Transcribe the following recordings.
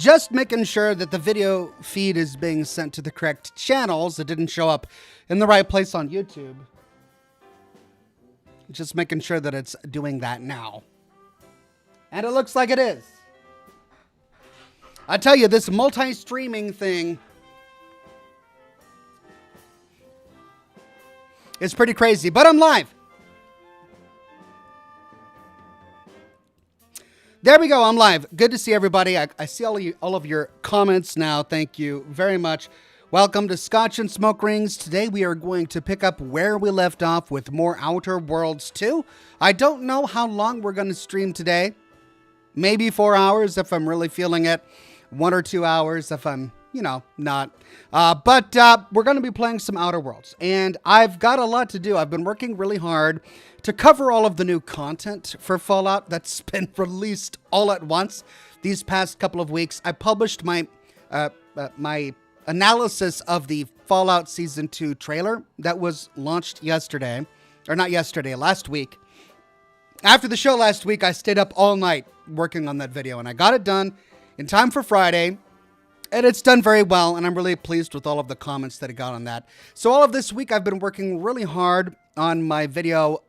Just making sure that the video feed is being sent to the correct channels. It didn't show up in the right place on YouTube. Just making sure that it's doing that now. And it looks like it is. I tell you, this multi-streaming thing is pretty crazy, but I'm live. There we go, I'm live. Good to see everybody. I see all of your comments now. Thank you very much. Welcome to Scotch and Smoke Rings. Today we are going to pick up where we left off with more Outer Worlds 2. I don't know how long we're going to stream today. Maybe 4 hours if I'm really feeling it. 1 or 2 hours if I'm, not. But we're going to be playing some Outer Worlds. And I've got a lot to do. I've been working really hard to cover all of the new content for Fallout that's been released all at once these past couple of weeks. I published my my analysis of the Fallout Season 2 trailer that was launched yesterday. Or not yesterday, last week. After the show last week, I stayed up all night working on that video, and I got it done in time for Friday. And it's done very well, and I'm really pleased with all of the comments that I got on that. So all of this week, I've been working really hard on my video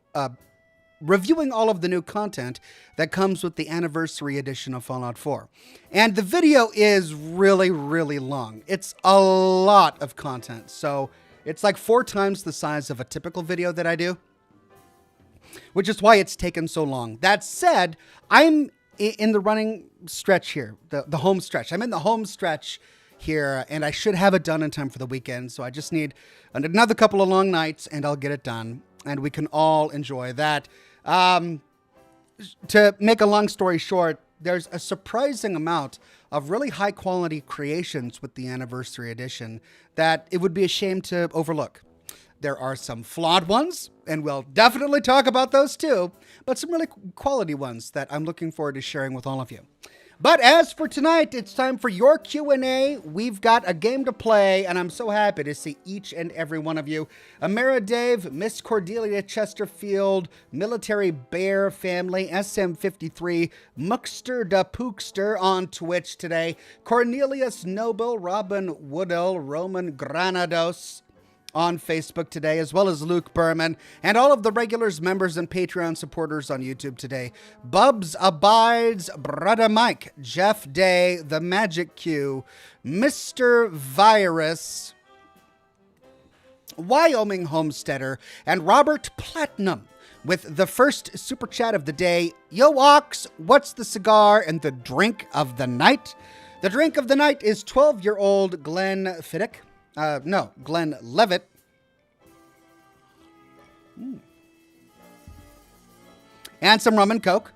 reviewing all of the new content that comes with the anniversary edition of Fallout 4. And the video is really, really long. It's a lot of content. So it's like 4 times the size of a typical video that I do, which is why it's taken so long. That said, I'm in the running stretch here, the home stretch. I'm in the home stretch here, and I should have it done in time for the weekend. So I just need another couple of long nights, and I'll get it done, and we can all enjoy that. To make a long story short, there's a surprising amount of really high quality creations with the anniversary edition that it would be a shame to overlook. There are some flawed ones, and we'll definitely talk about those too, but some really quality ones that I'm looking forward to sharing with all of you. But as for tonight, it's time for your Q&A. We've got a game to play, and I'm so happy to see each and every one of you. Amira Dave, Miss Cordelia Chesterfield, Military Bear Family, SM53, Muckster da Pookster on Twitch today, Cornelius Noble, Robin Woodall, Roman Granados on Facebook today, as well as Luke Berman, and all of the regulars, members, and Patreon supporters on YouTube today. Bubs Abides, Brother Mike, Jeff Day, The Magic Q, Mr. Virus, Wyoming Homesteader, and Robert Platinum with the first super chat of the day. Yo, Ox, what's the cigar and the drink of the night? The drink of the night is 12-year-old Glenn Fiddick. Glenn Levitt. And some rum and coke.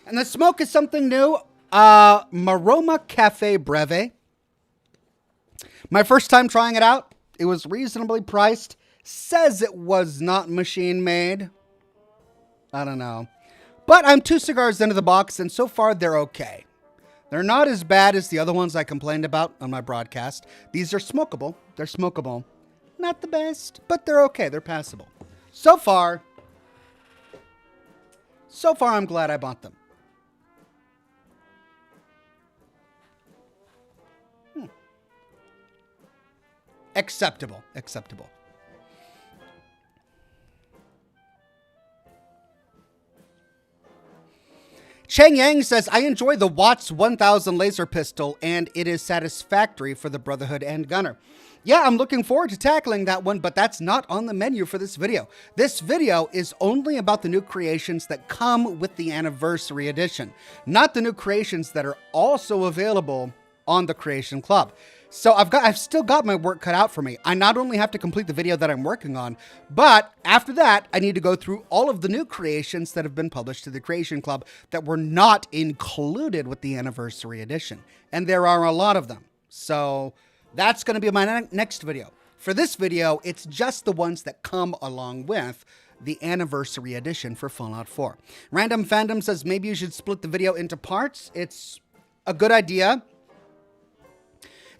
And the smoke is something new. Maroma Cafe Breve. My first time trying it out. It was reasonably priced. Says it was not machine made. I don't know. But I'm 2 cigars into the box, and so far they're okay. They're not as bad as the other ones I complained about on my broadcast. These are smokable. They're smokable. Not the best, but they're okay. They're passable. So far, I'm glad I bought them. Acceptable. Cheng Yang says, I enjoy the Watts 1000 laser pistol, and it is satisfactory for the Brotherhood and Gunner. Yeah, I'm looking forward to tackling that one, but that's not on the menu for this video. This video is only about the new creations that come with the Anniversary Edition, not the new creations that are also available on the Creation Club. So I've still got my work cut out for me. I not only have to complete the video that I'm working on, but after that, I need to go through all of the new creations that have been published to the Creation Club that were not included with the Anniversary Edition. And there are a lot of them. So that's going to be my next video. For this video, it's just the ones that come along with the Anniversary Edition for Fallout 4. Random Fandom says maybe you should split the video into parts. It's a good idea.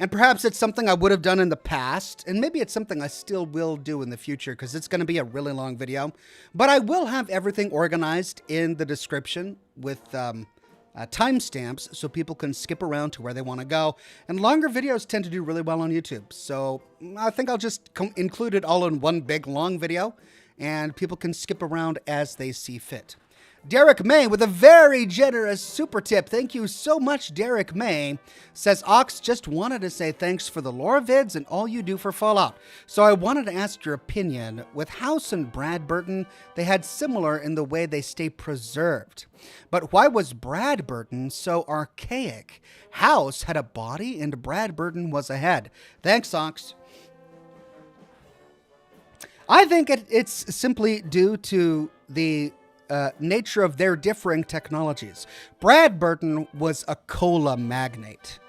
And perhaps it's something I would have done in the past, and maybe it's something I still will do in the future because it's going to be a really long video. But I will have everything organized in the description with timestamps so people can skip around to where they want to go. And longer videos tend to do really well on YouTube. So I think I'll just include it all in one big long video, and people can skip around as they see fit. Derek May with a very generous super tip. Thank you so much, Derek May. Says, Ox, just wanted to say thanks for the lore vids and all you do for Fallout. So I wanted to ask your opinion. With House and Bradburton, they had similar in the way they stay preserved. But why was Bradburton so archaic? House had a body and Bradburton was a head. Thanks, Ox. I think it's simply due to the nature of their differing technologies. Bradburton was a cola magnate.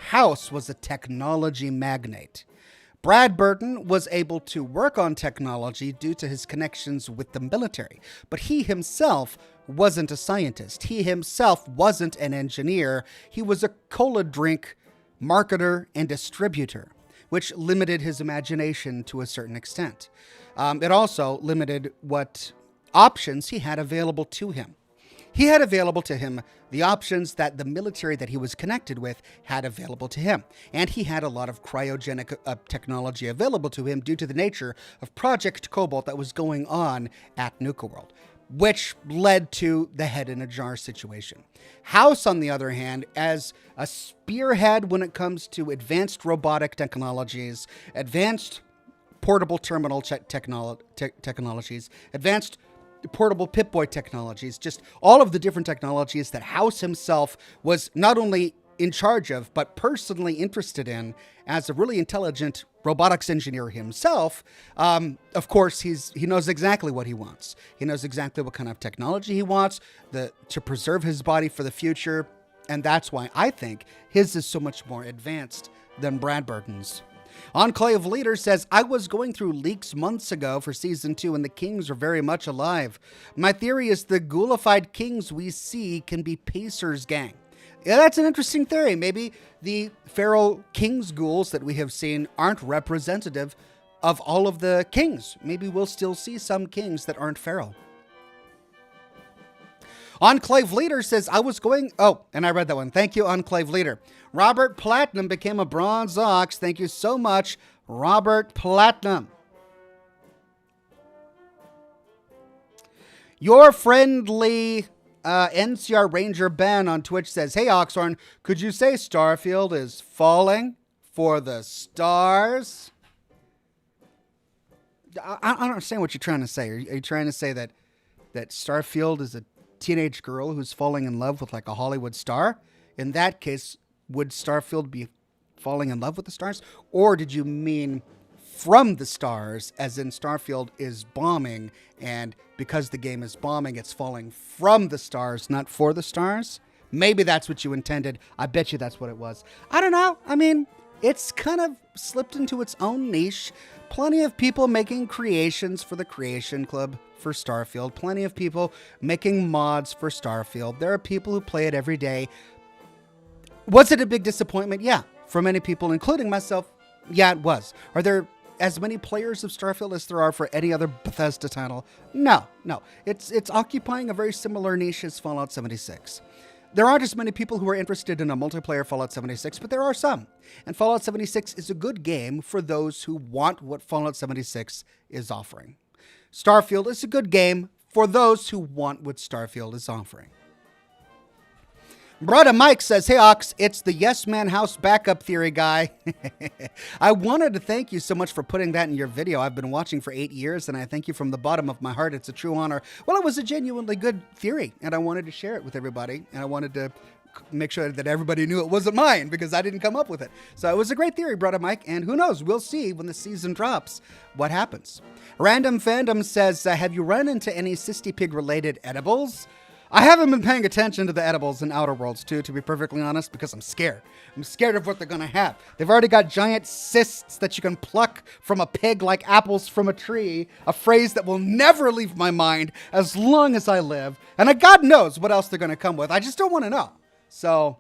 House was a technology magnate. Bradburton was able to work on technology due to his connections with the military, but he himself wasn't a scientist. He himself wasn't an engineer. He was a cola drink marketer and distributor, which limited his imagination to a certain extent. It also limited what options he had available to him. He had available to him the options that the military that he was connected with had available to him. And he had a lot of cryogenic technology available to him due to the nature of Project Cobalt that was going on at Nuka World, which led to the head in a jar situation. House, on the other hand, as a spearhead when it comes to advanced robotic technologies, advanced portable terminal technologies, advanced portable Pip-Boy technologies, just all of the different technologies that House himself was not only in charge of, but personally interested in as a really intelligent robotics engineer himself. Of course, he knows exactly what he wants. He knows exactly what kind of technology he wants to preserve his body for the future. And that's why I think his is so much more advanced than Bradburton's. Enclave Leader says, I was going through leaks months ago for Season 2 and the Kings are very much alive. My theory is the ghoulified Kings we see can be Pacer's gang. Yeah, that's an interesting theory. Maybe the feral Kings ghouls that we have seen aren't representative of all of the Kings. Maybe we'll still see some Kings that aren't feral. Enclave Leader says, I was going... Oh, and I read that one. Thank you, Enclave Leader. Robert Platinum became a Bronze Ox. Thank you so much, Robert Platinum. Your friendly NCR Ranger Ben on Twitch says, hey, Oxhorn, could you say Starfield is falling for the stars? I don't understand what you're trying to say. Are you trying to say that Starfield is a teenage girl who's falling in love with like a Hollywood star? In that case, would Starfield be falling in love with the stars? Or did you mean from the stars, as in Starfield is bombing, and because the game is bombing, it's falling from the stars, not for the stars? Maybe that's what you intended. I bet you that's what it was. I don't know. I mean, it's kind of slipped into its own niche. Plenty of people making creations for the Creation Club for Starfield. Plenty of people making mods for Starfield. There are people who play it every day. Was it a big disappointment? Yeah. For many people, including myself, yeah, it was. Are there as many players of Starfield as there are for any other Bethesda title? No. It's occupying a very similar niche as Fallout 76. There aren't as many people who are interested in a multiplayer Fallout 76, but there are some. And Fallout 76 is a good game for those who want what Fallout 76 is offering. Starfield is a good game for those who want what Starfield is offering. Brother Mike says, hey, Ox, it's the Yes Man House backup theory guy. I wanted to thank you so much for putting that in your video. I've been watching for 8 years, and I thank you from the bottom of my heart. It's a true honor. Well, it was a genuinely good theory, and I wanted to share it with everybody, and I wanted to make sure that everybody knew it wasn't mine because I didn't come up with it. So it was a great theory, Brother Mike, and who knows? We'll see when the season drops what happens. Random Fandom says, have you run into any Cysty Pig-related edibles? I haven't been paying attention to the edibles in Outer Worlds 2, to be perfectly honest, because I'm scared. I'm scared of what they're going to have. They've already got giant cysts that you can pluck from a pig like apples from a tree, a phrase that will never leave my mind as long as I live. And God knows what else they're going to come with. I just don't want to know. So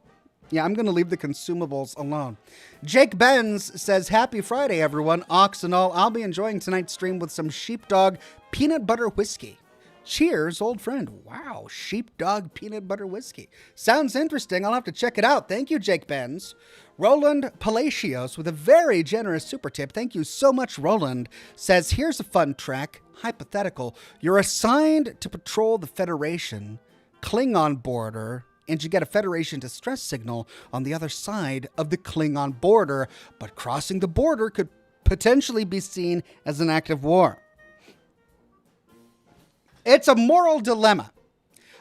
Yeah, I'm going to leave the consumables alone. Jake Benz says, Happy Friday, everyone. Ox and all. I'll be enjoying tonight's stream with some sheepdog peanut butter whiskey. Cheers, old friend. Wow, sheepdog peanut butter whiskey. Sounds interesting. I'll have to check it out. Thank you, Jake Benz. Roland Palacios with a very generous super tip. Thank you so much, Roland. Says, here's a fun track. Hypothetical. You're assigned to patrol the Federation Klingon border, and you get a Federation distress signal on the other side of the Klingon border, but crossing the border could potentially be seen as an act of war. It's a moral dilemma.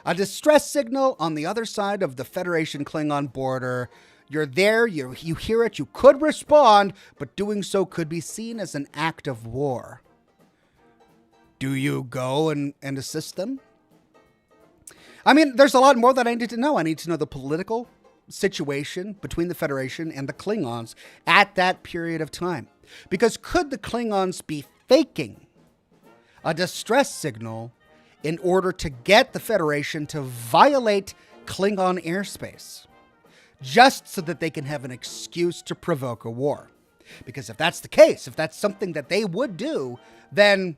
A distress signal on the other side of the Federation Klingon border. You're there, you hear it, you could respond, but doing so could be seen as an act of war. Do you go and assist them? I mean, there's a lot more that I need to know. I need to know the political situation between the Federation and the Klingons at that period of time. Because could the Klingons be faking a distress signal in order to get the Federation to violate Klingon airspace, just so that they can have an excuse to provoke a war? Because if that's the case, if that's something that they would do, then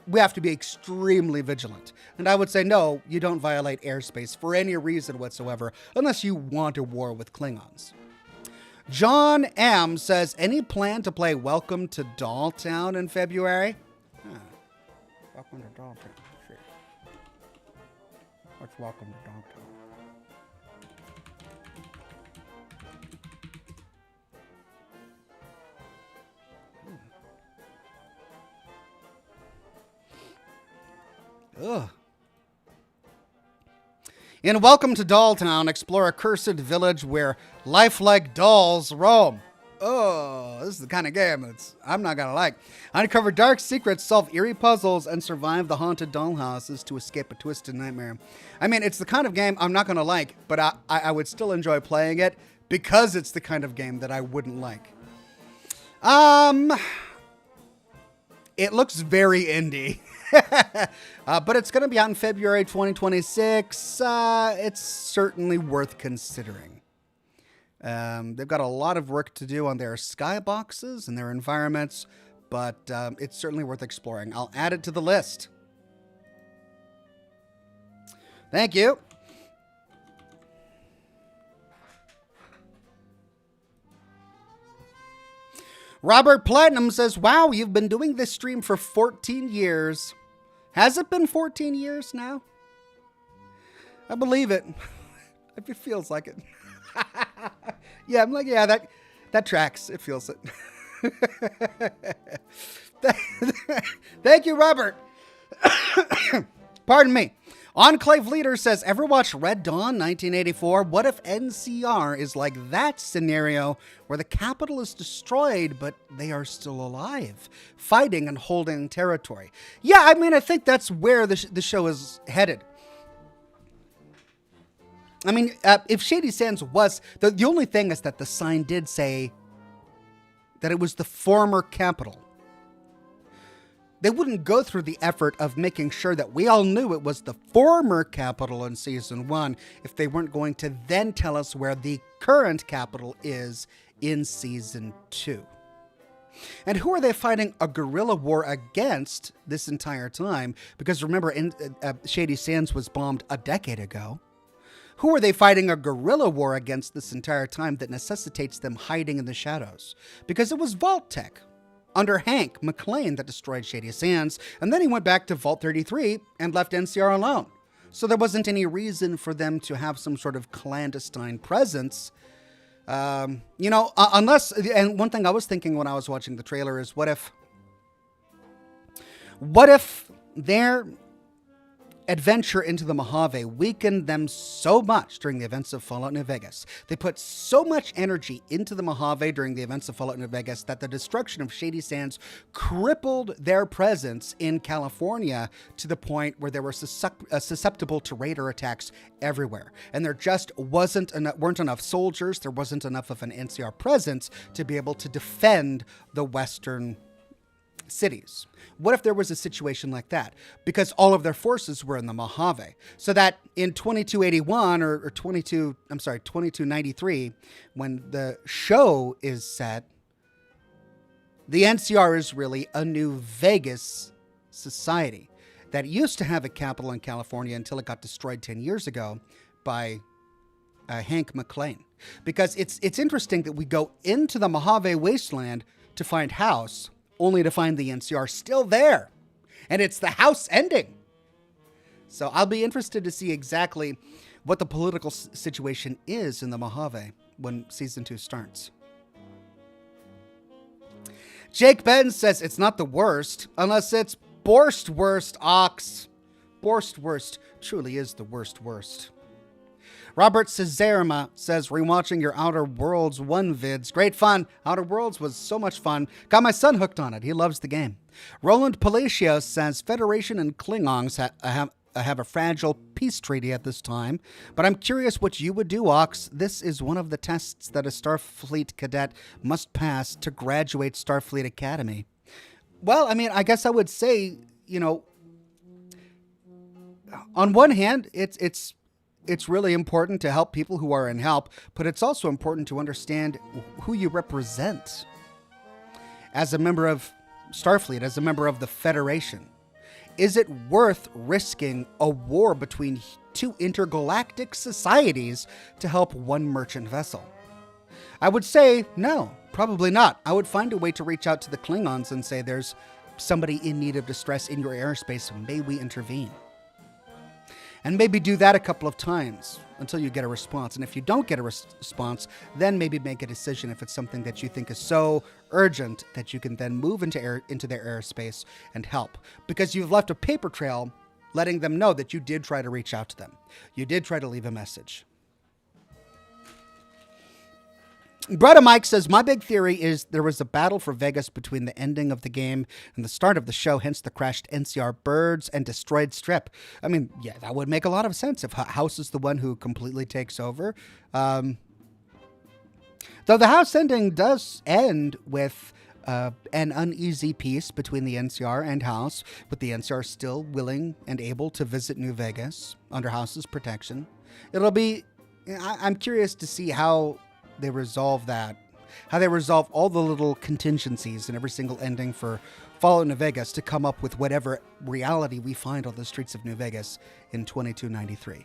we have to be extremely vigilant. And I would say, no, you don't violate airspace for any reason whatsoever, unless you want a war with Klingons. John M. says, any plan to play Welcome to Dolltown in February? Welcome to Dolltown. Sure. What's Welcome to Dolltown? Ugh. In Welcome to Dolltown, explore a cursed village where lifelike dolls roam. Oh, this is the kind of game I'm not going to like. Uncover dark secrets, solve eerie puzzles, and survive the haunted dollhouses to escape a twisted nightmare. I mean, it's the kind of game I'm not going to like, but I would still enjoy playing it because it's the kind of game that I wouldn't like. It looks very indie. But it's going to be out in February 2026. It's certainly worth considering. They've got a lot of work to do on their skyboxes and their environments, but it's certainly worth exploring. I'll add it to the list. Thank you. Robert Platinum says, wow, you've been doing this stream for 14 years. Has it been 14 years now? I believe it. It feels like it. Yeah, I'm like, yeah, that tracks. It feels it. Thank you, Robert. Pardon me. Enclave Leader says, ever watch Red Dawn 1984? What if NCR is like that scenario where the capital is destroyed, but they are still alive, fighting and holding territory? Yeah, I mean, I think that's where the show is headed. I mean, if Shady Sands was, the only thing is that the sign did say that it was the former capital. They wouldn't go through the effort of making sure that we all knew it was the former capital in season 1 if they weren't going to then tell us where the current capital is in season 2. And who are they fighting a guerrilla war against this entire time? Because remember, Shady Sands was bombed a decade ago. Who are they fighting a guerrilla war against this entire time that necessitates them hiding in the shadows? Because it was Vault Tech under Hank McClane that destroyed Shady Sands, and then he went back to Vault 33 and left NCR alone. So there wasn't any reason for them to have some sort of clandestine presence. Unless, and one thing I was thinking when I was watching the trailer is, what if their adventure into the Mojave weakened them so much during the events of Fallout New Vegas? They put so much energy into the Mojave during the events of Fallout New Vegas that the destruction of Shady Sands crippled their presence in California to the point where they were susceptible to raider attacks everywhere. And there just weren't enough soldiers, there wasn't enough of an NCR presence to be able to defend the western cities. What if there was a situation like that? Because all of their forces were in the Mojave. So that in 2281 or 2293, when the show is set, the NCR is really a New Vegas society that used to have a capital in California until it got destroyed 10 years ago by Hank McLean. Because it's interesting that we go into the Mojave wasteland to find House, only to find the NCR still there. And it's the House ending. So I'll be interested to see exactly what the political situation is in the Mojave when season 2 starts. Jake Ben says it's not the worst unless it's Borstwurst, Ox. Borstwurst truly is the worst. Robert Cesarma says, rewatching your Outer Worlds 1 vids. Great fun. Outer Worlds was so much fun. Got my son hooked on it. He loves the game. Roland Palacios says, Federation and Klingons have a fragile peace treaty at this time, but I'm curious what you would do, Ox. This is one of the tests that a Starfleet cadet must pass to graduate Starfleet Academy. Well, I mean, I guess I would say, on one hand, it's really important to help people who are in help, but it's also important to understand who you represent as a member of Starfleet, as a member of the Federation. Is it worth risking a war between two intergalactic societies to help one merchant vessel? I would say no, probably not. I would find a way to reach out to the Klingons and say there's somebody in need of distress in your airspace. May we intervene? And maybe do that a couple of times until you get a response. And if you don't get a response, then maybe make a decision if it's something that you think is so urgent that you can then move into their airspace and help. Because you've left a paper trail letting them know that you did try to reach out to them. You did try to leave a message. Brother Mike says, my big theory is there was a battle for Vegas between the ending of the game and the start of the show, hence the crashed NCR birds and destroyed strip. I mean, yeah, that would make a lot of sense if House is the one who completely takes over. Though the House ending does end with an uneasy peace between the NCR and House, with the NCR still willing and able to visit New Vegas under House's protection. I'm curious to see how they resolve that, how they resolve all the little contingencies in every single ending for Fallout New Vegas to come up with whatever reality we find on the streets of New Vegas in 2293.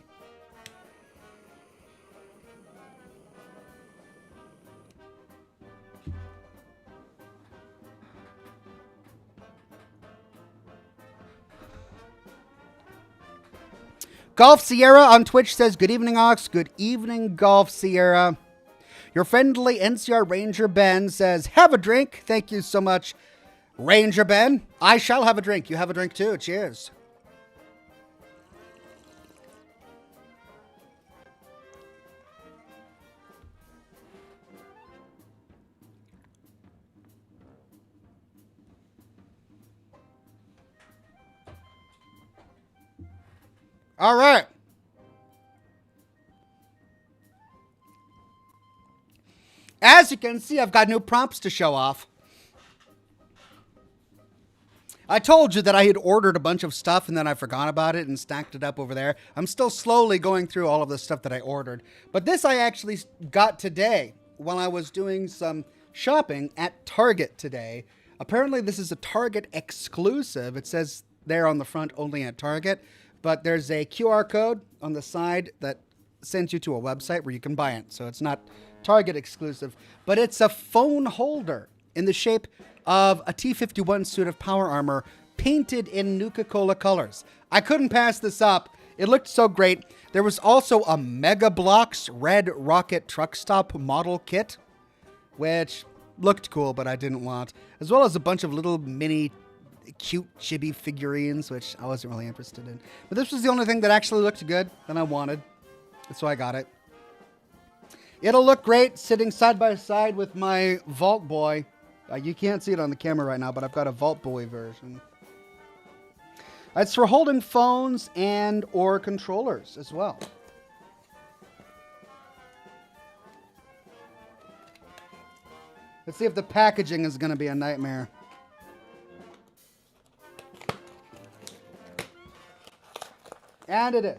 Golf Sierra on Twitch says, good evening, Ox. Good evening, Golf Sierra. Your friendly NCR Ranger Ben says, have a drink. Thank you so much, Ranger Ben. I shall have a drink. You have a drink too. Cheers. All right. As you can see, I've got new prompts to show off. I told you that I had ordered a bunch of stuff and then I forgot about it and stacked it up over there. I'm still slowly going through all of the stuff that I ordered. But this I actually got today while I was doing some shopping at Target today. Apparently this is a Target exclusive. It says there on the front, only at Target. But there's a QR code on the side that sends you to a website where you can buy it. So it's not Target exclusive, but it's a phone holder in the shape of a T-51 suit of power armor painted in Nuka-Cola colors. I couldn't pass this up. It looked so great. There was also a Mega Bloks Red Rocket Truck Stop model kit, which looked cool, but I didn't want, as well as a bunch of little mini cute chibi figurines, which I wasn't really interested in. But this was the only thing that actually looked good that I wanted. So I got it. It'll look great sitting side by side with my Vault Boy. You can't see it on the camera right now, but I've got a Vault Boy version. It's for holding phones and or controllers as well. Let's see if the packaging is going to be a nightmare. And it is.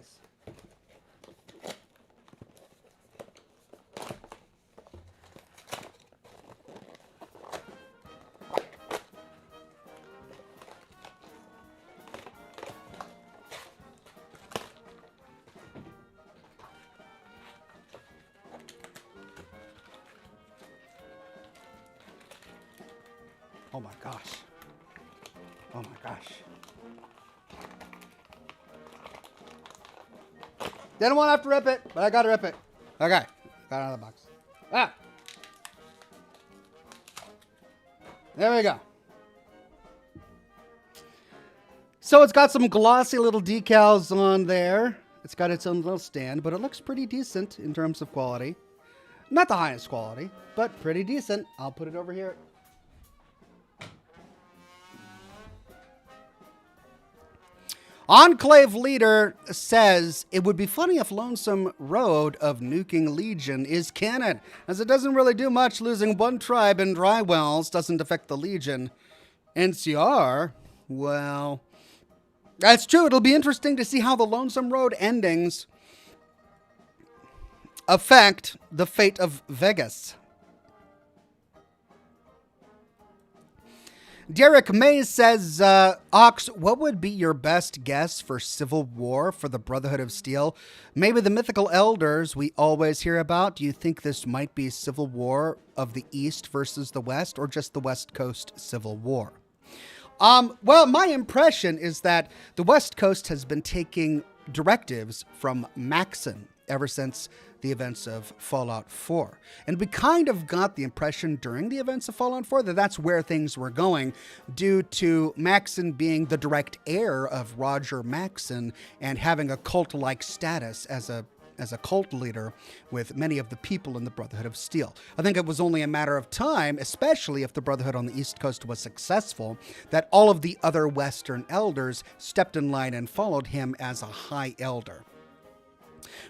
Oh my gosh. Oh my gosh. Didn't want to have to rip it, but I gotta rip it. Okay. Got it out of the box. Ah. There we go. So it's got some glossy little decals on there. It's got its own little stand, but it looks pretty decent in terms of quality. Not the highest quality, but pretty decent. I'll put it over here. Enclave leader says it would be funny if Lonesome Road of Nuking Legion is canon, as it doesn't really do much. Losing one tribe in dry wells doesn't affect the Legion. NCR, well, that's true. It'll be interesting to see how the Lonesome Road endings affect the fate of Vegas. Derek Mays says, Ox, what would be your best guess for civil war for the Brotherhood of Steel? Maybe the mythical elders we always hear about. Do you think this might be civil war of the East versus the West, or just the West Coast civil war? Well, my impression is that the West Coast has been taking directives from Maxon ever since the events of Fallout 4. And we kind of got the impression during the events of Fallout 4 that that's where things were going, due to Maxon being the direct heir of Roger Maxon and having a cult-like status as a cult leader with many of the people in the Brotherhood of Steel. I think it was only a matter of time, especially if the Brotherhood on the East Coast was successful, that all of the other Western elders stepped in line and followed him as a high elder.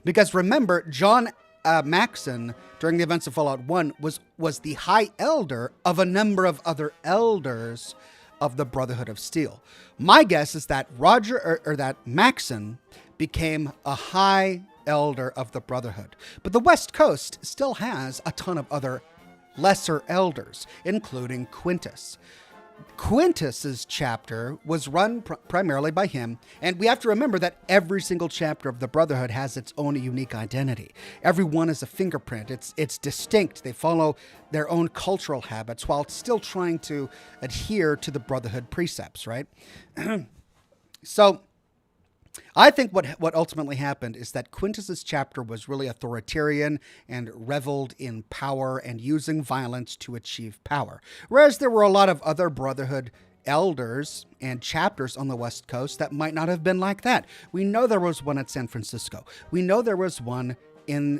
Because remember, John Maxon, during the events of Fallout 1, was the high elder of a number of other elders of the Brotherhood of Steel. My guess is that that Maxon became a high elder of the Brotherhood. But the West Coast still has a ton of other lesser elders, including Quintus. Quintus's chapter was run primarily by him, and we have to remember that every single chapter of the Brotherhood has its own unique identity. Every one is a fingerprint. It's distinct. They follow their own cultural habits while still trying to adhere to the Brotherhood precepts, right? So I think what ultimately happened is that Quintus's chapter was really authoritarian and reveled in power and using violence to achieve power. Whereas there were a lot of other Brotherhood elders and chapters on the West Coast that might not have been like that. We know there was one at San Francisco. We know there was one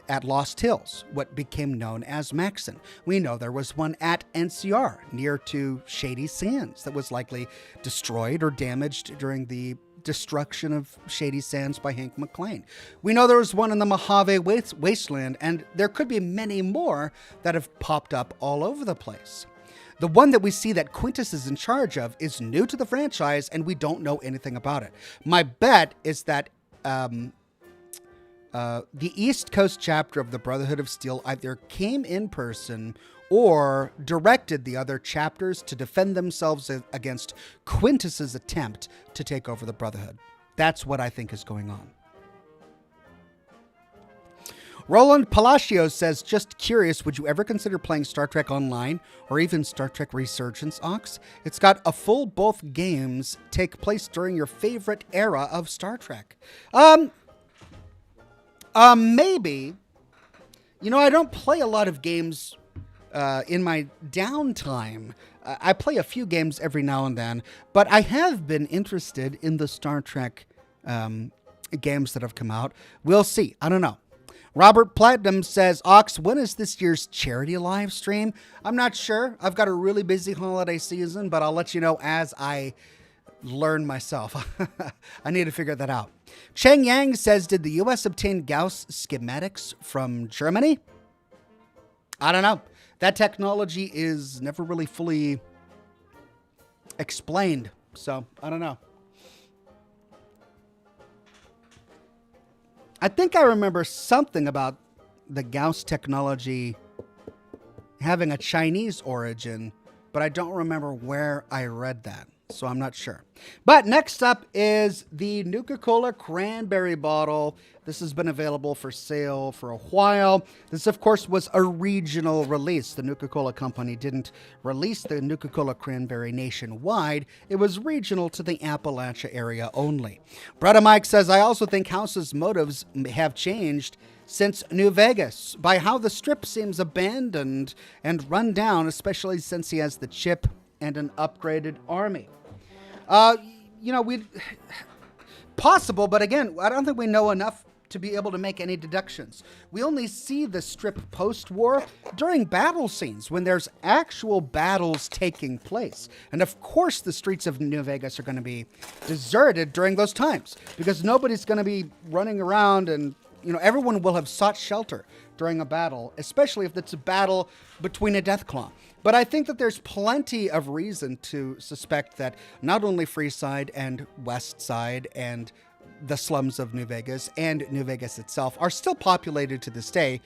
at Lost Hills, what became known as Maxon. We know there was one at NCR near to Shady Sands that was likely destroyed or damaged during the destruction of Shady Sands by Hank McClain. We know there was one in the Mojave Wasteland, and there could be many more that have popped up all over the place. The one that we see that Quintus is in charge of is new to the franchise, and we don't know anything about it. My bet is that the East Coast chapter of the Brotherhood of Steel either came in person or directed the other chapters to defend themselves against Quintus's attempt to take over the Brotherhood. That's what I think is going on. Roland Palacios says, just curious, would you ever consider playing Star Trek Online or even Star Trek Resurgence, Ox? It's got a full both games take place during your favorite era of Star Trek. Maybe. You know, I don't play a lot of games in my downtime. I play a few games every now and then, but I have been interested in the Star Trek games that have come out. We'll see. I don't know. Robert Platinum says, Ox, when is this year's charity live stream? I'm not sure. I've got a really busy holiday season, but I'll let you know as I learn myself. I need to figure that out. Cheng Yang says, did the U.S. obtain Gauss schematics from Germany? I don't know. That technology is never really fully explained, so I don't know. I think I remember something about the Gauss technology having a Chinese origin, but I don't remember where I read that, so I'm not sure. But next up is the Nuka-Cola Cranberry bottle. This has been available for sale for a while. This, of course, was a regional release. The Nuka-Cola company didn't release the Nuka-Cola Cranberry nationwide. It was regional to the Appalachia area only. Brother Mike says, I also think House's motives have changed since New Vegas by how the strip seems abandoned and run down, especially since he has the chip and an upgraded army. Possible, but again, I don't think we know enough to be able to make any deductions. We only see the strip post-war during battle scenes when there's actual battles taking place. And of course, the streets of New Vegas are going to be deserted during those times because nobody's going to be running around and everyone will have sought shelter during a battle, especially if it's a battle between a Deathclaw. But I think that there's plenty of reason to suspect that not only Freeside and West Side and the slums of New Vegas and New Vegas itself are still populated to this day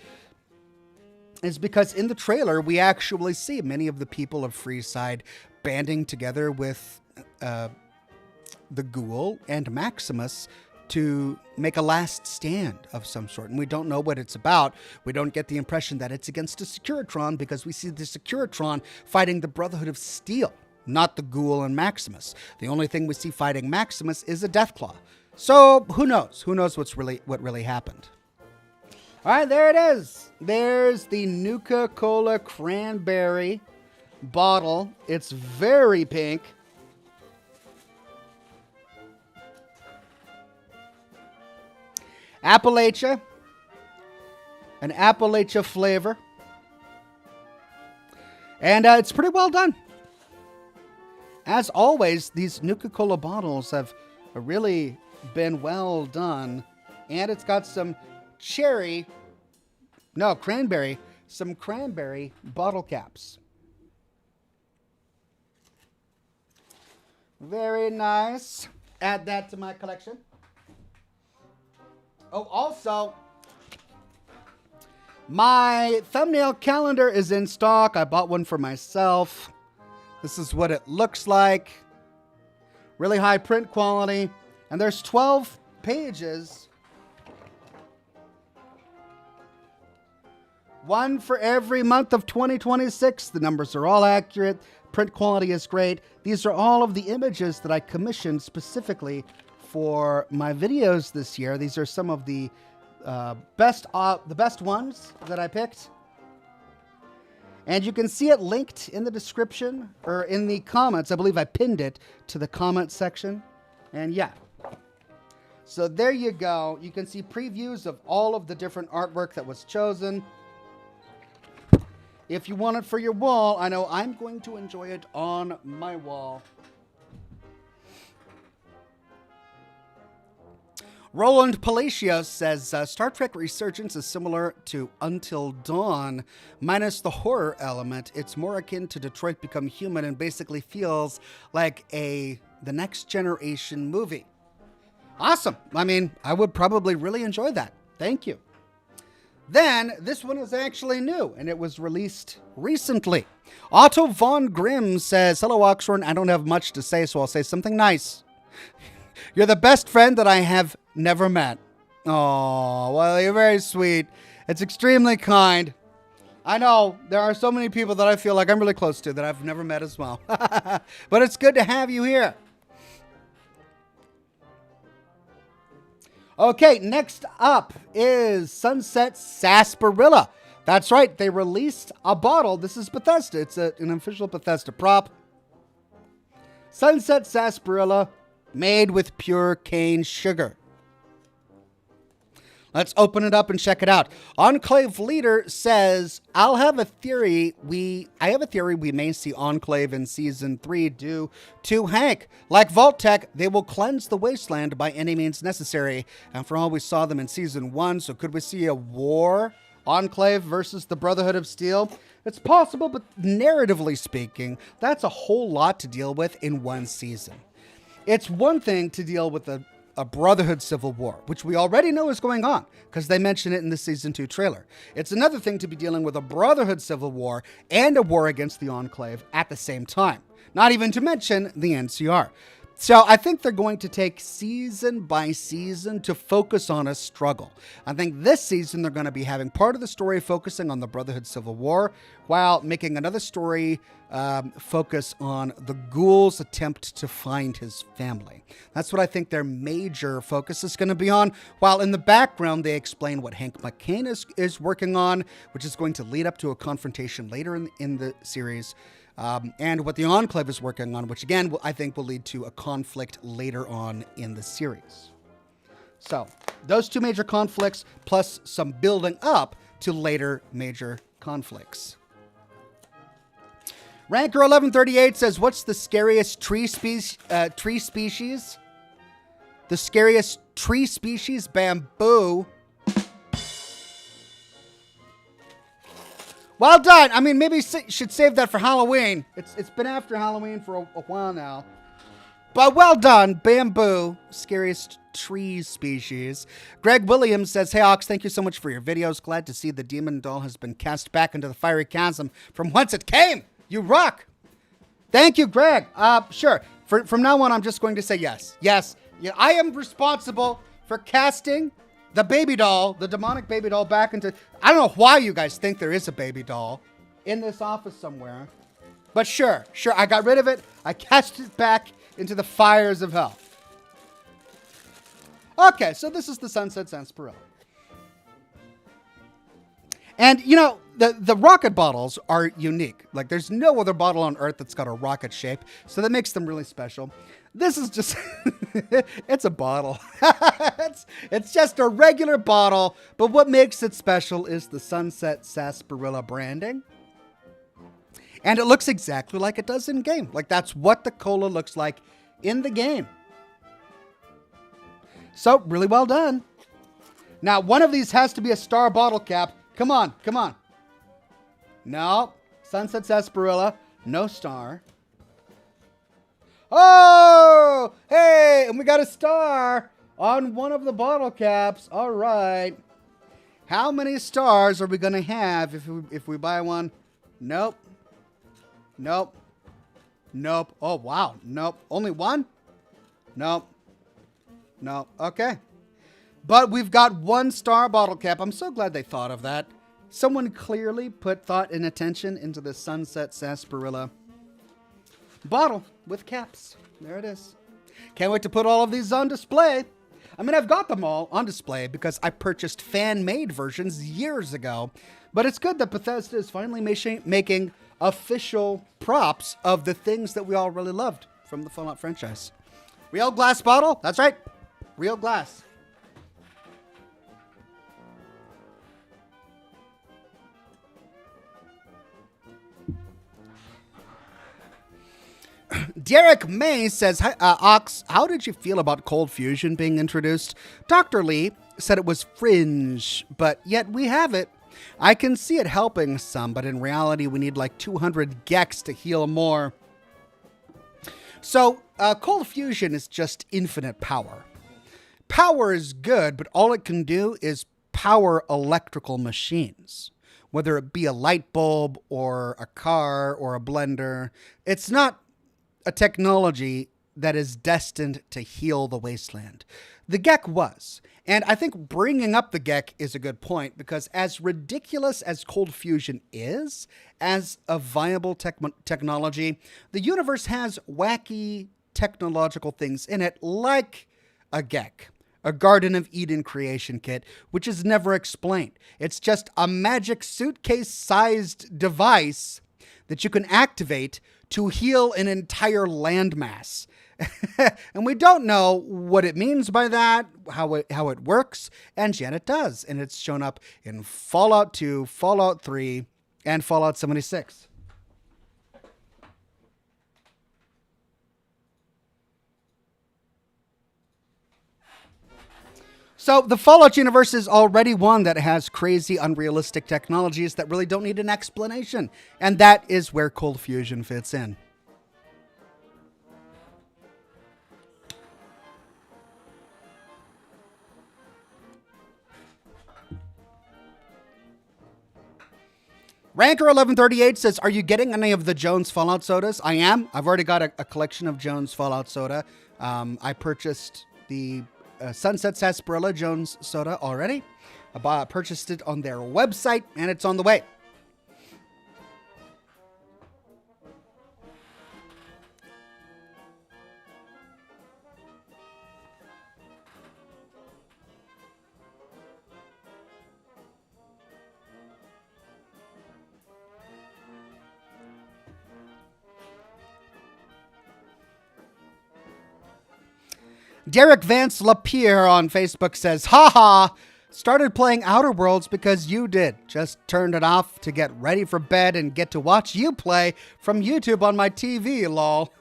is because in the trailer, we actually see many of the people of Freeside banding together with the Ghoul and Maximus to make a last stand of some sort. And we don't know what it's about. We don't get the impression that it's against a Securitron because we see the Securitron fighting the Brotherhood of Steel, not the Ghoul and Maximus. The only thing we see fighting Maximus is a Deathclaw. So who knows? Who knows what really happened? All right, there it is. There's the Nuka-Cola Cranberry bottle. It's very pink. Appalachia, an Appalachia flavor. And it's pretty well done. As always, these Nuka-Cola bottles have really been well done. And it's got some cranberry bottle caps. Very nice. Add that to my collection. Oh, also, my thumbnail calendar is in stock. I bought one for myself. This is what it looks like. Really high print quality. And there's 12 pages. One for every month of 2026. The numbers are all accurate. Print quality is great. These are all of the images that I commissioned specifically for my videos this year. These are some of the best ones that I picked. And you can see it linked in the description or in the comments. I believe I pinned it to the comment section. And yeah. So there you go. You can see previews of all of the different artwork that was chosen. If you want it for your wall, I know I'm going to enjoy it on my wall. Roland Palacios says, Star Trek Resurgence is similar to Until Dawn, minus the horror element. It's more akin to Detroit Become Human and basically feels like the Next Generation movie. Awesome. I mean, I would probably really enjoy that. Thank you. Then, this one is actually new, and it was released recently. Otto von Grimm says, hello, Oxhorn. I don't have much to say, so I'll say something nice. You're the best friend that I have never met. Oh, well, you're very sweet. It's extremely kind. I know there are so many people that I feel like I'm really close to that I've never met as well. But it's good to have you here. Okay, next up is Sunset Sarsaparilla. That's right, they released a bottle. This is Bethesda. It's an official Bethesda prop. Sunset Sarsaparilla, made with pure cane sugar. Let's open it up and check it out. Enclave Leader says, I have a theory we may see Enclave in Season 3 due to Hank. Like Vault-Tec, they will cleanse the wasteland by any means necessary. After all, we saw them in Season 1, so could we see a war? Enclave versus the Brotherhood of Steel? It's possible, but narratively speaking, that's a whole lot to deal with in one season. It's one thing to deal with a Brotherhood civil war, which we already know is going on because they mention it in the season 2 trailer. It's another thing to be dealing with a Brotherhood civil war and a war against the Enclave at the same time. Not even to mention the NCR. So I think they're going to take season by season to focus on a struggle. I think this season they're going to be having part of the story focusing on the Brotherhood Civil War, while making another story focus on the Ghoul's attempt to find his family. That's what I think their major focus is going to be on, while in the background they explain what Hank McCain is working on, which is going to lead up to a confrontation later in the series. And what the Enclave is working on, which again, I think will lead to a conflict later on in the series. So those two major conflicts, plus some building up to later major conflicts. Ranker 1138 says, what's the scariest tree species? The scariest tree species? Bamboo. Well done. I mean, maybe should save that for Halloween. It's been after Halloween for a while now. But well done. Bamboo, scariest tree species. Greg Williams says, hey, Ox, thank you so much for your videos. Glad to see the demon doll has been cast back into the fiery chasm from whence it came. You rock. Thank you, Greg. Sure. From now on, I'm just going to say yes. Yes. Yeah, I am responsible for casting the baby doll, the demonic baby doll, back into... I don't know why you guys think there is a baby doll in this office somewhere. But sure, I got rid of it. I cast it back into the fires of hell. Okay, so this is the Sunset Sarsaparilla. And, you know, the rocket bottles are unique. Like, there's no other bottle on Earth that's got a rocket shape, so that makes them really special. This is just... it's a bottle. it's just a regular bottle, but what makes it special is the Sunset Sarsaparilla branding. And it looks exactly like it does in game. Like, that's what the cola looks like in the game. So, really well done. Now, one of these has to be a star bottle cap. Come on. No. Sunset Sarsaparilla. No star. Oh! Hey! And we got a star on one of the bottle caps. All right. How many stars are we going to have if we buy one? Nope. Oh, wow. Nope. Only one? Nope. Okay. But we've got one star bottle cap. I'm so glad they thought of that. Someone clearly put thought and attention into the Sunset Sarsaparilla bottle with caps. There it is. Can't wait to put all of these on display. I mean, I've got them all on display because I purchased fan-made versions years ago. But it's good that Bethesda is finally making official props of the things that we all really loved from the Fallout franchise. Real glass bottle. That's right. Real glass. Derek May says, hi, Ox, how did you feel about cold fusion being introduced? Dr. Lee said it was fringe, but yet we have it. I can see it helping some, but in reality, we need like 200 Gex to heal more. So, cold fusion is just infinite power. Power is good, but all it can do is power electrical machines. Whether it be a light bulb or a car or a blender, it's not a technology that is destined to heal the wasteland. The Gek was. And I think bringing up the Gek is a good point, because as ridiculous as cold fusion is, as a viable technology, the universe has wacky technological things in it, like a Gek, a Garden of Eden creation kit, which is never explained. It's just a magic suitcase-sized device that you can activate to heal an entire landmass. And we don't know what it means by that, how it works, and yet it does. And it's shown up in Fallout 2, Fallout 3, and Fallout 76. So the Fallout universe is already one that has crazy, unrealistic technologies that really don't need an explanation. And that is where cold fusion fits in. Ranker1138 says, are you getting any of the Jones Fallout sodas? I am. I've already got a collection of Jones Fallout soda. I purchased the Sunset Sarsaparilla Jones soda already. I purchased it on their website, and it's on the way. Derek Vance Lapierre on Facebook says, haha, started playing Outer Worlds because you did. Just turned it off to get ready for bed and get to watch you play from YouTube on my TV, lol.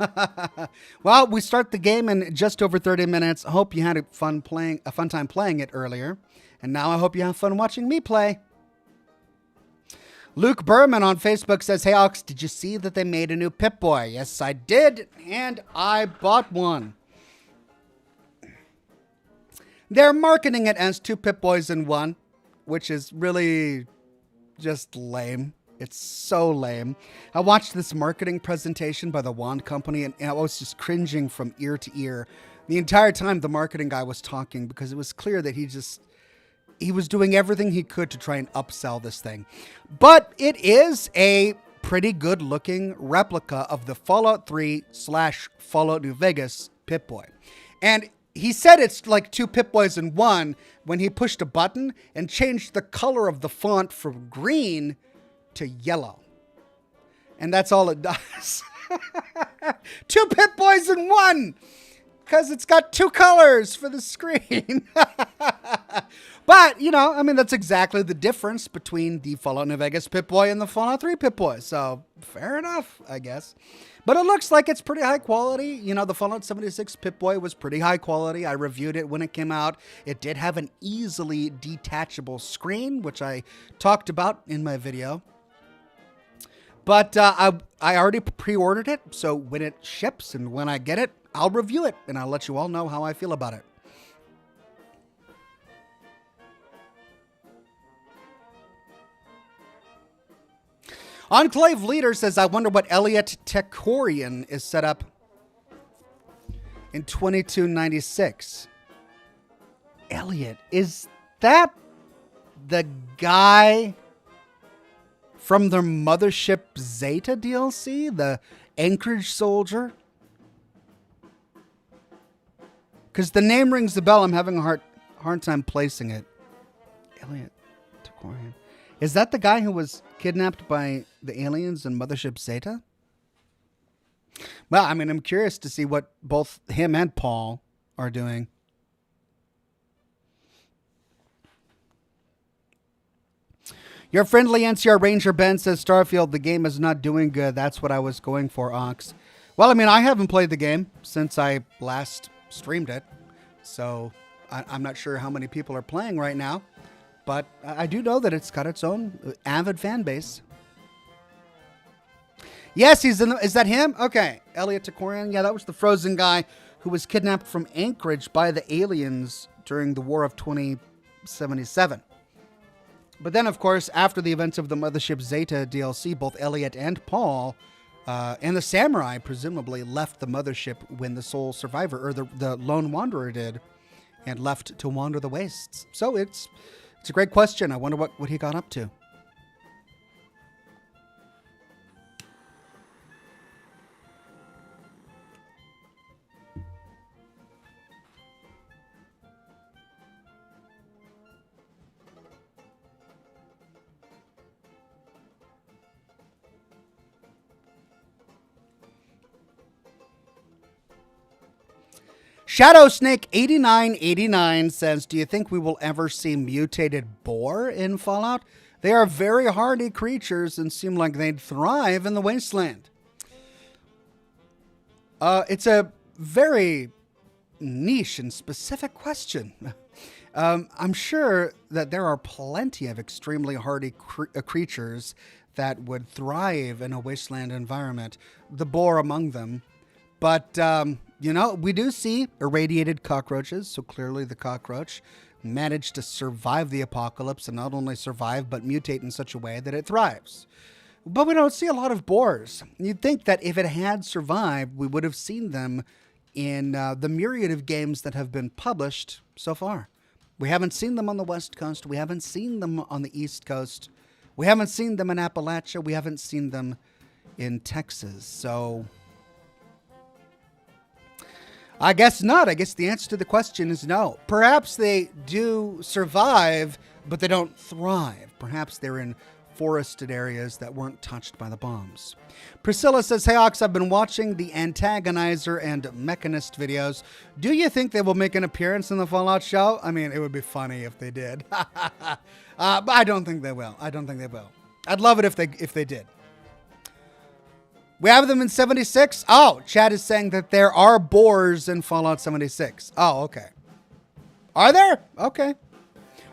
Well, we start the game in just over 30 minutes. I hope you had a fun time playing it earlier. And now I hope you have fun watching me play. Luke Berman on Facebook says, hey, Ox, did you see that they made a new Pip-Boy? Yes, I did, and I bought one. They're marketing it as 2 Pip-Boys in 1, which is really just lame. It's so lame. I watched this marketing presentation by the Wand Company, and I was just cringing from ear to ear. The entire time the marketing guy was talking, because it was clear that he was doing everything he could to try and upsell this thing. But it is a pretty good looking replica of the Fallout 3/Fallout New Vegas Pip-Boy. And he said it's like 2 Pip-Boys in 1 when he pushed a button and changed the color of the font from green to yellow. And that's all it does. 2 Pip-Boys in 1! Because it's got 2 colors for the screen. But, you know, I mean, that's exactly the difference between the Fallout New Vegas Pip-Boy and the Fallout 3 Pip-Boy. So, fair enough, I guess. But it looks like it's pretty high quality. You know, the Fallout 76 Pip-Boy was pretty high quality. I reviewed it when it came out. It did have an easily detachable screen, which I talked about in my video. But I already pre-ordered it, so when it ships and when I get it, I'll review it, and I'll let you all know how I feel about it. Enclave Leader says, I wonder what Elliot Tekorian is set up in 2296. Elliot, is that the guy from the Mothership Zeta DLC? The Anchorage soldier? Because the name rings the bell. I'm having a hard time placing it. Elliot Tekorian. Is that the guy who was kidnapped by the aliens in Mothership Zeta? Well, I mean, I'm curious to see what both him and Paul are doing. Your friendly NCR Ranger Ben says, Starfield, the game is not doing good. That's what I was going for, Ox. Well, I mean, I haven't played the game since I last streamed it. So I'm not sure how many people are playing right now. But I do know that it's got its own avid fan base. Yes, he's in the, is that him? Okay. Elliot Tekorian. Yeah, that was the frozen guy who was kidnapped from Anchorage by the aliens during the War of 2077. But then, of course, after the events of the Mothership Zeta DLC, both Elliot and Paul and the Samurai presumably left the Mothership when the sole survivor, or the lone wanderer did, and left to wander the wastes. So it's a great question. I wonder what he got up to. Shadow Snake 8989 says, do you think we will ever see mutated boar in Fallout? They are very hardy creatures and seem like they'd thrive in the wasteland. It's a very niche and specific question. I'm sure that there are plenty of extremely hardy creatures that would thrive in a wasteland environment, the boar among them. But we do see irradiated cockroaches, so clearly the cockroach managed to survive the apocalypse and not only survive, but mutate in such a way that it thrives. But we don't see a lot of boars. You'd think that if it had survived, we would have seen them in the myriad of games that have been published so far. We haven't seen them on the West Coast. We haven't seen them on the East Coast. We haven't seen them in Appalachia. We haven't seen them in Texas. So I guess not. I guess the answer to the question is no. Perhaps they do survive, but they don't thrive. Perhaps they're in forested areas that weren't touched by the bombs. Priscilla says, "Hey Ox, I've been watching the Antagonizer and Mechanist videos. Do you think they will make an appearance in the Fallout show?" I mean, it would be funny if they did. But I don't think they will. I'd love it if they did. We have them in 76. Oh, Chad is saying that there are boars in Fallout 76. Oh, okay. Are there? Okay.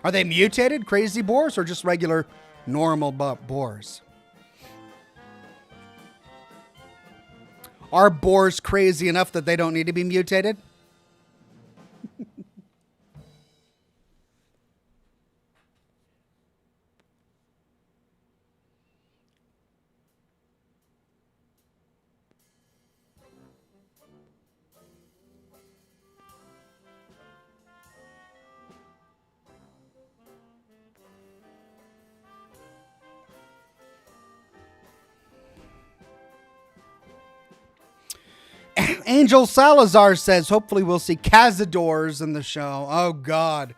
Are they mutated crazy boars or just regular normal boars? Are boars crazy enough that they don't need to be mutated? Angel Salazar says, hopefully we'll see Cazadors in the show. Oh, God.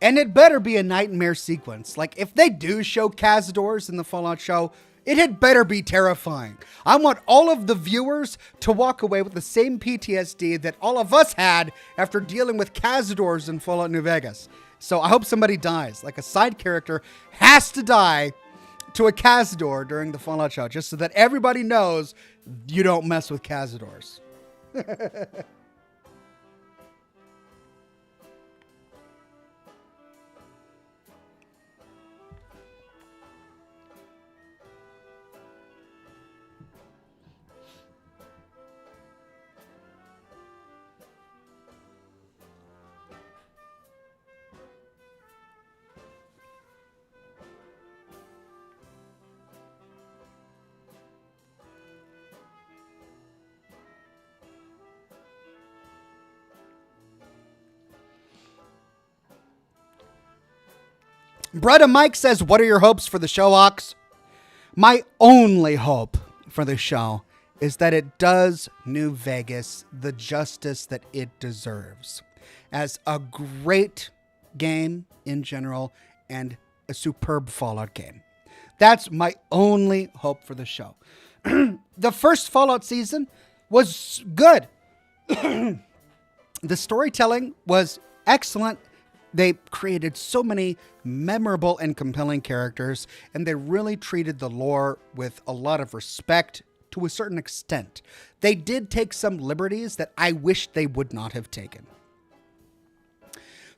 And it better be a nightmare sequence. Like, if they do show Cazadors in the Fallout show, it had better be terrifying. I want all of the viewers to walk away with the same PTSD that all of us had after dealing with Cazadors in Fallout New Vegas. So I hope somebody dies. Like, a side character has to die to a Cazador during the Fallout show, just so that everybody knows you don't mess with Cazadors. Brother Mike says, what are your hopes for the show, Ox? My only hope for the show is that it does New Vegas the justice that it deserves as a great game in general and a superb Fallout game. That's my only hope for the show. The first Fallout season was good. The storytelling was excellent. They created so many memorable and compelling characters, and they really treated the lore with a lot of respect to a certain extent. They did take some liberties that I wish they would not have taken.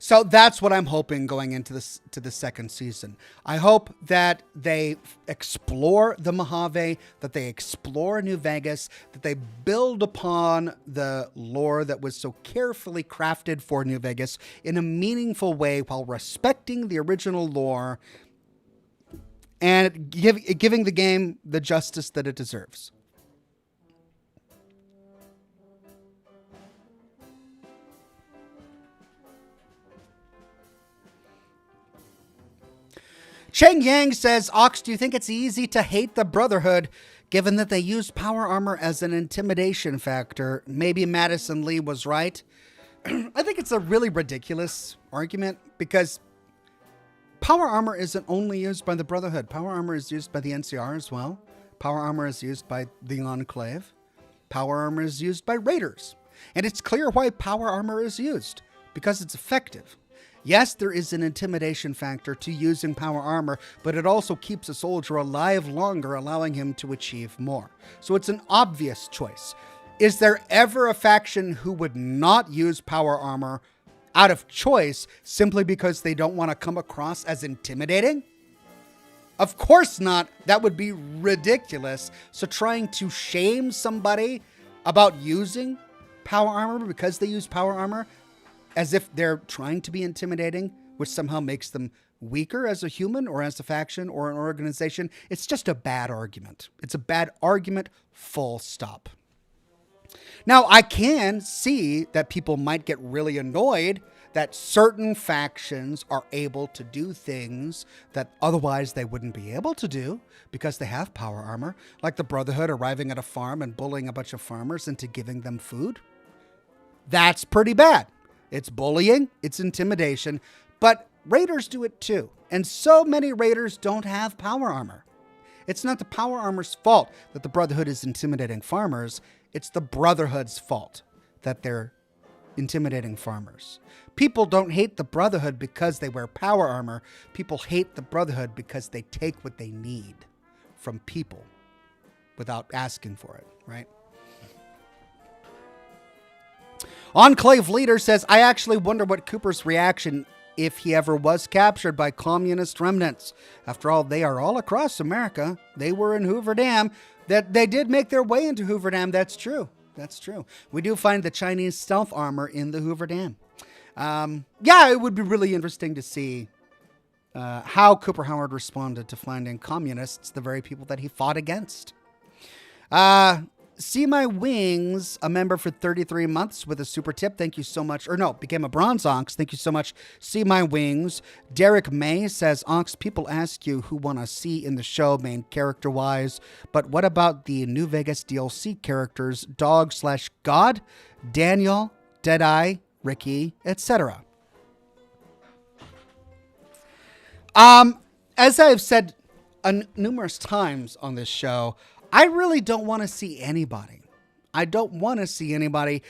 So that's what I'm hoping going into the second season. I hope that they explore the Mojave, that they explore New Vegas, that they build upon the lore that was so carefully crafted for New Vegas in a meaningful way while respecting the original lore and giving the game the justice that it deserves. Cheng Yang says, Ox, do you think it's easy to hate the Brotherhood given that they used power armor as an intimidation factor? Maybe Madison Lee was right. I think it's a really ridiculous argument because power armor isn't only used by the Brotherhood. Power armor is used by the NCR as well. Power armor is used by the Enclave. Power armor is used by Raiders. And it's clear why power armor is used, because it's effective. Yes, there is an intimidation factor to using power armor, but it also keeps a soldier alive longer, allowing him to achieve more. So it's an obvious choice. Is there ever a faction who would not use power armor out of choice simply because they don't want to come across as intimidating? Of course not. That would be ridiculous. So trying to shame somebody about using power armor because they use power armor as if they're trying to be intimidating, which somehow makes them weaker as a human or as a faction or an organization. It's just a bad argument. It's a bad argument, full stop. Now, I can see that people might get really annoyed that certain factions are able to do things that otherwise they wouldn't be able to do because they have power armor, like the Brotherhood arriving at a farm and bullying a bunch of farmers into giving them food. That's pretty bad. It's bullying, it's intimidation, but raiders do it too. And so many raiders don't have power armor. It's not the power armor's fault that the Brotherhood is intimidating farmers. It's the Brotherhood's fault that they're intimidating farmers. People don't hate the Brotherhood because they wear power armor. People hate the Brotherhood because they take what they need from people without asking for it, right? Enclave Leader says, I actually wonder what Cooper's reaction if he ever was captured by communist remnants. After all, they are all across America. They were in Hoover Dam. That they did make their way into Hoover Dam. That's true. That's true. We do find the Chinese stealth armor in the Hoover Dam. Yeah, it would be really interesting to see how Cooper Howard responded to finding communists, the very people that he fought against. See My Wings, a member for 33 months with a super tip. Thank you so much. Or no, became a bronze Onx. Thank you so much. See My Wings. Derek May says, Onx, people ask you who want to see in the show main character-wise, but what about the New Vegas DLC characters, Dog/God, Daniel, Deadeye, Ricky, etc.? As I've said numerous times on this show, I really don't want to see anybody. I don't want to see anybody.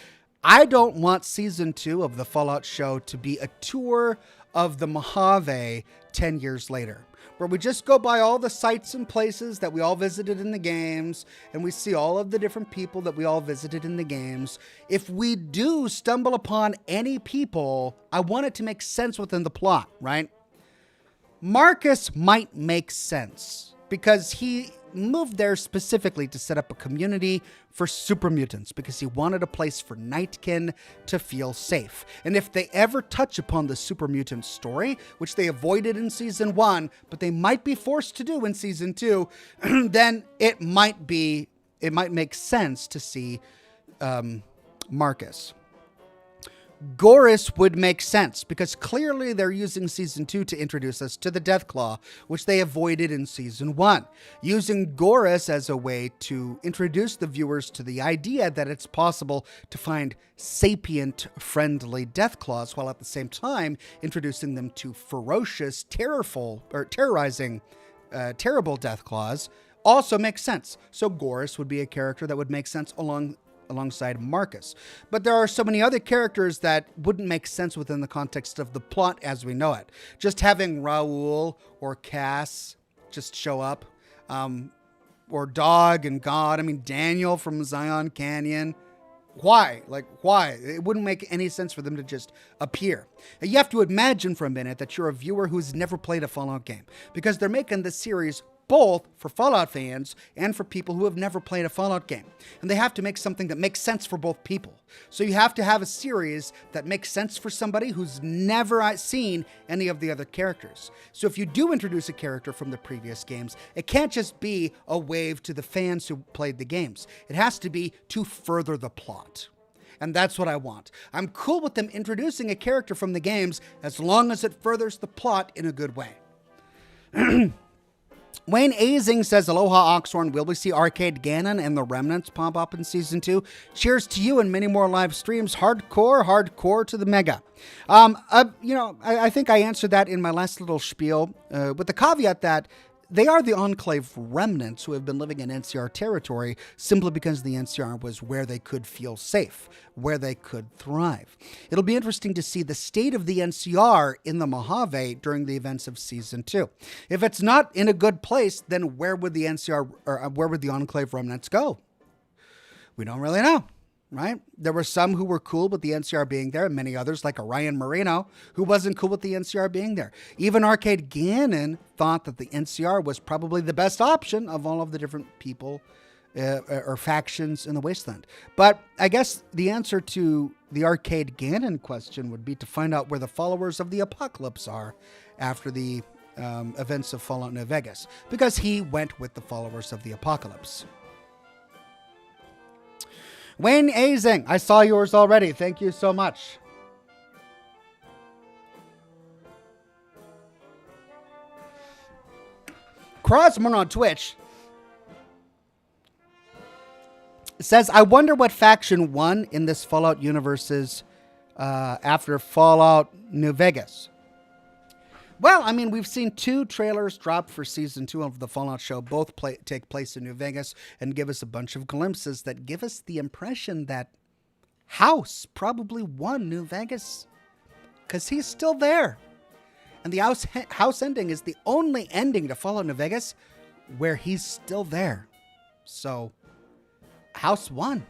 I don't want season 2 of the Fallout show to be a tour of the Mojave 10 years later, where we just go by all the sites and places that we all visited in the games, and we see all of the different people that we all visited in the games. If we do stumble upon any people, I want it to make sense within the plot, right? Marcus might make sense because he moved there specifically to set up a community for super mutants because he wanted a place for Nightkin to feel safe. And if they ever touch upon the super mutant story, which they avoided in season 1, but they might be forced to do in season 2, then it might make sense to see Marcus. Goris would make sense because clearly they're using season 2 to introduce us to the Deathclaw, which they avoided in season 1. Using Goris as a way to introduce the viewers to the idea that it's possible to find sapient-friendly Deathclaws while at the same time introducing them to ferocious, terrorizing, terrible Deathclaws also makes sense. So Goris would be a character that would make sense alongside Marcus. But there are so many other characters that wouldn't make sense within the context of the plot as we know it. Just having Raul or Cass just show up, or Dog and God. I mean, Daniel from Zion Canyon. Why? Why? It wouldn't make any sense for them to just appear. And you have to imagine for a minute that you're a viewer who's never played a Fallout game, because they're making this series both for Fallout fans and for people who have never played a Fallout game. And they have to make something that makes sense for both people. So you have to have a series that makes sense for somebody who's never seen any of the other characters. So if you do introduce a character from the previous games, it can't just be a wave to the fans who played the games. It has to be to further the plot. And that's what I want. I'm cool with them introducing a character from the games as long as it furthers the plot in a good way. Wayne Azing says, Aloha Oxhorn, will we see Arcade Ganon and the Remnants pop up in Season 2? Cheers to you and many more live streams. Hardcore to the mega. I think I answered that in my last little spiel, with the caveat that they are the Enclave remnants who have been living in NCR territory simply because the NCR was where they could feel safe, where they could thrive. It'll be interesting to see the state of the NCR in the Mojave during the events of Season 2. If it's not in a good place, then where would the NCR, or where would the Enclave remnants go? We don't really know. Right? There were some who were cool with the NCR being there, and many others, like Orion Marino, who wasn't cool with the NCR being there. Even Arcade Ganon thought that the NCR was probably the best option of all of the different people or factions in the wasteland. But I guess the answer to the Arcade Ganon question would be to find out where the followers of the Apocalypse are after the events of Fallout New Vegas, because he went with the followers of the Apocalypse. Wayne Azing, I saw yours already. Thank you so much. Crosman on Twitch says, I wonder what faction won in this Fallout universe's after Fallout New Vegas. Well, I mean, we've seen 2 trailers drop for Season 2 of the Fallout show. Both take place in New Vegas and give us a bunch of glimpses that give us the impression that House probably won New Vegas because he's still there. And the house ending is the only ending to Fallout New Vegas where he's still there. So, House won.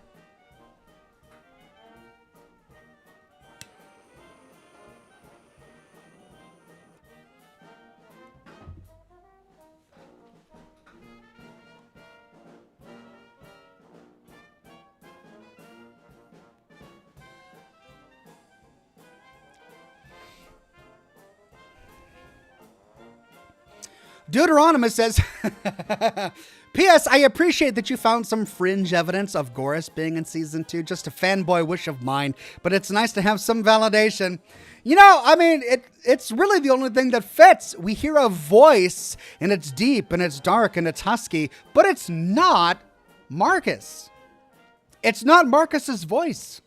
Deuteronomus says, P.S. I appreciate that you found some fringe evidence of Goris being in Season 2. Just a fanboy wish of mine, but it's nice to have some validation. You know, I mean, it's really the only thing that fits. We hear a voice, and it's deep, and it's dark, and it's husky, but it's not Marcus. It's not Marcus's voice.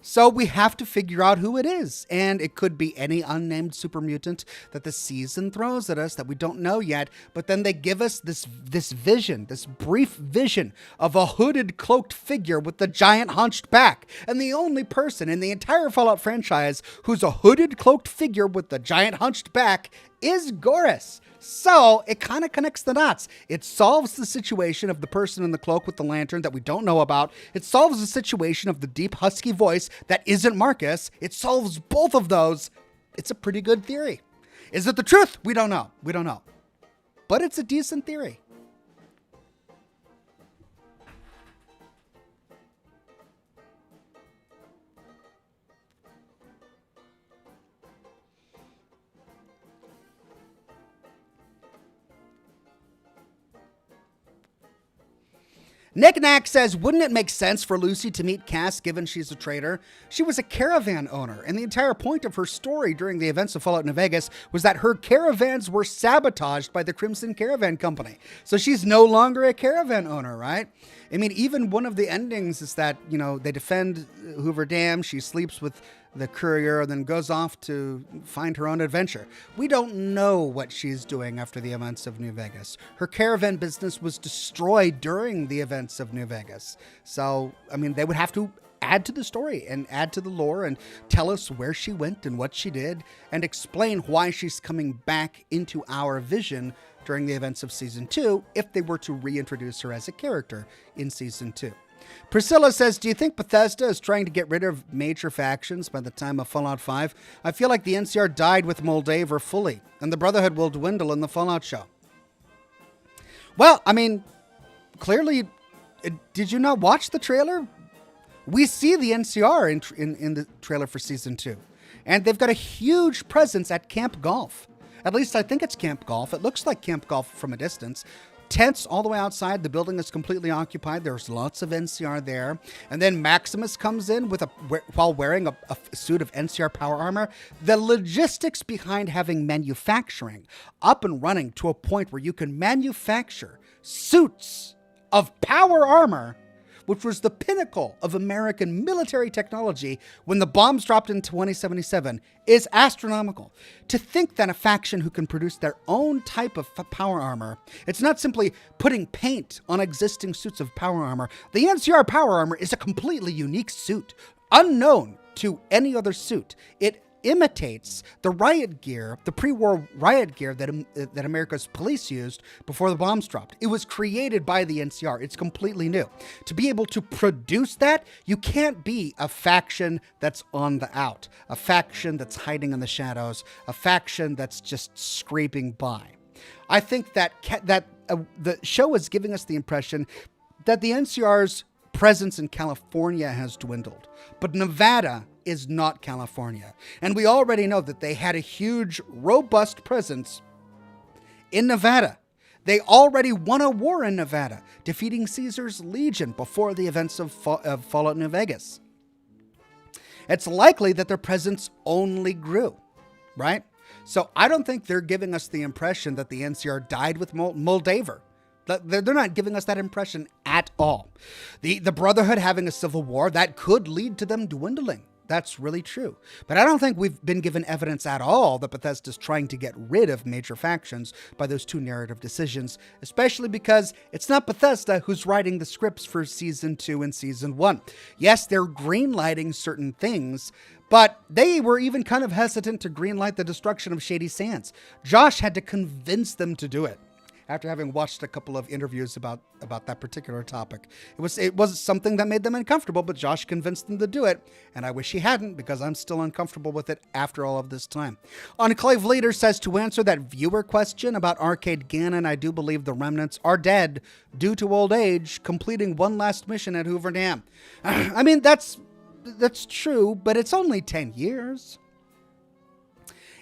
So we have to figure out who it is. And it could be any unnamed super mutant that the season throws at us that we don't know yet. But then they give us this vision, this brief vision of a hooded, cloaked figure with the giant hunched back. And the only person in the entire Fallout franchise who's a hooded, cloaked figure with the giant hunched back is Goris. So it kind of connects the dots. It solves the situation of the person in the cloak with the lantern that we don't know about. It solves the situation of the deep husky voice that isn't Marcus. It solves both of those. It's a pretty good theory. Is it the truth? We don't know. We don't know. But it's a decent theory. Nick Knack says, wouldn't it make sense for Lucy to meet Cass given she's a traitor? She was a caravan owner, and the entire point of her story during the events of Fallout New Vegas was that her caravans were sabotaged by the Crimson Caravan Company. So she's no longer a caravan owner, right? I mean, even one of the endings is that, you know, they defend Hoover Dam, she sleeps with the courier, and then goes off to find her own adventure. We don't know what she's doing after the events of New Vegas. Her caravan business was destroyed during the events of New Vegas. So, I mean, they would have to add to the story and add to the lore and tell us where she went and what she did and explain why she's coming back into our vision during the events of Season 2 if they were to reintroduce her as a character in Season 2. Priscilla says, do you think Bethesda is trying to get rid of major factions by the time of Fallout 5? I feel like the NCR died with Moldaver fully, and the Brotherhood will dwindle in the Fallout show. Well, I mean, clearly, did you not watch the trailer? We see the NCR in the trailer for Season 2, and they've got a huge presence at Camp Golf. At least I think it's Camp Golf. It looks like Camp Golf from a distance. Tents all the way outside. The building is completely occupied. There's lots of NCR there. And then Maximus comes in while wearing a suit of NCR power armor. The logistics behind having manufacturing up and running to a point where you can manufacture suits of power armor, which was the pinnacle of American military technology when the bombs dropped in 2077, is astronomical. To think that a faction who can produce their own type of power armor, it's not simply putting paint on existing suits of power armor. The NCR power armor is a completely unique suit, unknown to any other suit. It imitates the riot gear, the pre-war riot gear that America's police used before the bombs dropped. It was created by the NCR. It's completely new. To be able to produce that, you can't be a faction that's on the out, a faction that's hiding in the shadows, a faction that's just scraping by. I think that the show is giving us the impression that the NCR's presence in California has dwindled, but Nevada is not California. And we already know that they had a huge, robust presence in Nevada. They already won a war in Nevada, defeating Caesar's Legion before the events of Fallout New Vegas. It's likely that their presence only grew, right? So I don't think they're giving us the impression that the NCR died with Moldaver. They're not giving us that impression at all. The Brotherhood having a civil war, that could lead to them dwindling. That's really true. But I don't think we've been given evidence at all that Bethesda's trying to get rid of major factions by those two narrative decisions, especially because it's not Bethesda who's writing the scripts for Season 2 and Season 1. Yes, they're greenlighting certain things, but they were even kind of hesitant to greenlight the destruction of Shady Sands. Josh had to convince them to do it. After having watched a couple of interviews about that particular topic. It was something that made them uncomfortable, but Josh convinced them to do it, and I wish he hadn't, because I'm still uncomfortable with it after all of this time. Enclave Leader says, to answer that viewer question about Arcade Gannon, I do believe the remnants are dead due to old age, completing one last mission at Hoover Dam. I mean, that's true, but it's only 10 years.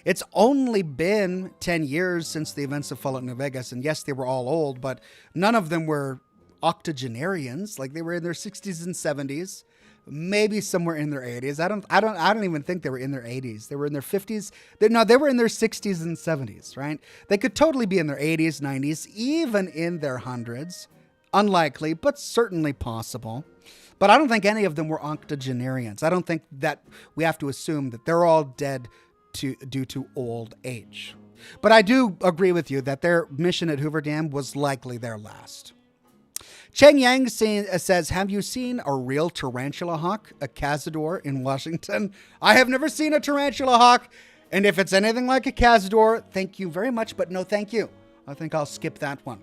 It's only been 10 years since the events of Fallout New Vegas, and yes, they were all old, but none of them were octogenarians. Like, they were in their 60s and 70s, maybe somewhere in their 80s. I don't even think they were in their 80s. They were in their 50s. They were in their 60s and 70s, right? They could totally be in their 80s, 90s, even in their hundreds. Unlikely, but certainly possible. But I don't think any of them were octogenarians. I don't think that we have to assume that they're all dead due to old age. But I do agree with you that their mission at Hoover Dam was likely their last. Cheng Yang says, have you seen a real tarantula hawk, a cazador in Washington? I have never seen a tarantula hawk, and if it's anything like a cazador, thank you very much, but no thank you. I think I'll skip that one.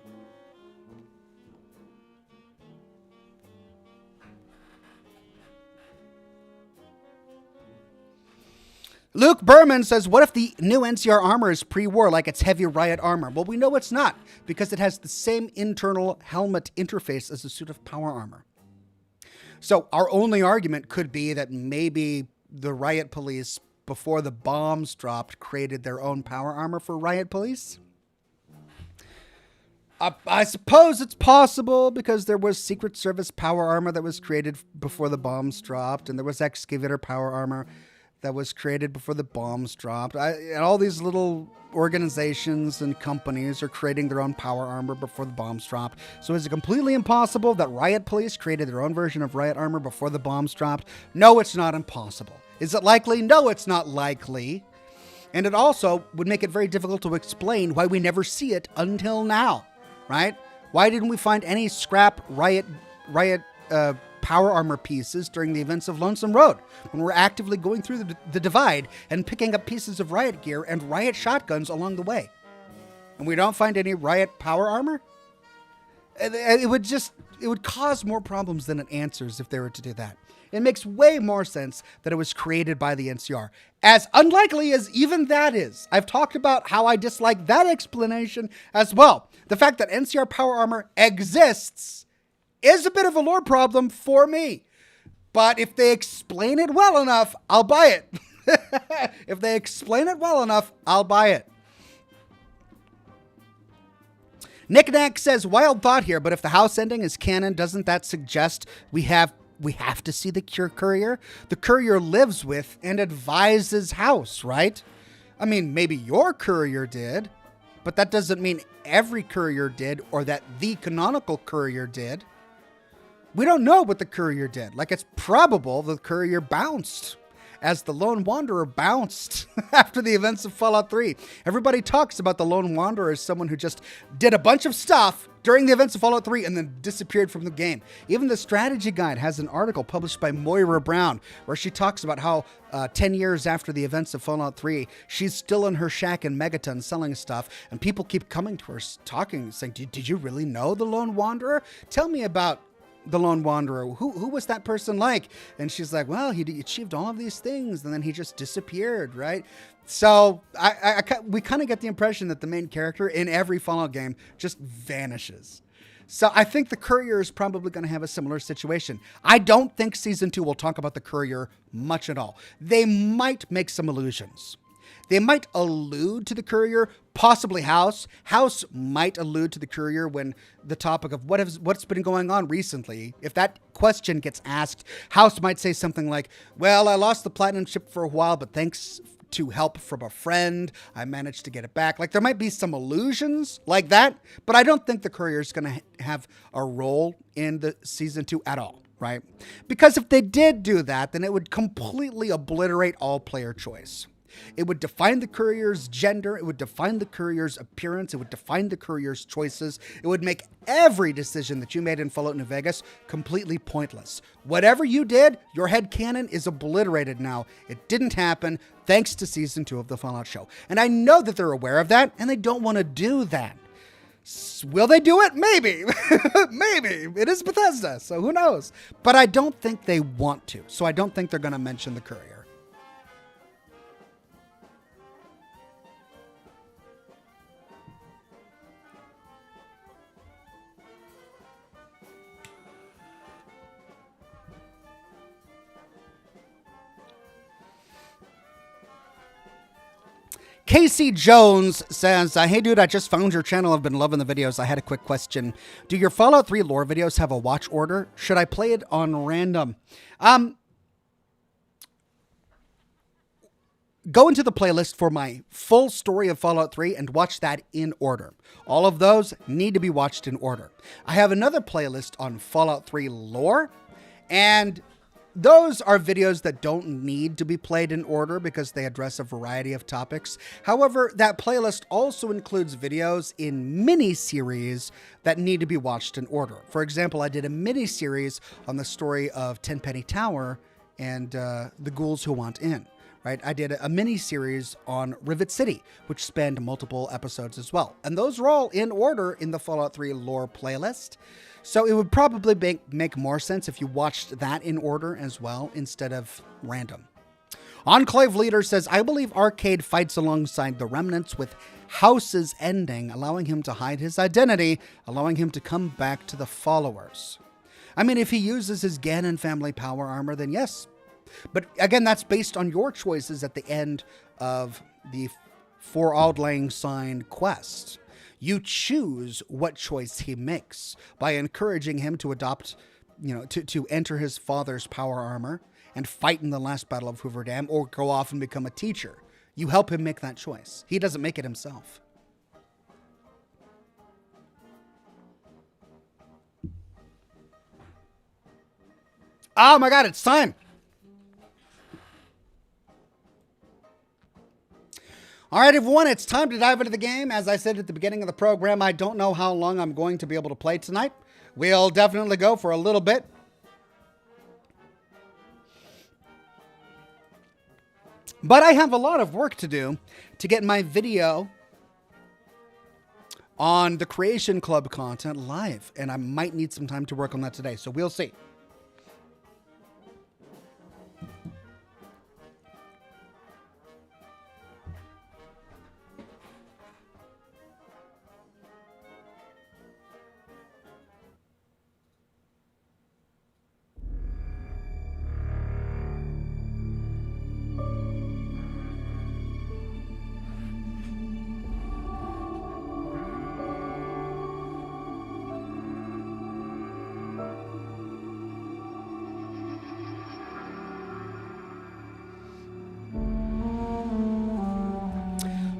Luke Berman says, what if the new NCR armor is pre-war like it's heavy riot armor? Well, we know it's not, because it has the same internal helmet interface as a suit of power armor. So our only argument could be that maybe the riot police, before the bombs dropped, created their own power armor for riot police. I suppose it's possible, because there was Secret Service power armor that was created before the bombs dropped, and there was excavator power armor that was created before the bombs dropped. And all these little organizations and companies are creating their own power armor before the bombs dropped. So is it completely impossible that riot police created their own version of riot armor before the bombs dropped? No, it's not impossible. Is it likely? No, it's not likely. And it also would make it very difficult to explain why we never see it until now, right? Why didn't we find any scrap riot power armor pieces during the events of Lonesome Road, when we're actively going through the divide and picking up pieces of riot gear and riot shotguns along the way? And we don't find any riot power armor? It would cause more problems than it answers if they were to do that. It makes way more sense that it was created by the NCR. As unlikely as even that is, I've talked about how I dislike that explanation as well. The fact that NCR power armor exists is a bit of a lore problem for me. But if they explain it well enough, I'll buy it. If they explain it well enough, I'll buy it. Nick Nack says, wild thought here, but if the house ending is canon, doesn't that suggest we have to see the courier? The courier lives with and advises House, right? I mean, maybe your courier did, but that doesn't mean every courier did, or that the canonical courier did. We don't know what the courier did. Like, it's probable the courier bounced, as the Lone Wanderer bounced after the events of Fallout 3. Everybody talks about the Lone Wanderer as someone who just did a bunch of stuff during the events of Fallout 3 and then disappeared from the game. Even the strategy guide has an article published by Moira Brown where she talks about how 10 years after the events of Fallout 3, she's still in her shack in Megaton selling stuff, and people keep coming to her talking, saying, did you really know the Lone Wanderer? Tell me about the Lone Wanderer. Who was that person like? And she's like, well, he achieved all of these things, and then he just disappeared, right? So we kind of get the impression that the main character in every Fallout game just vanishes. So I think the Courier is probably going to have a similar situation. I don't think season 2 will talk about the Courier much at all. They might make some allusions. They might allude to the Courier, possibly House. House might allude to the Courier when the topic of what's been going on recently. If that question gets asked, House might say something like, well, I lost the platinum chip for a while, but thanks to help from a friend, I managed to get it back. Like, there might be some allusions like that, but I don't think the Courier is going to have a role in the season 2 at all, right? Because if they did do that, then it would completely obliterate all player choice. It would define the Courier's gender. It would define the Courier's appearance. It would define the Courier's choices. It would make every decision that you made in Fallout New Vegas completely pointless. Whatever you did, your headcanon is obliterated now. It didn't happen thanks to Season 2 of the Fallout show. And I know that they're aware of that, and they don't want to do that. Will they do it? Maybe. Maybe. It is Bethesda, so who knows? But I don't think they want to, so I don't think they're going to mention the Courier. Casey Jones says, hey dude, I just found your channel. I've been loving the videos. I had a quick question. Do your Fallout 3 lore videos have a watch order? Should I play it on random? Go into the playlist for my full story of Fallout 3 and watch that in order. All of those need to be watched in order. I have another playlist on Fallout 3 lore, and those are videos that don't need to be played in order because they address a variety of topics. However, that playlist also includes videos in mini-series that need to be watched in order. For example, I did a mini-series on the story of Tenpenny Tower and the ghouls who want in. Right? I did a mini-series on Rivet City, which spanned multiple episodes as well. And those are all in order in the Fallout 3 lore playlist. So it would probably make more sense if you watched that in order as well, instead of random. Enclave Leader says, I believe Arcade fights alongside the remnants with House's ending, allowing him to hide his identity, allowing him to come back to the followers. I mean, if he uses his Ganon family power armor, then yes. But again, that's based on your choices at the end of the For Auld Lang Syne quest. You choose what choice he makes by encouraging him to adopt, to enter his father's power armor and fight in the last battle of Hoover Dam or go off and become a teacher. You help him make that choice. He doesn't make it himself. Oh my God, it's time. All right, everyone, it's time to dive into the game. As I said at the beginning of the program, I don't know how long I'm going to be able to play tonight. We'll definitely go for a little bit. But I have a lot of work to do to get my video on the Creation Club content live, and I might need some time to work on that today, so we'll see.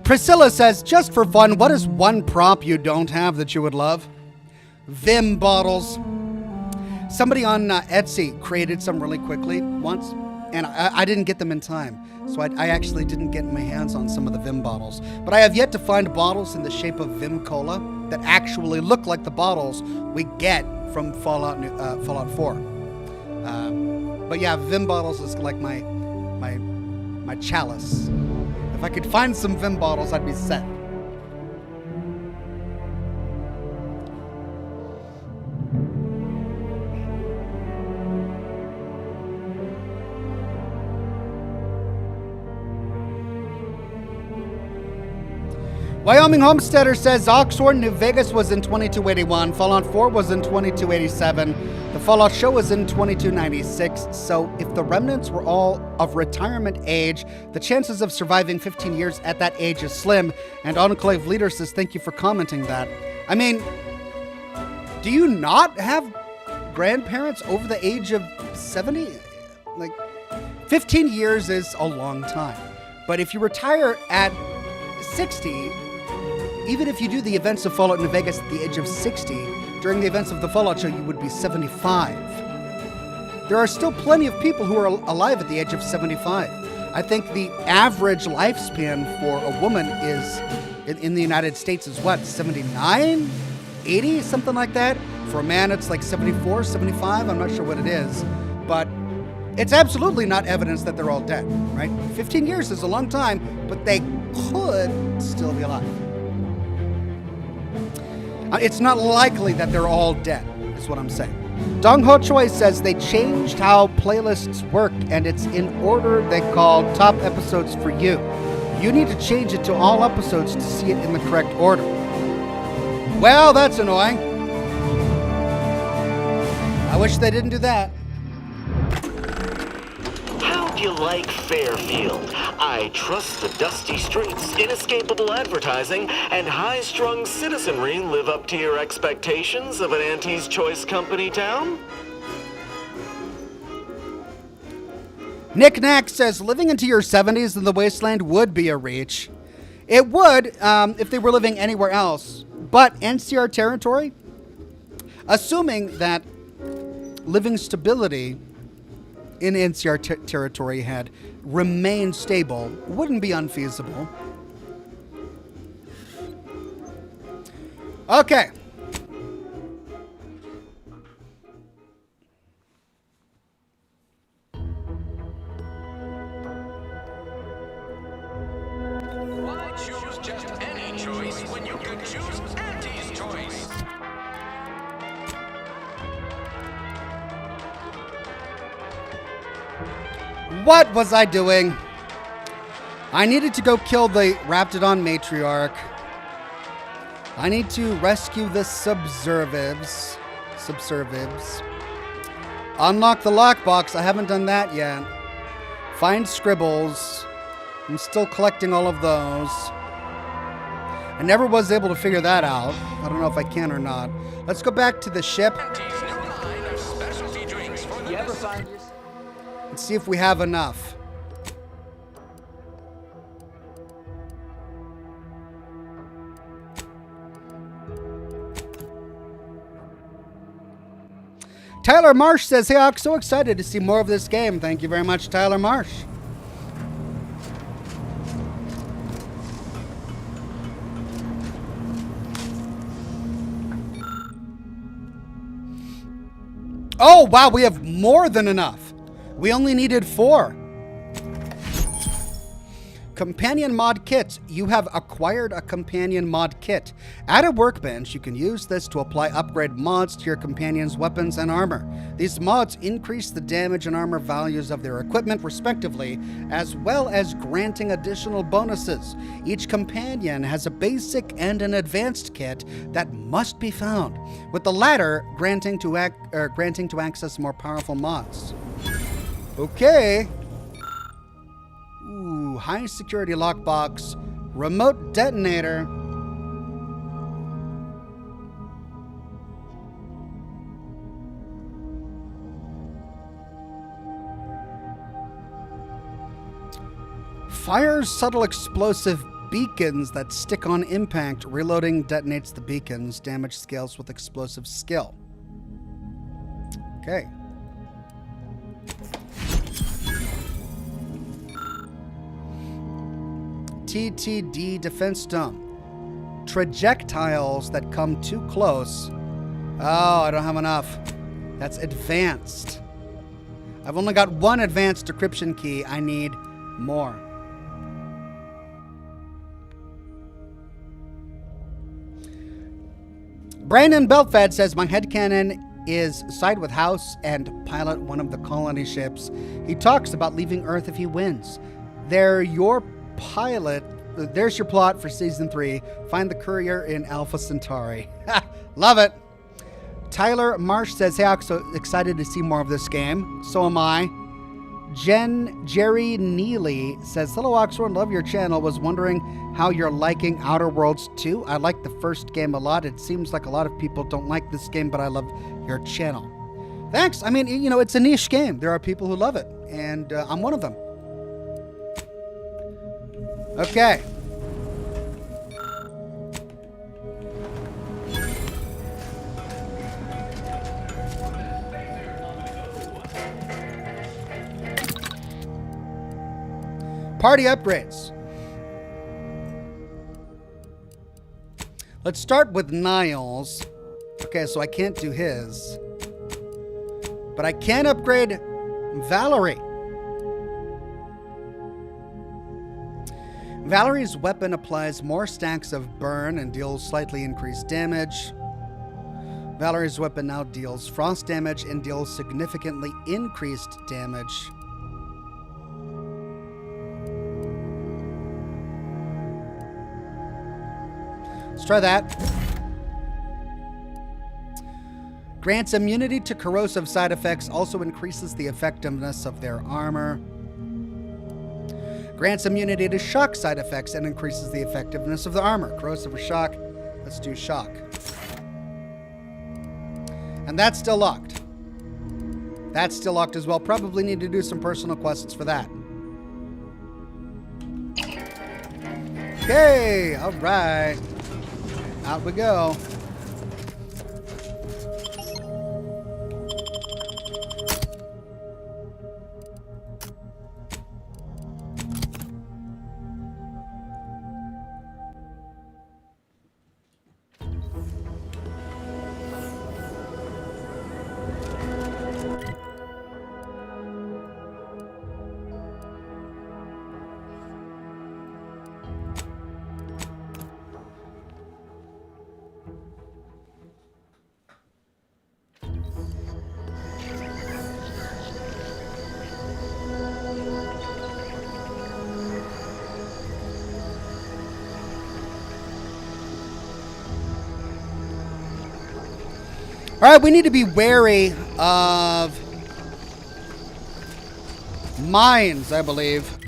Priscilla says, just for fun, what is one prop you don't have that you would love? Vim bottles. Somebody on Etsy created some really quickly once, and I didn't get them in time. So I actually didn't get my hands on some of the Vim bottles. But I have yet to find bottles in the shape of Vim Cola that actually look like the bottles we get from Fallout 4. But yeah, Vim bottles is like my chalice. If I could find some Vim bottles, I'd be set. Wyoming Homesteader says Oxhorn, New Vegas was in 2281. Fallout 4 was in 2287. The Fallout show was in 2296. So if the remnants were all of retirement age, the chances of surviving 15 years at that age is slim. And Enclave Leader says, thank you for commenting that. I mean, do you not have grandparents over the age of 70? Like, 15 years is a long time. But if you retire at 60, even if you do the events of Fallout New Vegas at the age of 60, during the events of the Fallout show, you would be 75. There are still plenty of people who are alive at the age of 75. I think the average lifespan for a woman is, in the United States, is what, 79? 80? Something like that? For a man, it's like 74, 75? I'm not sure what it is. But it's absolutely not evidence that they're all dead, right? 15 years is a long time, but they could still be alive. It's not likely that they're all dead, is what I'm saying. Dong Ho Choi says they changed how playlists work, and it's in order they call top episodes for you. You need to change it to all episodes to see it in the correct order. Well, that's annoying. I wish they didn't do that. You like Fairfield. I trust the dusty streets, inescapable advertising, and high-strung citizenry live up to your expectations of an Auntie's Choice Company town? Nick Knack says living into your 70s in the wasteland would be a reach. It would if they were living anywhere else. But NCR territory, assuming that living stability in NCR territory had remained stable, wouldn't be unfeasible. Okay. Why choose just any choice when you could choose Auntie's Choice? What was I doing? I needed to go kill the Raptidon matriarch. I need to rescue the subservives. Unlock the lockbox. I haven't done that yet. Find scribbles. I'm still collecting all of those. I never was able to figure that out. I don't know if I can or not. Let's go back to the ship. Auntie's new line of specialty drinks for the Let's see if we have enough. Tyler Marsh says, hey, I'm so excited to see more of this game. Thank you very much, Tyler Marsh. Oh, wow, we have more than enough. We only needed 4. Companion mod kit. You have acquired a companion mod kit. At a workbench, you can use this to apply upgrade mods to your companion's weapons and armor. These mods increase the damage and armor values of their equipment respectively, as well as granting additional bonuses. Each companion has a basic and an advanced kit that must be found, with the latter granting to access more powerful mods. Okay. Ooh, high security lockbox, remote detonator. Fires subtle explosive beacons that stick on impact. Reloading detonates the beacons. Damage scales with explosive skill. Okay. TTD defense dome. Trajectiles that come too close. Oh, I don't have enough. That's advanced. I've only got 1 advanced decryption key. I need more. Brandon Beltfed says, my headcanon is side with House and pilot one of the colony ships. He talks about leaving Earth if he wins. They're your pilot there's your plot for season 3. Find the courier in Alpha Centauri. Love it. Tyler Marsh says, hey, I'm so excited to see more of this game. So am I. Jerry Neely says, hello, Oxhorn. Love your channel. Was wondering how you're liking Outer Worlds 2. I like the first game a lot. It seems like a lot of people don't like this game, but I love your channel. Thanks. I mean, you know, it's a niche game. There are people who love it, and I'm one of them. Okay. Party upgrades. Let's start with Niles. Okay, so I can't do his. But I can upgrade Valerie. Valerie's weapon applies more stacks of burn and deals slightly increased damage. Valerie's weapon now deals frost damage and deals significantly increased damage. Let's try that. Grants immunity to corrosive side effects, also increases the effectiveness of their armor. Grants immunity to shock side effects and increases the effectiveness of the armor. Corrosive or shock. Let's do shock. And that's still locked. That's still locked as well. Probably need to do some personal quests for that. Okay, all right. Out we go. All right, we need to be wary of mines, I believe.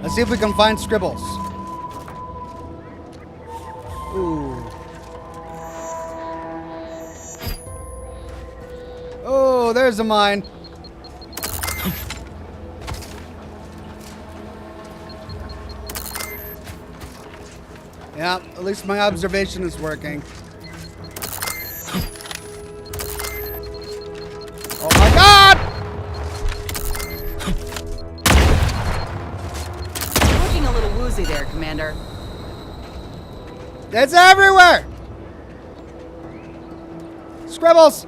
Let's see if we can find scribbles. Ooh. Oh, there's a mine. Yeah, at least my observation is working. Oh my God! Looking a little woozy there, Commander. It's everywhere! Scribbles!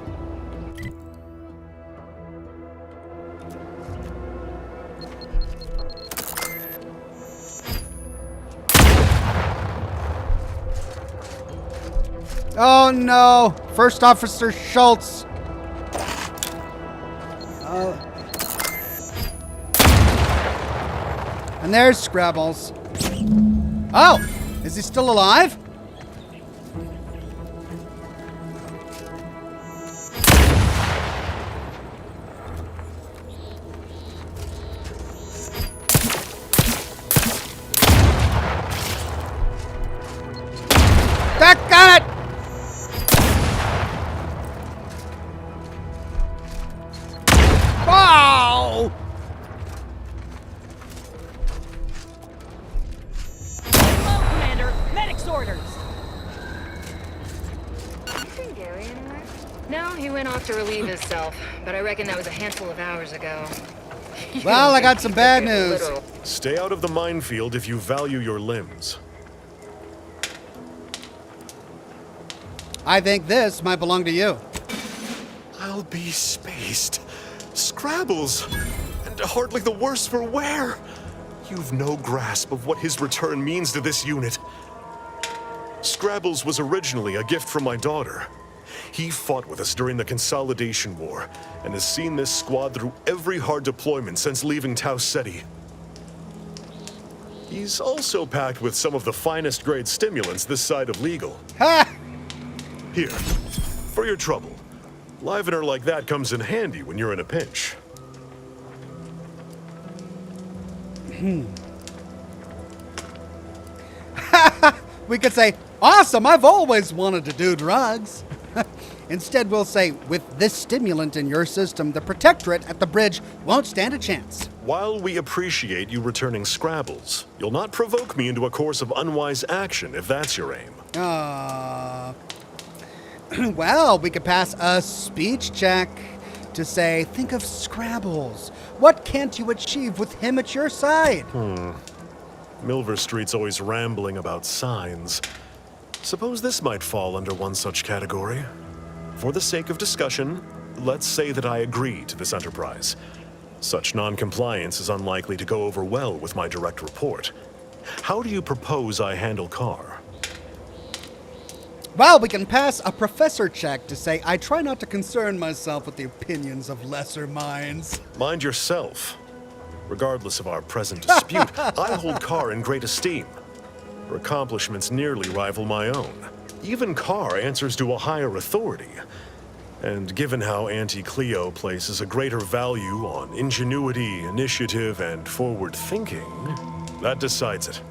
Oh no! First Officer Schultz! And there's Scrabbles. Oh! Is he still alive? That got it! Wow! Hello, Commander. Medic's orders. No, he went off to relieve himself, but I reckon that was a handful of hours ago. Well, I got some bad news. Literal. Stay out of the minefield if you value your limbs. I think this might belong to you. I'll be spaced. Scrabbles. And hardly the worse for wear. You've no grasp of what his return means to this unit. Scrabbles was originally a gift from my daughter. He fought with us during the Consolidation War and has seen this squad through every hard deployment since leaving Tau Ceti. He's also packed with some of the finest grade stimulants this side of legal. Ha! Here, for your trouble. Livener like that comes in handy when you're in a pinch. We could say, awesome, I've always wanted to do drugs. Instead, we'll say, with this stimulant in your system, the protectorate at the bridge won't stand a chance. While we appreciate you returning Scrabbles, you'll not provoke me into a course of unwise action if that's your aim. Well, we could pass a speech check to say, think of Scrabbles. What can't you achieve with him at your side? Milver Street's always rambling about signs. Suppose this might fall under one such category. For the sake of discussion, let's say that I agree to this enterprise. Such non-compliance is unlikely to go over well with my direct report. How do you propose I handle Carr? Well, we can pass a professor check to say, I try not to concern myself with the opinions of lesser minds. Mind yourself. Regardless of our present dispute, I hold Carr in great esteem. Her accomplishments nearly rival my own. Even Carr answers to a higher authority. And given how Auntie Cleo places a greater value on ingenuity, initiative, and forward thinking, that decides it.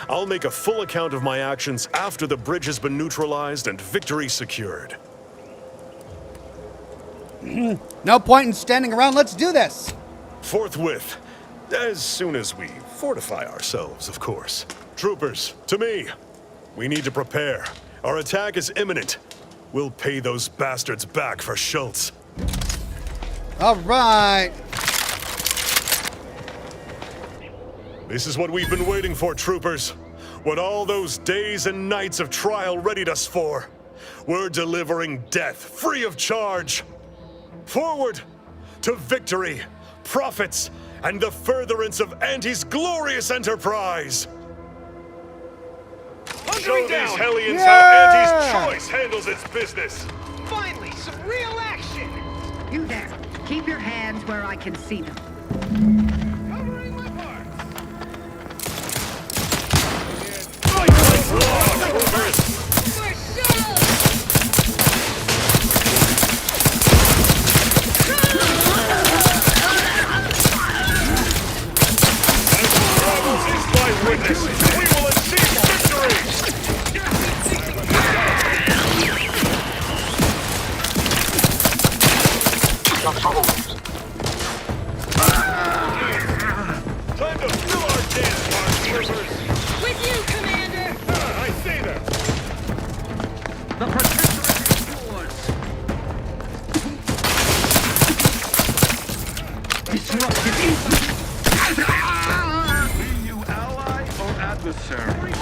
I'll make a full account of my actions after the bridge has been neutralized and victory secured. No point in standing around, let's do this. Forthwith. As soon as we fortify ourselves, of course. Troopers, to me. We need to prepare. Our attack is imminent. We'll pay those bastards back for Schultz. All right. This is what we've been waiting for, troopers. What all those days and nights of trial readied us for. We're delivering death, free of charge. Forward to victory, profits, and the furtherance of Auntie's glorious enterprise. Show these hellions how Auntie's choice handles its business. Finally, some real action! You there. Keep your hands where I can see them. Covering my parts. Witness, we will achieve victory! Time to fill our dance party, troopers! With you, Commander! I see them! The protectorate is yours. Disruptive. Be you ally or adversary?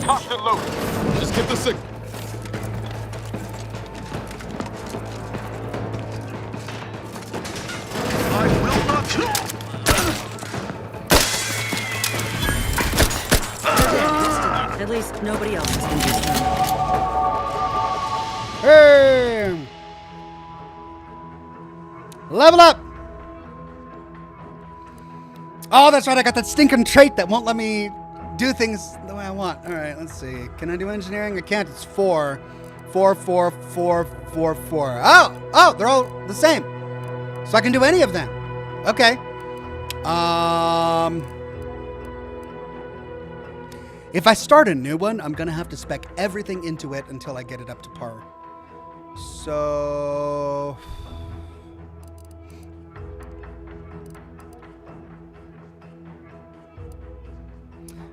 Cockpit loaded. Just get the signal. I will not. At least nobody else has been disturbed. Hey! Level up! Oh, that's right, I got that stinking trait that won't let me do things the way I want. All right, let's see. Can I do engineering? I can't. It's 4. 4, 4, 4, 4, 4. Oh, they're all the same. So I can do any of them. Okay. If I start a new one, I'm going to have to spec everything into it until I get it up to par. So...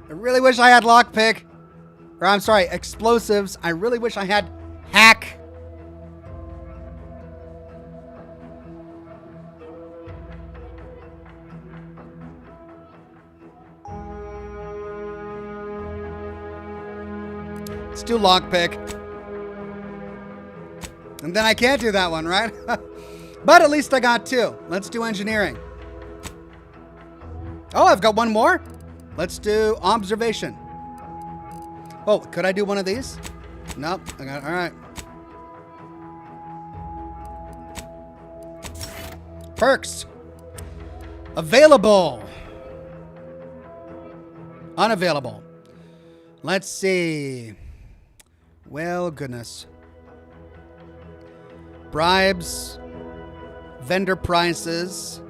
I really wish I had lockpick. Or I'm sorry, explosives. I really wish I had hack. Let's do lockpick. And then I can't do that one, right? But at least I got 2. Let's do engineering. Oh, I've got one more. Let's do observation. Oh, could I do one of these? Nope. I got, all right. Perks. Available. Unavailable. Let's see. Well, goodness. Bribes. Vendor prices.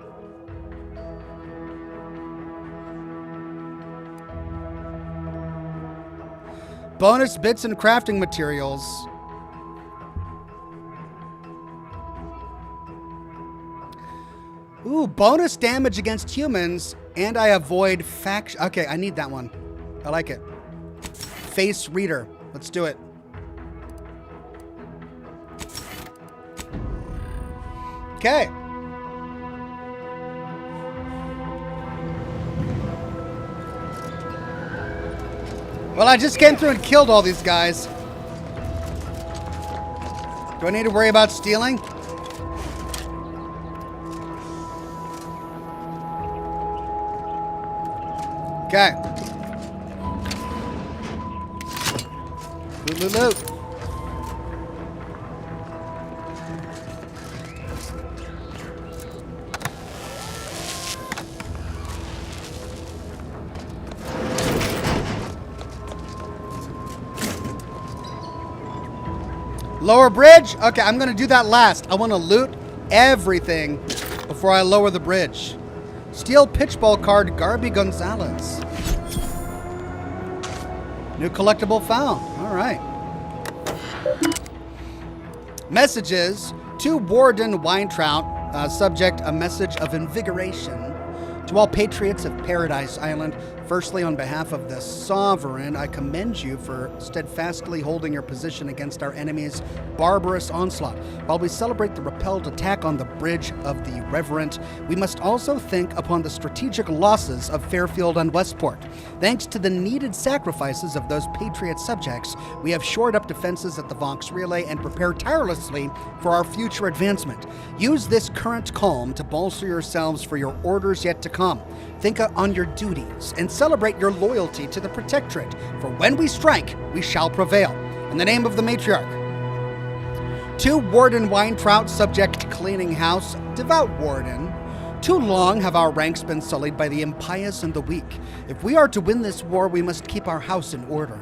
Bonus bits and crafting materials. Ooh, bonus damage against humans, and I avoid faction. Okay, I need that one. I like it. Face reader. Let's do it. Okay. Well, I just came through and killed all these guys. Do I need to worry about stealing? Okay. Loot, loot, loot. Lower bridge? Okay, I'm going to do that last. I want to loot everything before I lower the bridge. Steel pitchball card, Garby Gonzalez. New collectible found. All right. Messages to Warden Weintraut. Subject, a message of invigoration. To all patriots of Paradise Island, firstly, on behalf of the Sovereign, I commend you for steadfastly holding your position against our enemy's barbarous onslaught. While we celebrate the repelled attack on the Bridge of the Reverent, we must also think upon the strategic losses of Fairfield and Westport. Thanks to the needed sacrifices of those patriot subjects, we have shored up defenses at the Vox Relay and prepare tirelessly for our future advancement. Use this current calm to bolster yourselves for your orders yet to come. Think on your duties and celebrate your loyalty to the Protectorate, for when we strike, we shall prevail. In the name of the Matriarch. To Warden Weintraut, subject cleaning house, devout Warden. Too long have our ranks been sullied by the impious and the weak. If we are to win this war, we must keep our house in order.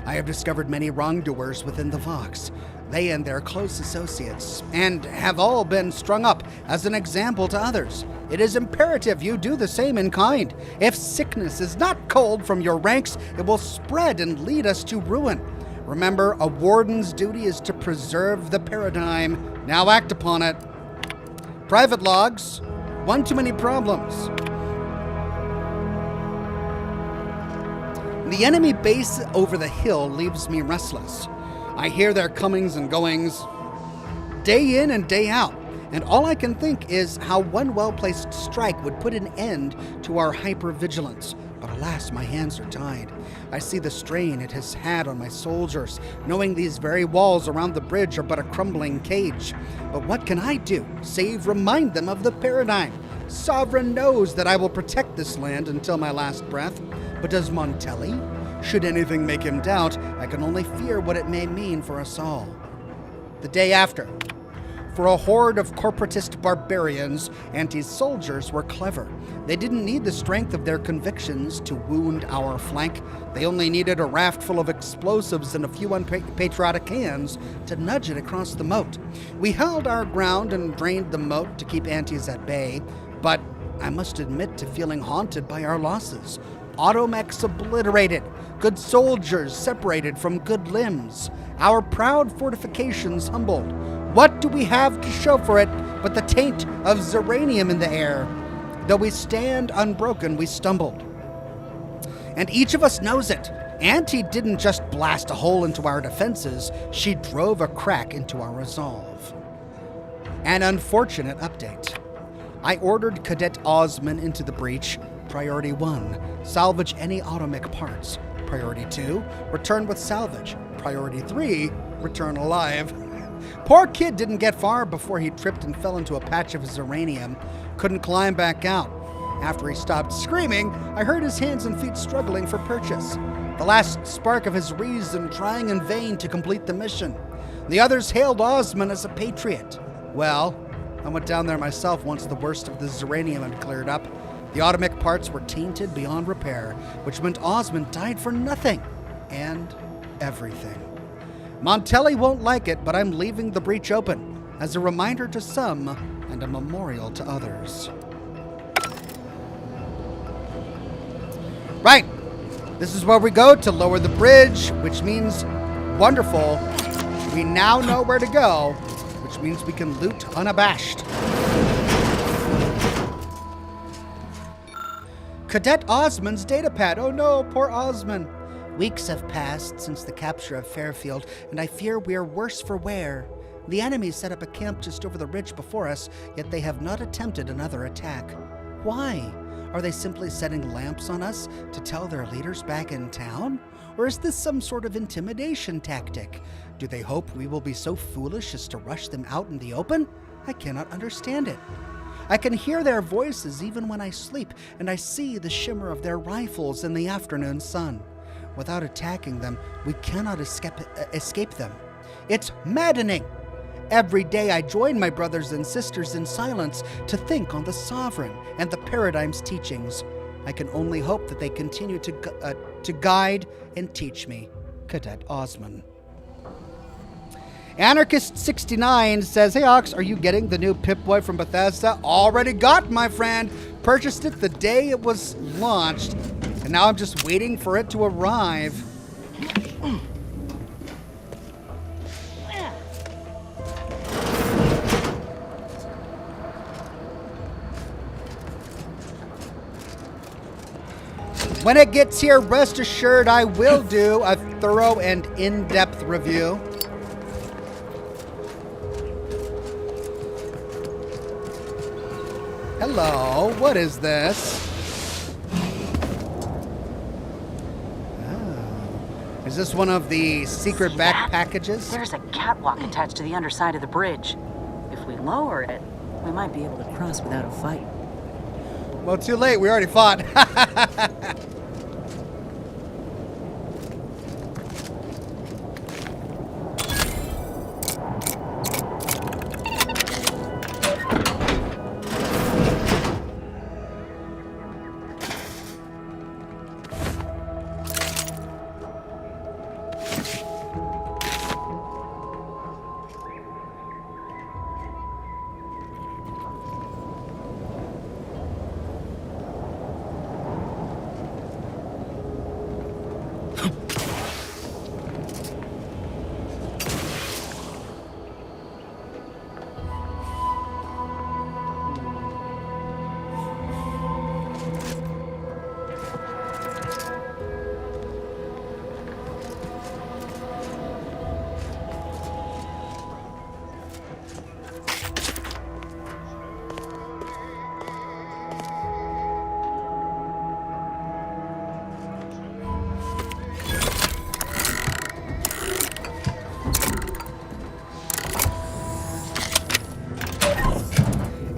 I have discovered many wrongdoers within the Vox. They and their close associates, and have all been strung up as an example to others. It is imperative you do the same in kind. If sickness is not culled from your ranks, it will spread and lead us to ruin. Remember, a warden's duty is to preserve the paradigm. Now act upon it. Private logs. One too many problems. The enemy base over the hill leaves me restless. I hear their comings and goings day in and day out, and all I can think is how one well-placed strike would put an end to our hypervigilance. But alas, my hands are tied. I see the strain it has had on my soldiers, knowing these very walls around the bridge are but a crumbling cage. But what can I do, save remind them of the paradigm? Sovereign knows that I will protect this land until my last breath. But does Montelli? Should anything make him doubt, I can only fear what it may mean for us all. The day after. For a horde of corporatist barbarians, Auntie's soldiers were clever. They didn't need the strength of their convictions to wound our flank. They only needed a raft full of explosives and a few unpatriotic hands to nudge it across the moat. We held our ground and drained the moat to keep Auntie's at bay, but I must admit to feeling haunted by our losses. Automechs obliterated, good soldiers separated from good limbs, our proud fortifications humbled. What do we have to show for it but the taint of Zeranium in the air? Though we stand unbroken, we stumbled. And each of us knows it. Auntie didn't just blast a hole into our defenses, she drove a crack into our resolve. An unfortunate update. I ordered Cadet Osman into the breach. Priority 1, salvage any automech parts. Priority 2, return with salvage. Priority 3, return alive. Poor kid didn't get far before he tripped and fell into a patch of his uranium. Couldn't climb back out. After he stopped screaming, I heard his hands and feet struggling for purchase. The last spark of his reason trying in vain to complete the mission. The others hailed Osman as a patriot. Well, I went down there myself once the worst of the uranium had cleared up. The automech parts were tainted beyond repair, which meant Osman died for nothing and everything. Montelli won't like it, but I'm leaving the breach open as a reminder to some and a memorial to others. Right. This is where we go to lower the bridge, which means wonderful. We now know where to go, which means we can loot unabashed. Cadet Osman's datapad. Oh no, poor Osman. Weeks have passed since the capture of Fairfield, and I fear we are worse for wear. The enemy set up a camp just over the ridge before us, yet they have not attempted another attack. Why? Are they simply setting lamps on us to tell their leaders back in town? Or is this some sort of intimidation tactic? Do they hope we will be so foolish as to rush them out in the open? I cannot understand it. I can hear their voices even when I sleep, and I see the shimmer of their rifles in the afternoon sun. Without attacking them, we cannot escape them. It's maddening. Every day I join my brothers and sisters in silence to think on the Sovereign and the Paradigm's teachings. I can only hope that they continue to guide and teach me. Cadet Osman. Anarchist69 says, "Hey Ox, are you getting the new Pip-Boy from Bethesda?" Already got, my friend. Purchased it the day it was launched, and now I'm just waiting for it to arrive. When it gets here, rest assured I will do a thorough and in-depth review. Hello, what is this? Oh. Is this one of the secret back packages? There's a catwalk attached to the underside of the bridge. If we lower it, we might be able to cross without a fight. Well, too late. We already fought.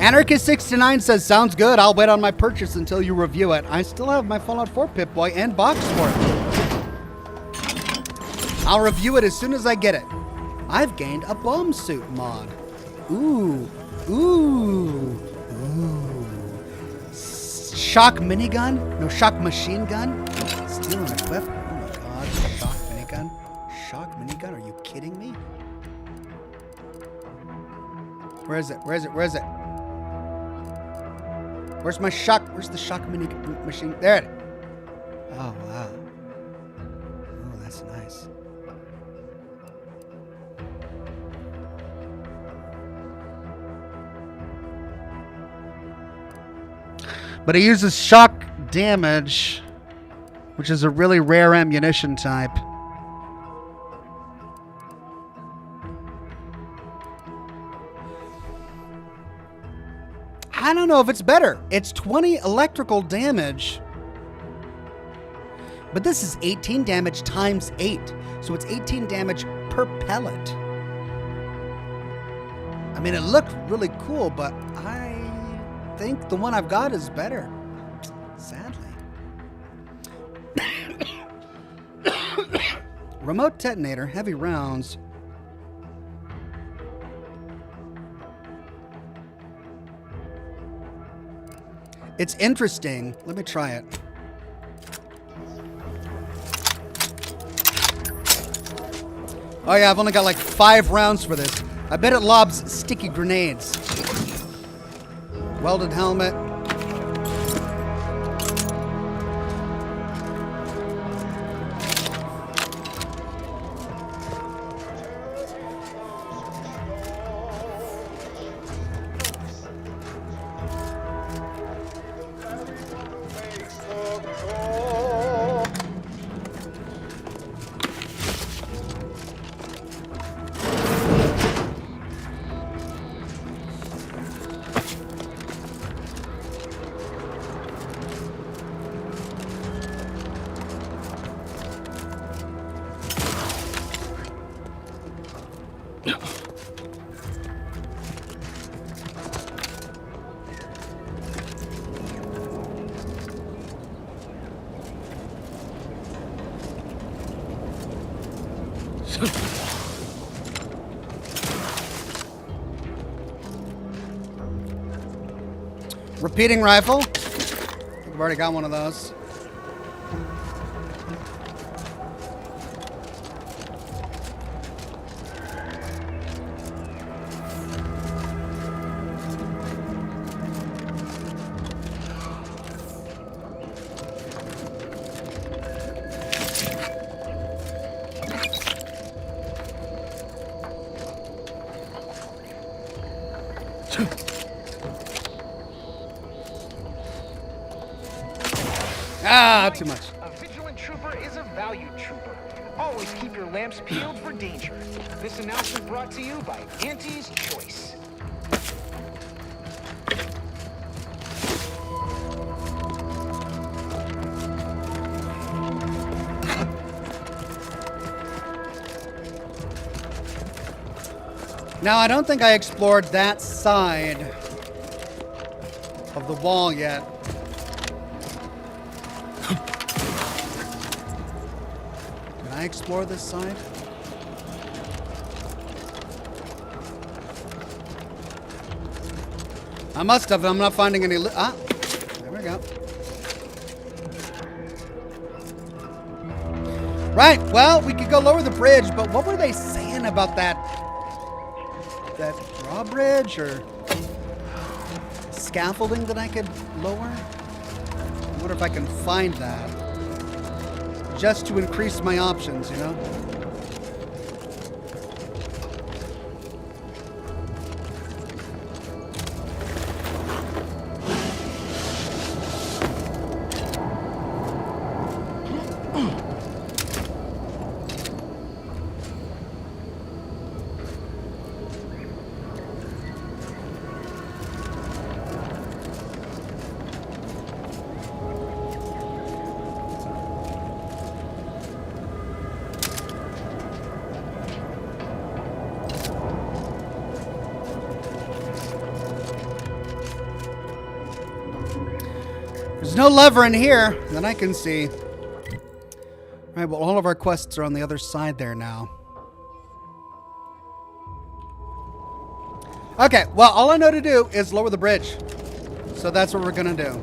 Anarchist69 says, "Sounds good. I'll wait on my purchase until you review it. I still have my Fallout 4 Pip-Boy and box for it. I'll review it as soon as I get it. I've gained a bomb suit mod. Ooh. Shock minigun? No, shock machine gun? Steel and equip? Oh my god, shock minigun? Shock minigun? Are you kidding me? Where is it? Where's the shock machine? There it is. Oh, wow. Oh, that's nice. But it uses shock damage which is a really rare ammunition type. I don't know if it's better. It's 20 electrical damage. But this is 18 damage times 8. So it's 18 damage per pellet. I mean, it looked really cool, but I think the one I've got is better. Sadly. Remote detonator, heavy rounds. It's interesting. Let me try it. Oh yeah, I've only got like 5 rounds for this. I bet it lobs sticky grenades. Welded helmet. Repeating rifle. I've already got one of those. Ah, too much. A vigilant trooper is a valued trooper. Always keep your lamps peeled for danger. This announcement brought to you by Auntie's Choice. Now, I don't think I explored that side of the wall yet. Did I explore this side? I must have. I'm not finding any. Ah, there we go. Right. Well, we could go lower the bridge, but what were they saying about that drawbridge or scaffolding that I could lower? I wonder if I can find that just to increase my options, you know? There's no lever in here that I can see. Right, well, all of our quests are on the other side there now. Okay, well, all I know to do is lower the bridge. So that's what we're gonna do.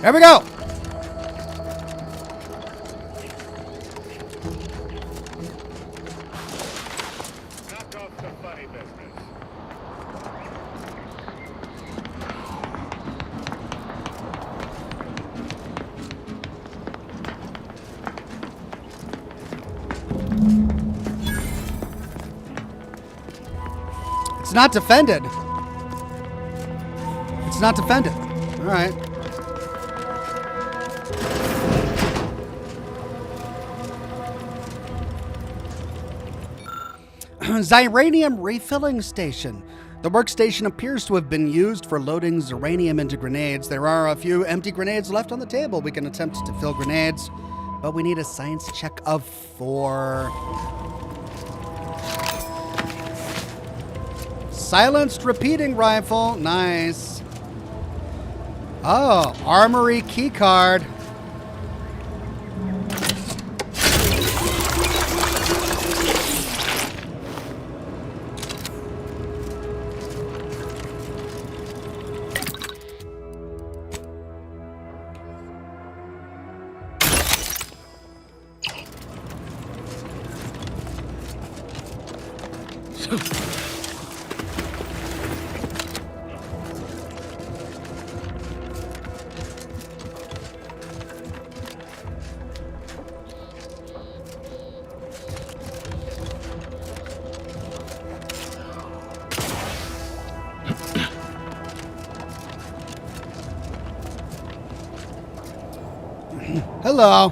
There we go. Knock off the funny business. It's not defended. It's not defended. All right. Xyranium refilling station. The workstation appears to have been used for loading xeranium into grenades. There are a few empty grenades left on the table. We can attempt to fill grenades, but we need a science check of 4. Silenced repeating rifle. Nice. Oh, armory key card. Hello.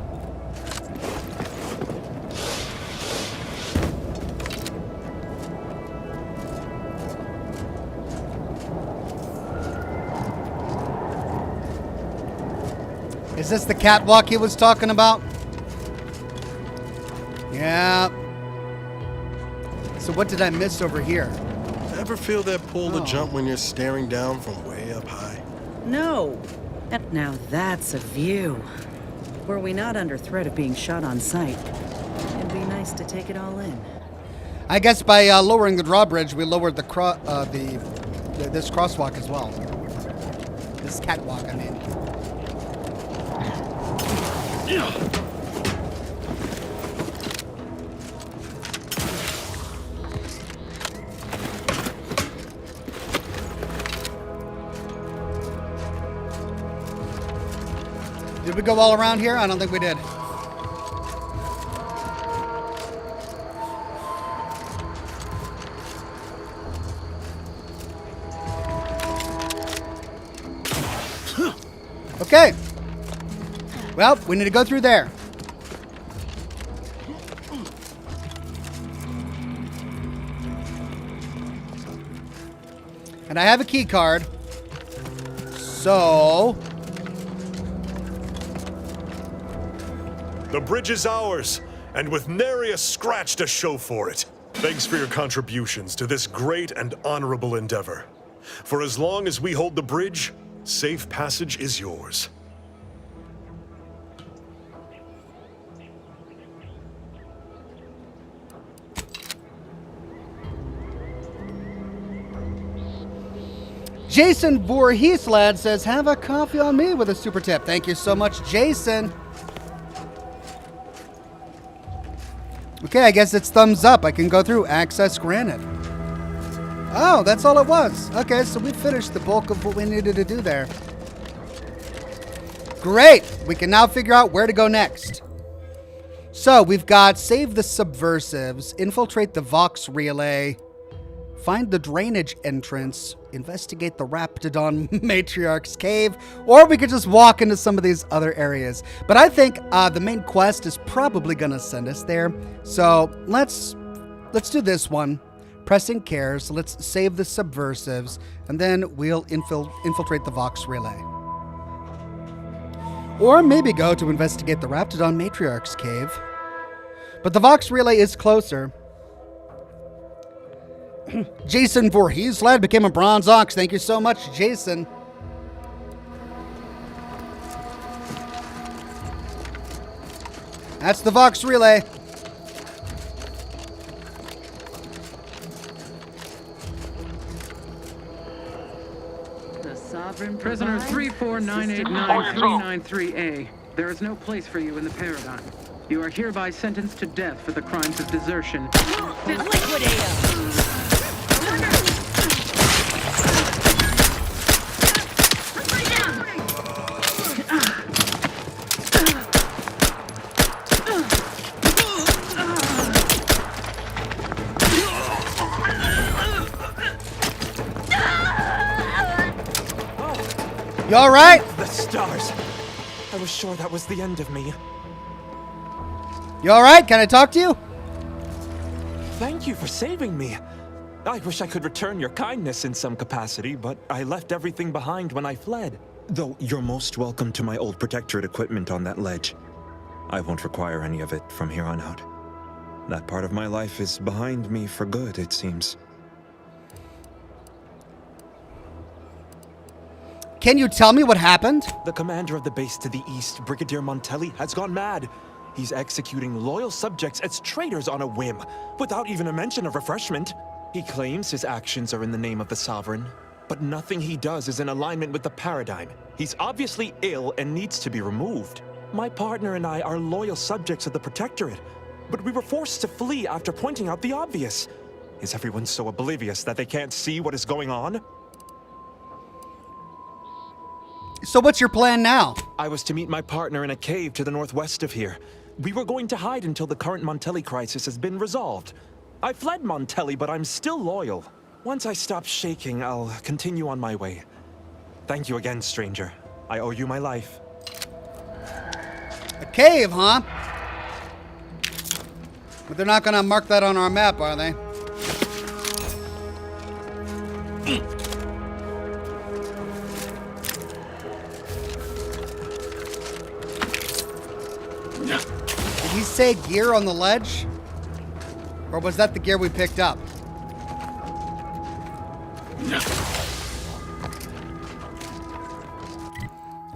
Is this the catwalk he was talking about? Yeah. So what did I miss over here? Ever feel that pull Oh. to jump when you're staring down from way up high? No. Now that's a view. Were we not under threat of being shot on sight, it'd be nice to take it all in. I guess by lowering the drawbridge, we lowered the this crosswalk as well. This catwalk, I mean. Did we go all around here? I don't think we did. Okay. Well, we need to go through there. And I have a key card. So... The bridge is ours, and with nary a scratch to show for it. Thanks for your contributions to this great and honorable endeavor. For as long as we hold the bridge, safe passage is yours. Jason Voorheeslad says, have a coffee on me with a super tip. Thank you so much, Jason. Okay, I guess it's thumbs up. I can go through. Access granted. Oh, that's all it was. Okay, so we finished the bulk of what we needed to do there. Great. We can now figure out where to go next. So we've got save the subversives, infiltrate the Vox relay, find the drainage entrance, investigate the Raptidon Matriarch's cave, or we could just walk into some of these other areas. But I think the main quest is probably going to send us there. So let's do this one. Pressing cares. Let's save the subversives, and then we'll infiltrate the Vox relay. Or maybe go to investigate the Raptidon Matriarch's cave. But the Vox relay is closer. Jason Voorheeslad became a bronze ox. Thank you so much, Jason. That's the Vox relay. The Sovereign Prisoner provides, 34989-393A. There is no place for you in the Paradigm. You are hereby sentenced to death for the crimes of desertion. You all right? The stars. I was sure that was the end of me. You all right? Can I talk to you? Thank you for saving me. I wish I could return your kindness in some capacity, but I left everything behind when I fled. Though you're most welcome to my old protectorate equipment on that ledge. I won't require any of it from here on out. That part of my life is behind me for good, it seems. Can you tell me what happened? The commander of the base to the east, Brigadier Montelli, has gone mad. He's executing loyal subjects as traitors on a whim, without even a mention of refreshment. He claims his actions are in the name of the Sovereign, but nothing he does is in alignment with the Paradigm. He's obviously ill and needs to be removed. My partner and I are loyal subjects of the Protectorate, but we were forced to flee after pointing out the obvious. Is everyone so oblivious that they can't see what is going on? So what's your plan now? I was to meet my partner in a cave to the northwest of here. We were going to hide until the current Montelli crisis has been resolved. I fled Montelli, but I'm still loyal. Once I stop shaking, I'll continue on my way. Thank you again, stranger. I owe you my life. A cave, huh? But they're not gonna mark that on our map, are they? Did he say gear on the ledge? Or was that the gear we picked up?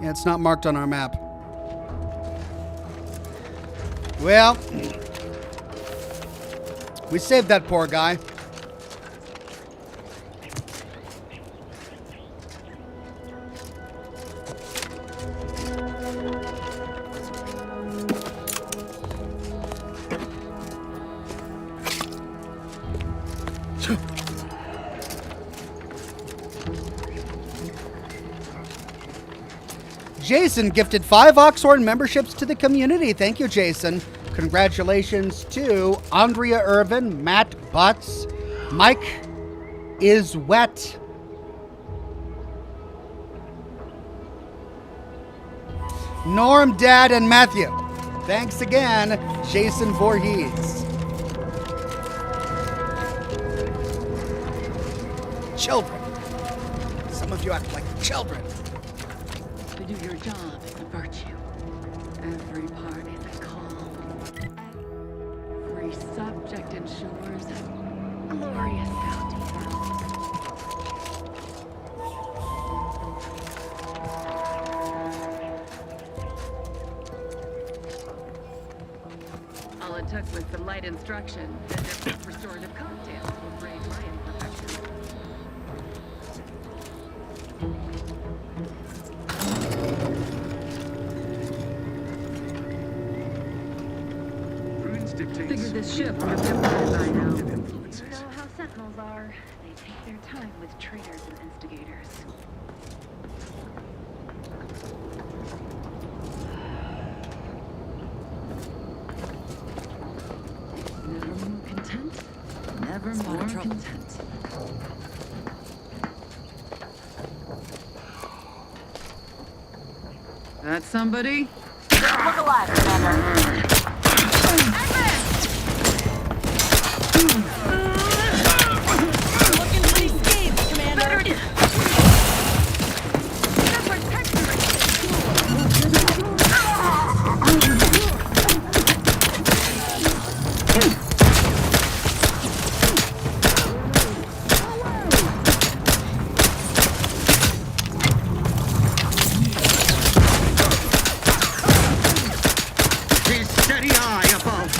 Yeah, it's not marked on our map. Well, we saved that poor guy. Jason gifted 5 Oxhorn memberships to the community. Thank you, Jason. Congratulations to Andrea Irvin, Matt Butts, Mike is wet, Norm, Dad, and Matthew. Thanks again, Jason Voorhees. Children. Some of you act like children. To do your job is a virtue. Every part is a call. Every subject ensures glorious bounty. All it took was some light instruction, and this restorative cocktail will raise my imperfections. Figure this ship would have been bad by now. You know how Sentinels are. They take their time with traitors and instigators. Never more content. Never more content. That somebody? Look alive, Commander. Looking pretty scathed, Commander. His steady eye above.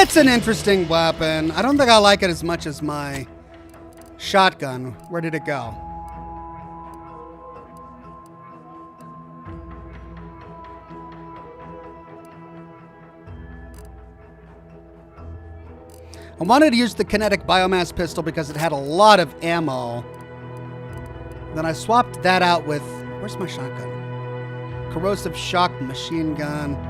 It's an interesting weapon. I don't think I like it as much as my shotgun. Where did it go? I wanted to use the kinetic biomass pistol because it had a lot of ammo. Then I swapped that out with... Where's my shotgun? Corrosive shock machine gun.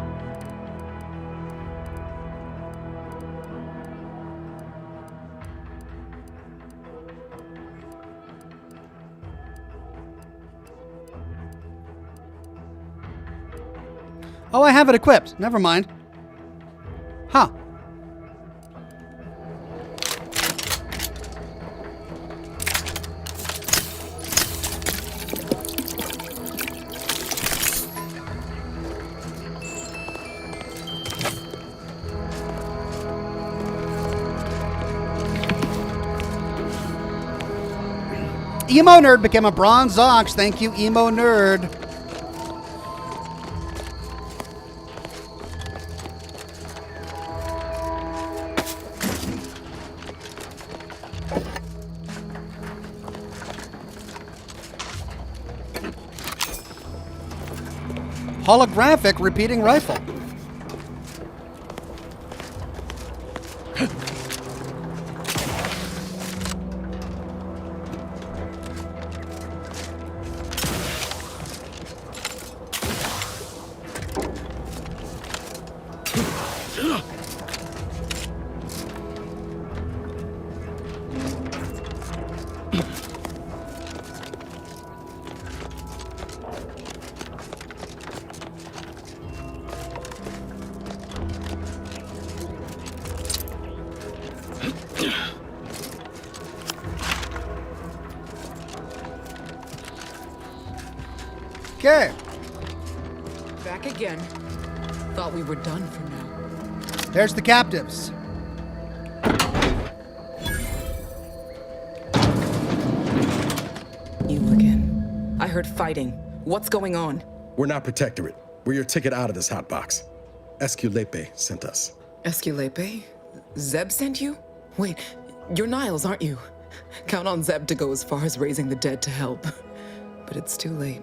Oh, I have it equipped. Never mind. Huh. Emo Nerd became a bronze ox. Thank you, Emo Nerd. Holographic repeating rifle. Okay. Back again. Thought we were done for now. There's the captives. You again. I heard fighting. What's going on? We're not Protectorate. We're your ticket out of this hotbox. Esculepe sent us. Esculepe? Zeb sent you? Wait, you're Niles, aren't you? Count on Zeb to go as far as raising the dead to help. But it's too late.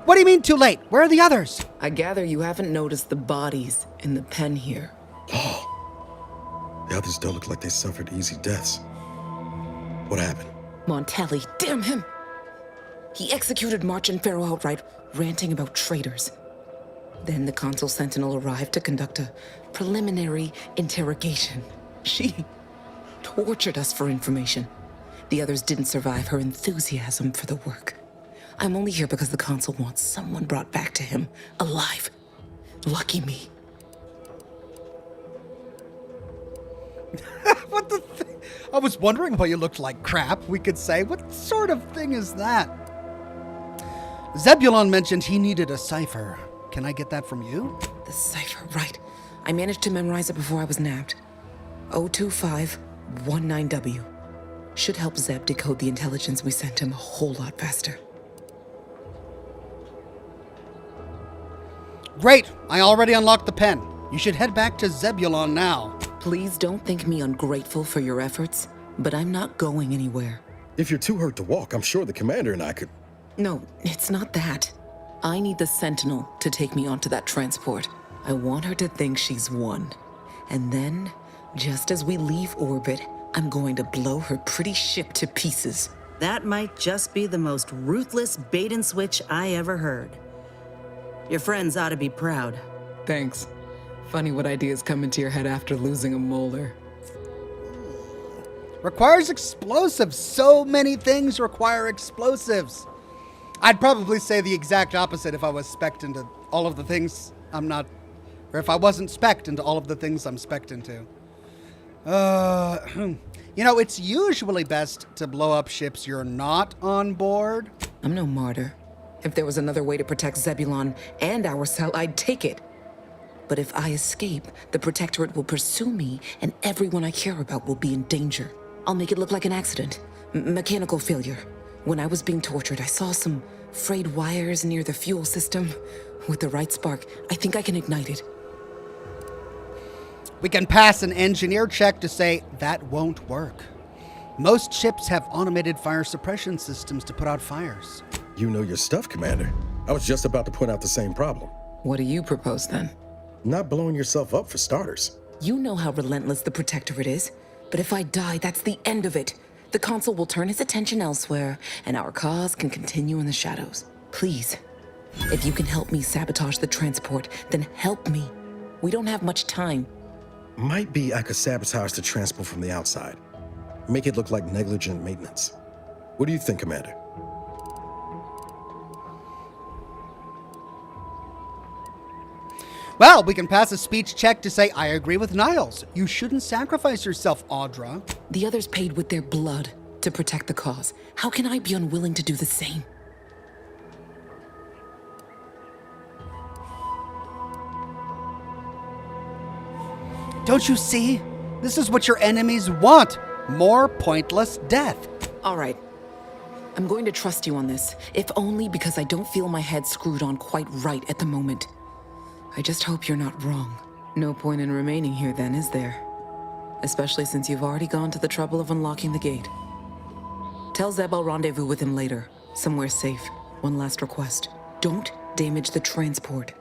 What do you mean too late? Where are the others? I gather you haven't noticed the bodies in the pen here. Oh. The others don't look like they suffered easy deaths. What happened? Montelli, damn him! He executed March and Pharaoh outright, ranting about traitors. Then the Consul Sentinel arrived to conduct a preliminary interrogation. She tortured us for information. The others didn't survive her enthusiasm for the work. I'm only here because the Consul wants someone brought back to him, alive. Lucky me. What the I was wondering why you looked like crap, we could say. What sort of thing is that? Zebulon mentioned he needed a cipher. Can I get that from you? The cipher, right. I managed to memorize it before I was nabbed. 02519W. Should help Zeb decode the intelligence we sent him a whole lot faster. Great! I already unlocked the pen. You should head back to Zebulon now. Please don't think me ungrateful for your efforts, but I'm not going anywhere. If you're too hurt to walk, I'm sure the commander and I could... No, it's not that. I need the Sentinel to take me onto that transport. I want her to think she's won. And then, just as we leave orbit, I'm going to blow her pretty ship to pieces. That might just be the most ruthless bait and switch I ever heard. Your friends ought to be proud. Thanks. Funny what ideas come into your head after losing a molar. Requires explosives. So many things require explosives. I'd probably say the exact opposite if I was spec'd into all of the things I'm not... Or if I wasn't spec'd into all of the things I'm spec'd into. You know, it's usually best to blow up ships you're not on board. I'm no martyr. If there was another way to protect Zebulon and our cell, I'd take it. But if I escape, the Protectorate will pursue me, and everyone I care about will be in danger. I'll make it look like an accident. Mechanical failure. When I was being tortured, I saw some frayed wires near the fuel system. With the right spark, I think I can ignite it. We can pass an engineer check to say that won't work. Most ships have automated fire suppression systems to put out fires. You know your stuff, Commander. I was just about to point out the same problem. What do you propose then? Not blowing yourself up for starters. You know how relentless the Protectorate is. But if I die, that's the end of it. The Consul will turn his attention elsewhere, and our cause can continue in the shadows. Please, if you can help me sabotage the transport, then help me. We don't have much time. Might be I could sabotage the transport from the outside. Make it look like negligent maintenance. What do you think, Commander? Well, we can pass a speech check to say, I agree with Niles. You shouldn't sacrifice yourself, Audra. The others paid with their blood to protect the cause. How can I be unwilling to do the same? Don't you see? This is what your enemies want. More pointless death. All right. I'm going to trust you on this, if only because I don't feel my head screwed on quite right at the moment. I just hope you're not wrong. No point in remaining here then, is there? Especially since you've already gone to the trouble of unlocking the gate. Tell Zeb I'll rendezvous with him later, somewhere safe. One last request. Don't damage the transport.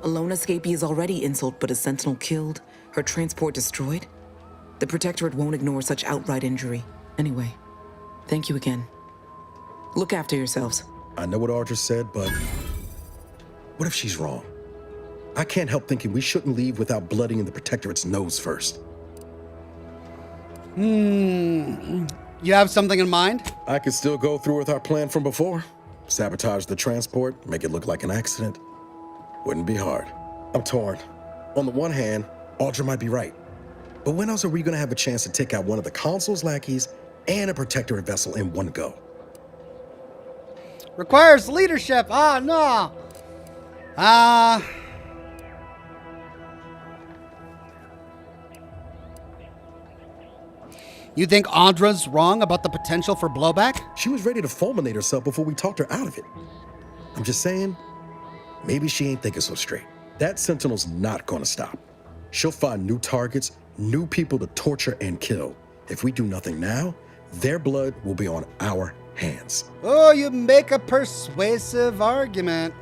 A lone escapee is already insult, but a sentinel killed, her transport destroyed? The Protectorate won't ignore such outright injury. Anyway, thank you again. Look after yourselves. I know what Audra said, but what if she's wrong? I can't help thinking we shouldn't leave without bloodying the Protectorate's nose first. You have something in mind? I could still go through with our plan from before. Sabotage the transport, make it look like an accident. Wouldn't be hard. I'm torn. On the one hand, Audra might be right. But when else are we gonna have a chance to take out one of the Consul's lackeys and a Protectorate vessel in one go? Requires leadership. No. You think Audra's wrong about the potential for blowback? She was ready to fulminate herself before we talked her out of it. I'm just saying, maybe she ain't thinking so straight. That Sentinel's not gonna stop. She'll find new targets, new people to torture and kill. If we do nothing now, their blood will be on our hands. Oh, you make a persuasive argument.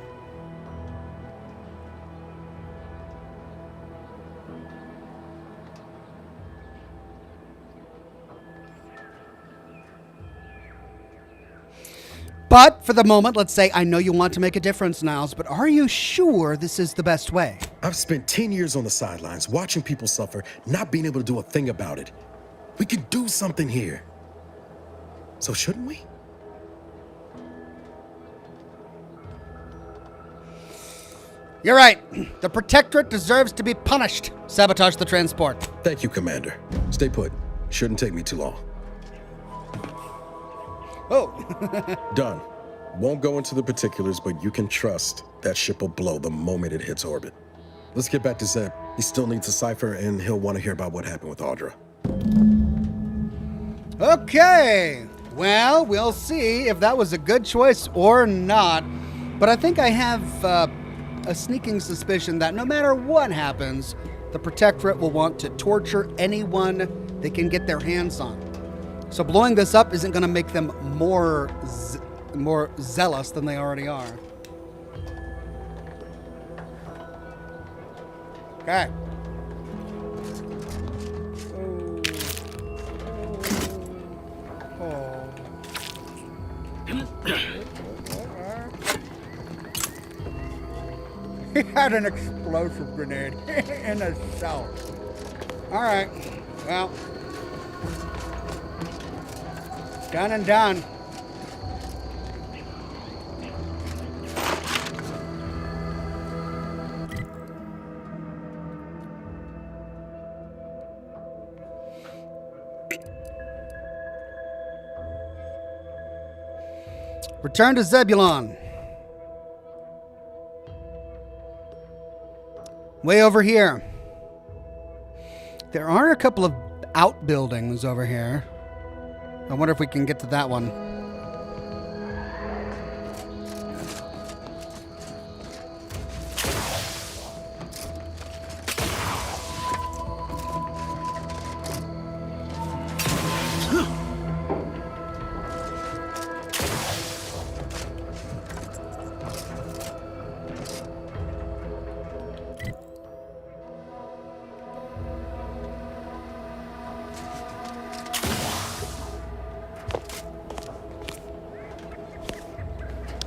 But for the moment, let's say I know you want to make a difference, Niles, but are you sure this is the best way? I've spent 10 years on the sidelines watching people suffer, not being able to do a thing about it. We can do something here. So shouldn't we? You're right. The Protectorate deserves to be punished. Sabotage the transport. Thank you, Commander. Stay put. Shouldn't take me too long. Oh. Done. Won't go into the particulars, but you can trust that ship will blow the moment it hits orbit. Let's get back to Zeb. He still needs a cipher, and he'll want to hear about what happened with Audra. Okay. Well, we'll see if that was a good choice or not. But I think I have a sneaking suspicion that no matter what happens, the Protectorate will want to torture anyone they can get their hands on. So blowing this up isn't going to make them more zealous than they already are. Okay. He had an explosive grenade in his cell. All right. Well. Done and done. Return to Zebulon. Way over here. There are a couple of outbuildings over here. I wonder if we can get to that one.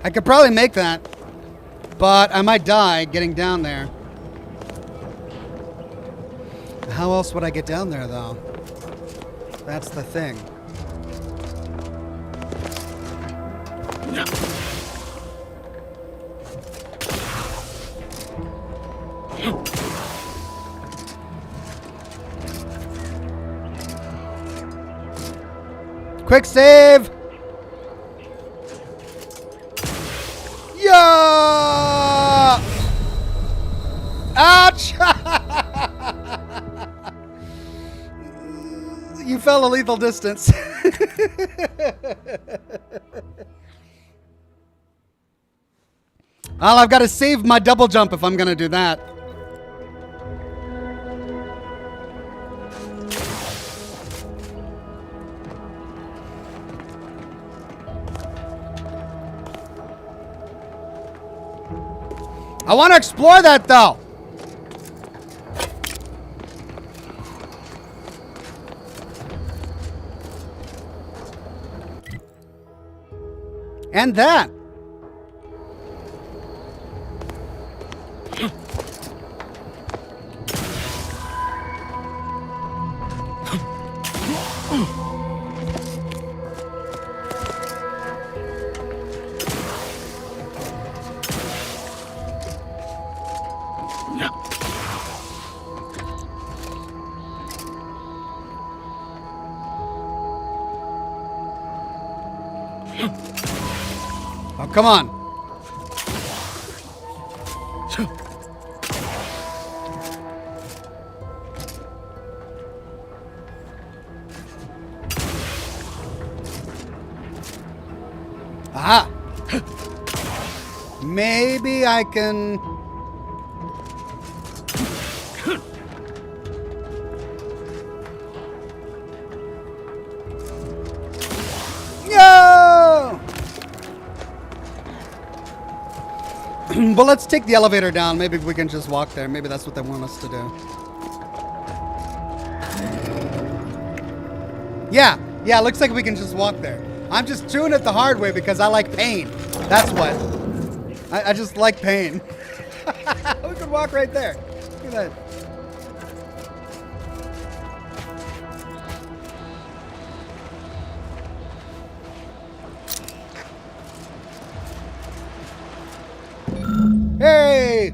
I could probably make that, but I might die getting down there. How else would I get down there, though? That's the thing. Quick save! Yeah! Ouch! You fell a lethal distance. Well, I've got to save my double jump if I'm going to do that. I want to explore that, though. And that. Oh, come on. Aha. Maybe I can... No! But let's take the elevator down. Maybe we can just walk there. Maybe that's what they want us to do. Yeah, looks like we can just walk there. I'm just doing it the hard way because I like pain. That's what. I just like pain. We could walk right there. Look at that. Hey!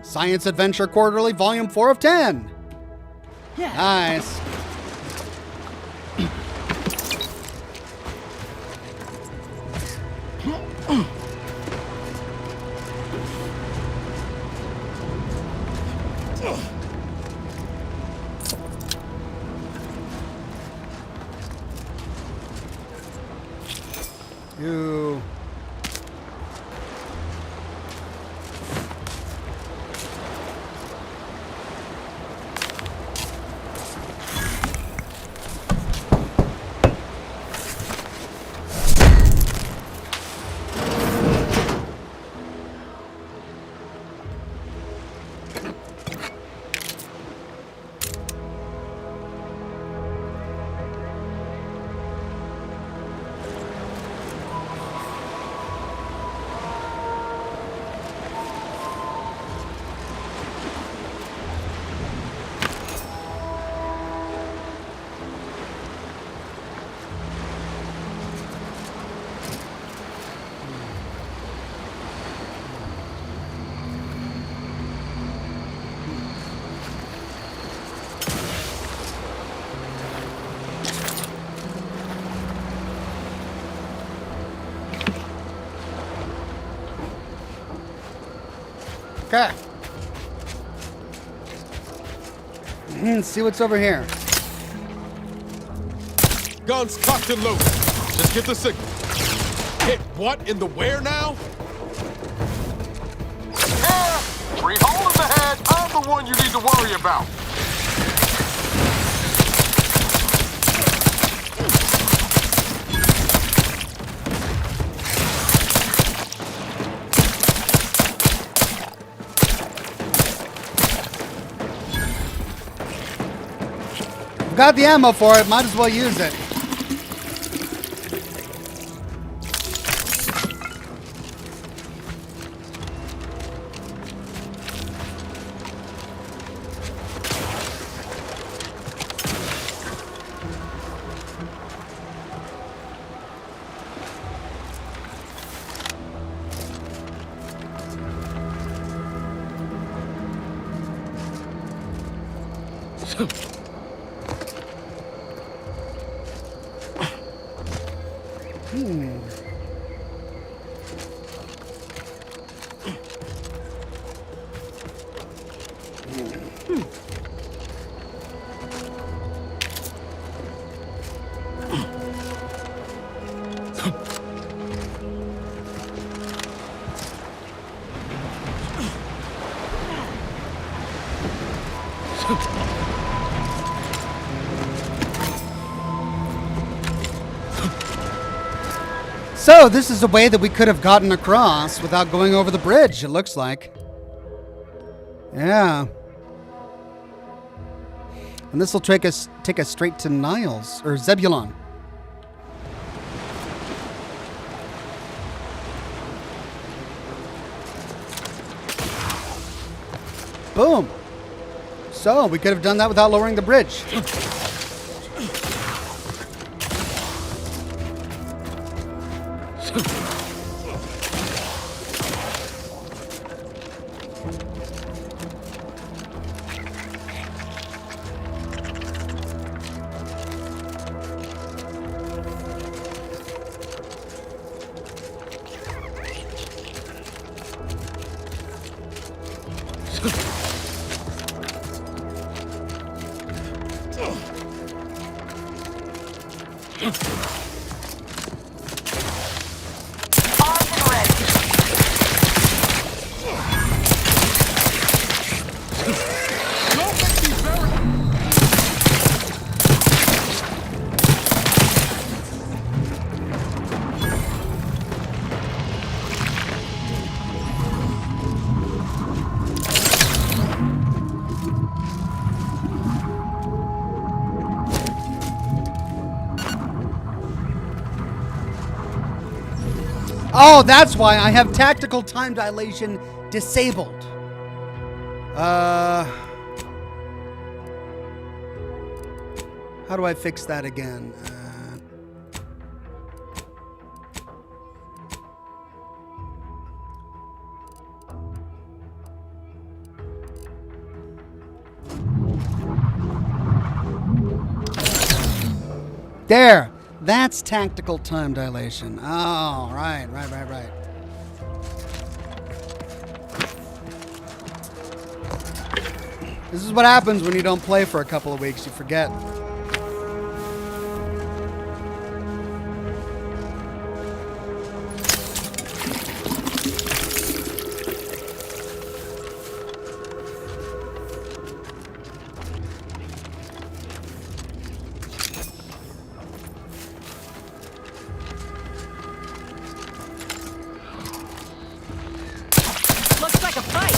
Science Adventure Quarterly, Volume 4 of 10. Yeah. Nice. You. Okay. Let's see what's over here. Guns cocked and loaded. Just get the signal. Hit what in the where now? Yeah! 3 holes ahead. I'm the one you need to worry about. Got the ammo for it, might as well use it. So, this is a way that we could have gotten across without going over the bridge, it looks like. Yeah. And this will take us straight to Niles, or Zebulon. Boom. So, we could have done that without lowering the bridge. Oh, that's why I have tactical time dilation disabled. How do I fix that again? There. That's tactical time dilation. Oh, right. This is what happens when you don't play for a couple of weeks. You forget. Looks like a fight.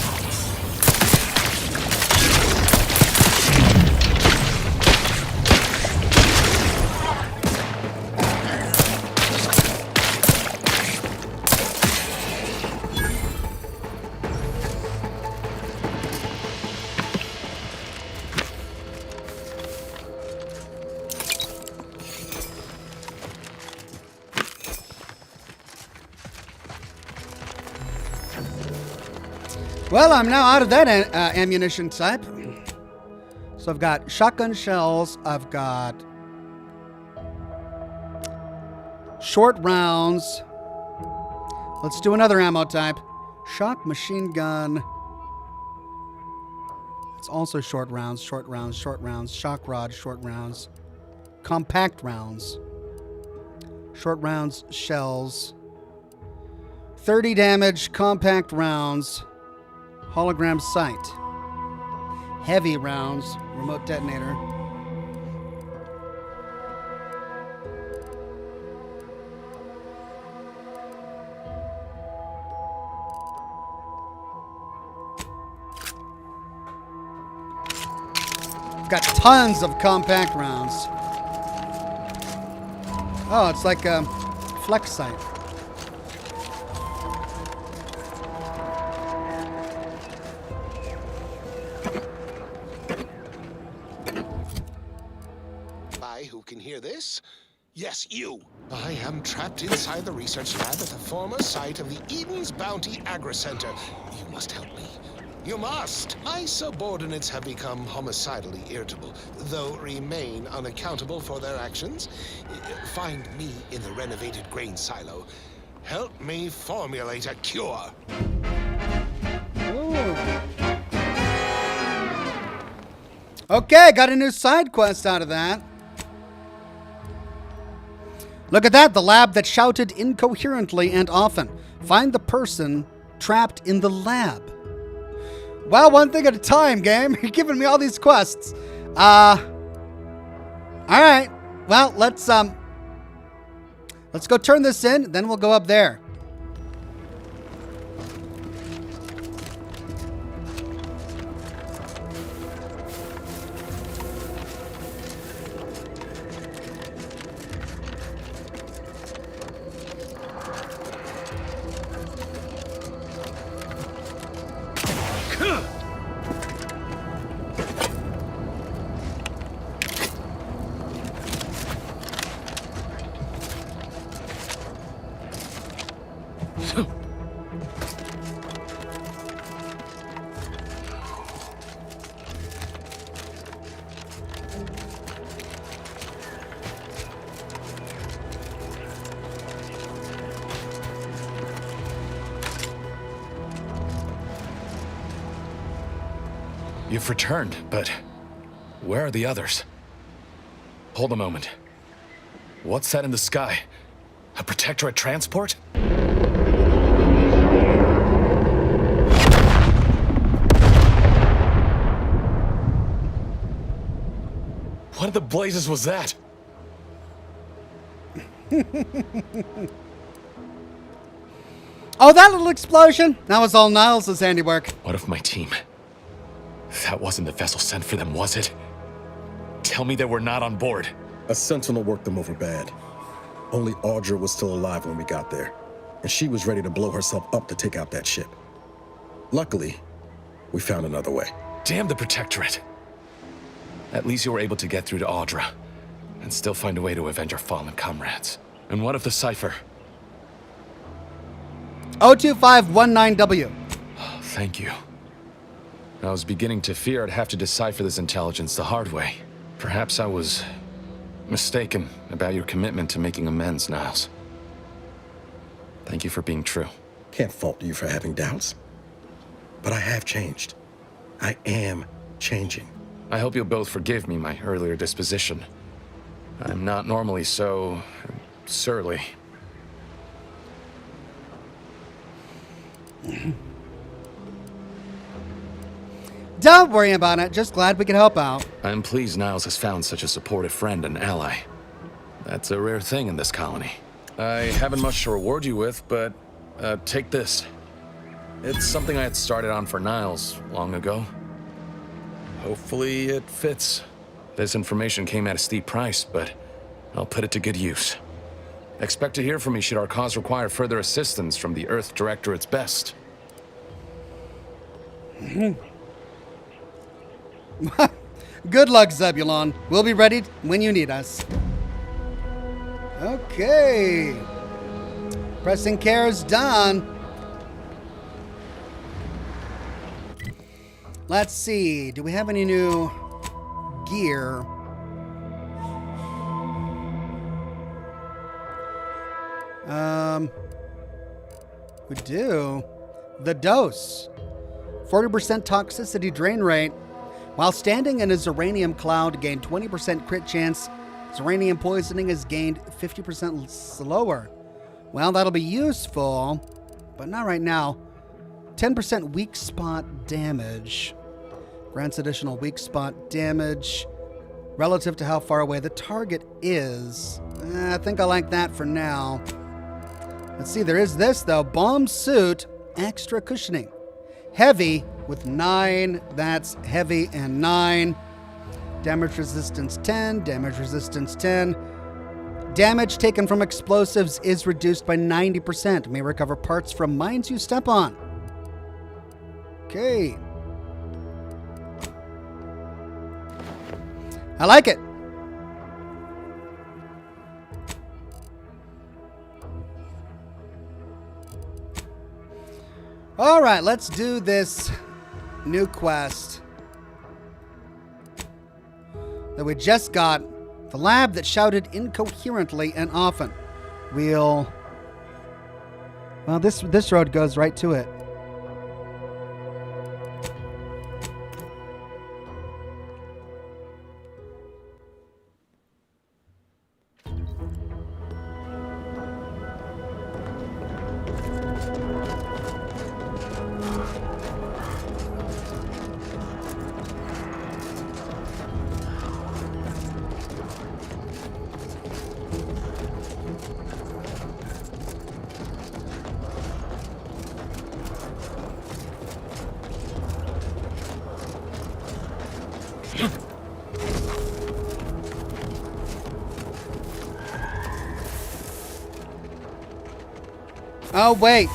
Well, I'm now out of that ammunition type. So I've got shotgun shells. I've got short rounds. Let's do another ammo type. Shock machine gun. It's also short rounds, short rounds, short rounds. Shock rod, short rounds. Compact rounds. Short rounds, shells. 30 damage, compact rounds. Hologram sight. Heavy rounds. Remote detonator. Got tons of compact rounds. Oh, it's like a flex sight. Who can hear this? Yes, you. I am trapped inside the research lab at the former site of the Eden's Bounty Agri-Center. You must help me. You must. My subordinates have become homicidally irritable, though remain unaccountable for their actions. Find me in the renovated grain silo. Help me formulate a cure. Okay, got a new side quest out of that. Look at that, the lab that shouted incoherently and often. Find the person trapped in the lab. Well, one thing at a time, game. You're giving me all these quests. All right. Well, let's go turn this in, then we'll go up there. You've returned, but where are the others? Hold a moment. What's that in the sky? A Protectorate transport? What in the blazes was that? Oh, that little explosion? That was all Niles' handiwork. What of my team? That wasn't the vessel sent for them, was it? Tell me they were not on board. A sentinel worked them over bad. Only Audra was still alive when we got there, and she was ready to blow herself up to take out that ship. Luckily, we found another way. Damn the Protectorate. At least you were able to get through to Audra, and still find a way to avenge our fallen comrades. And what of the cipher? 02519W. Thank you. I was beginning to fear I'd have to decipher this intelligence the hard way. Perhaps I was mistaken about your commitment to making amends, Niles. Thank you for being true. Can't fault you for having doubts. But I have changed. I am changing. I hope you'll both forgive me my earlier disposition. I'm not normally so surly. Don't worry about it. Just glad we could help out. I'm pleased Niles has found such a supportive friend and ally. That's a rare thing in this colony. I haven't much to reward you with, but take this. It's something I had started on for Niles long ago. Hopefully it fits. This information came at a steep price, but I'll put it to good use. Expect to hear from me should our cause require further assistance from the Earth Directorate's best. Good luck, Zebulon. We'll be ready when you need us. Okay. Pressing care is done. Let's see. Do we have any new gear? We do. The dose. 40% toxicity drain rate. While standing in a Zeranium cloud, gain 20% crit chance. Zeranium poisoning is gained 50% slower. Well, that'll be useful, but not right now. 10% weak spot damage. Grants additional weak spot damage relative to how far away the target is. I think I like that for now. Let's see, there is this though. Bomb suit, extra cushioning. Heavy with 9. That's heavy and 9. Damage resistance 10. Damage resistance 10. Damage taken from explosives is reduced by 90%. May recover parts from mines you step on. Okay. I like it. All right, let's do this new quest that we just got. The lab that shouted incoherently and often. Well, this road goes right to it. Oh, wait.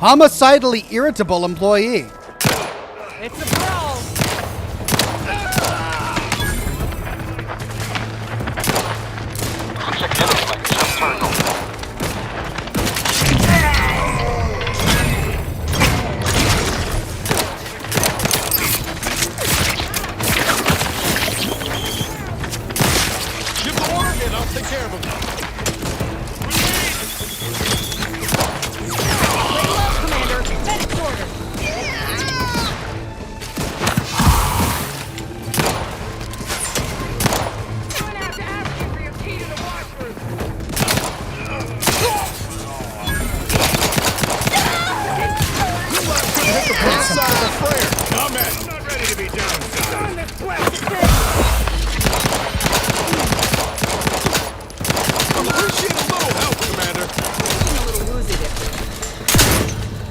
Homicidally irritable employee. It's a brawl. Take care of him. Lay low, Commander. Medic order. I'm gonna have to ask you for your key to the washroom. You left couldn't hit the back side of the flare. I'm not ready to be downside. On this quest. Appreciate a little help, Commander.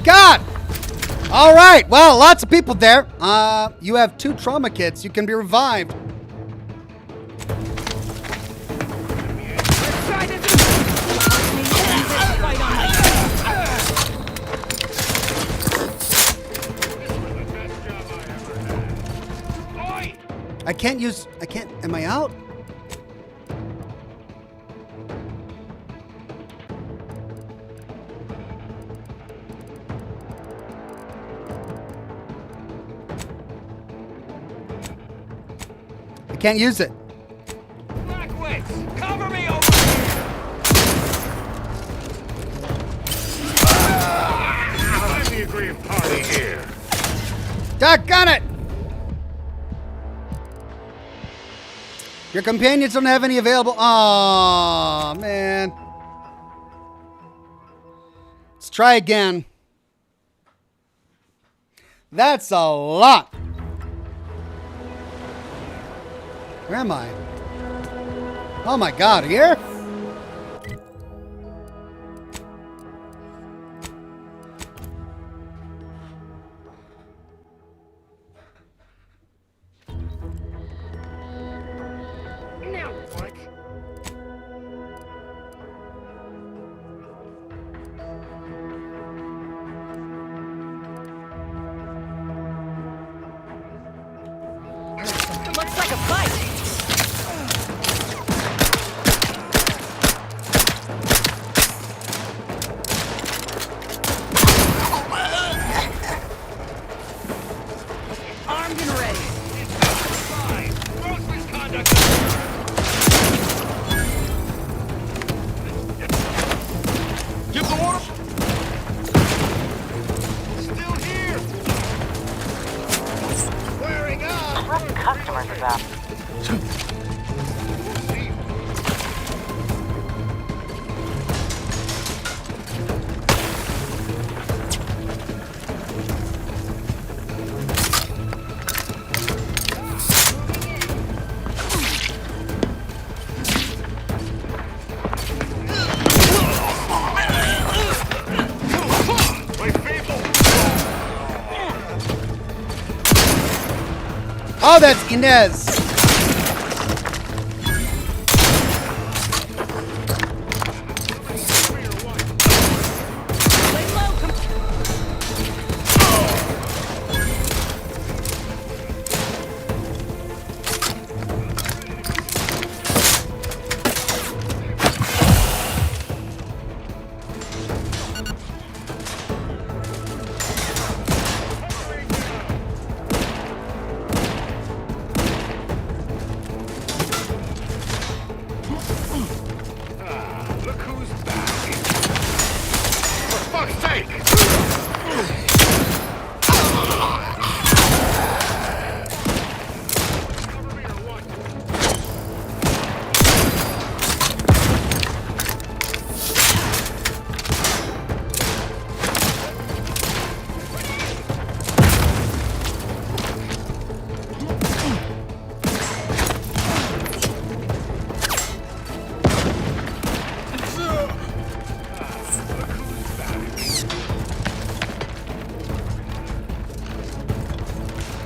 God! All right. Well, lots of people there. You have 2 trauma kits. You can be revived. I can't. Am I out? I can't use it. Blackwitz, cover me over I'm the aggrieved party here. Doggone it! Your companions don't have any available. Aw, man. Let's try again. That's a lot. Where am I? Oh my God, here? now what? Looks like a fight. Armed and ready. Gross misconduct. Give the order. Still here. Squaring up. What customers is up? Oh, that's Inez.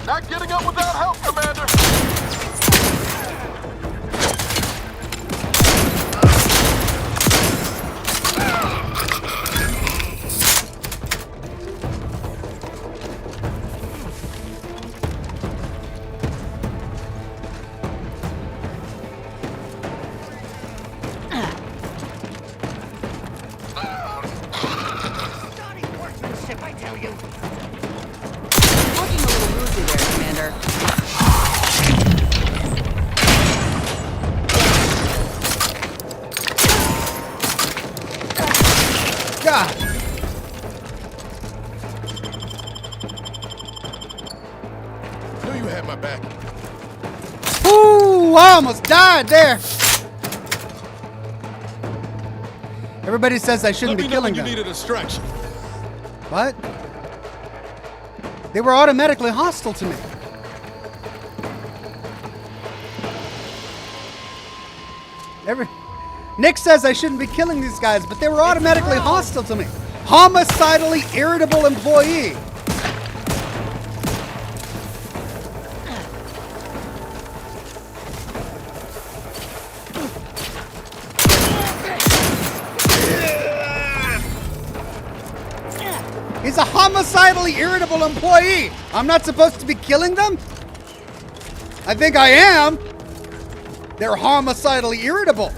Not getting up without help, Commander! I tell you. Looking a little woozy there, Commander. God. Knew you had my back. Ooh, I almost died there. Everybody says I shouldn't be killing them. You need a distraction. What? They were automatically hostile to me. Nick says I shouldn't be killing these guys, but they were automatically hostile to me. Homicidally irritable employee. He's a homicidally irritable employee. I'm not supposed to be killing them? I think I am. They're homicidally irritable.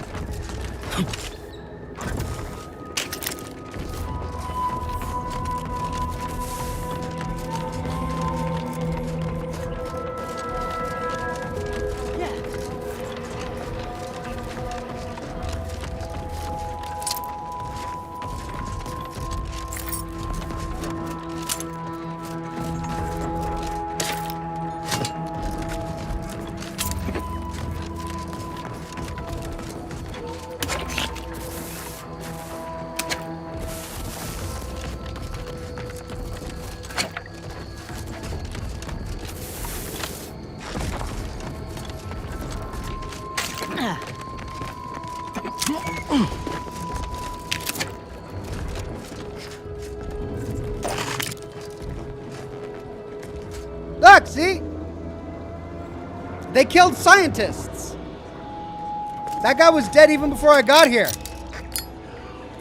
Look, see? They killed scientists. That guy was dead even before I got here.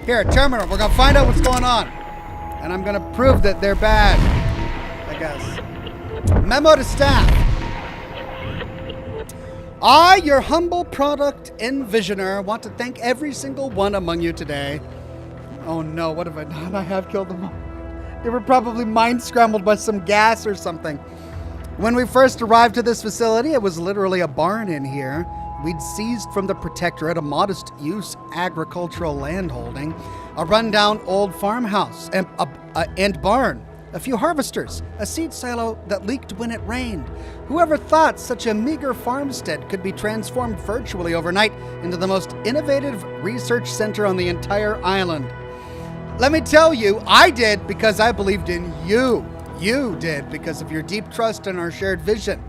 Here, Terminal, we're gonna find out what's going on. And I'm gonna prove that they're bad, I guess. Memo to staff. I, your humble product envisioner, want to thank every single one among you today. Oh no, what have I done? I have killed them all. They were probably mind scrambled by some gas or something. When we first arrived to this facility, it was literally a barn in here. We'd seized from the Protectorate a modest use agricultural landholding, a rundown old farmhouse, and barn, a few harvesters, a seed silo that leaked when it rained. Whoever thought such a meager farmstead could be transformed virtually overnight into the most innovative research center on the entire island? Let me tell you, I did because I believed in you. You did because of your deep trust in our shared vision.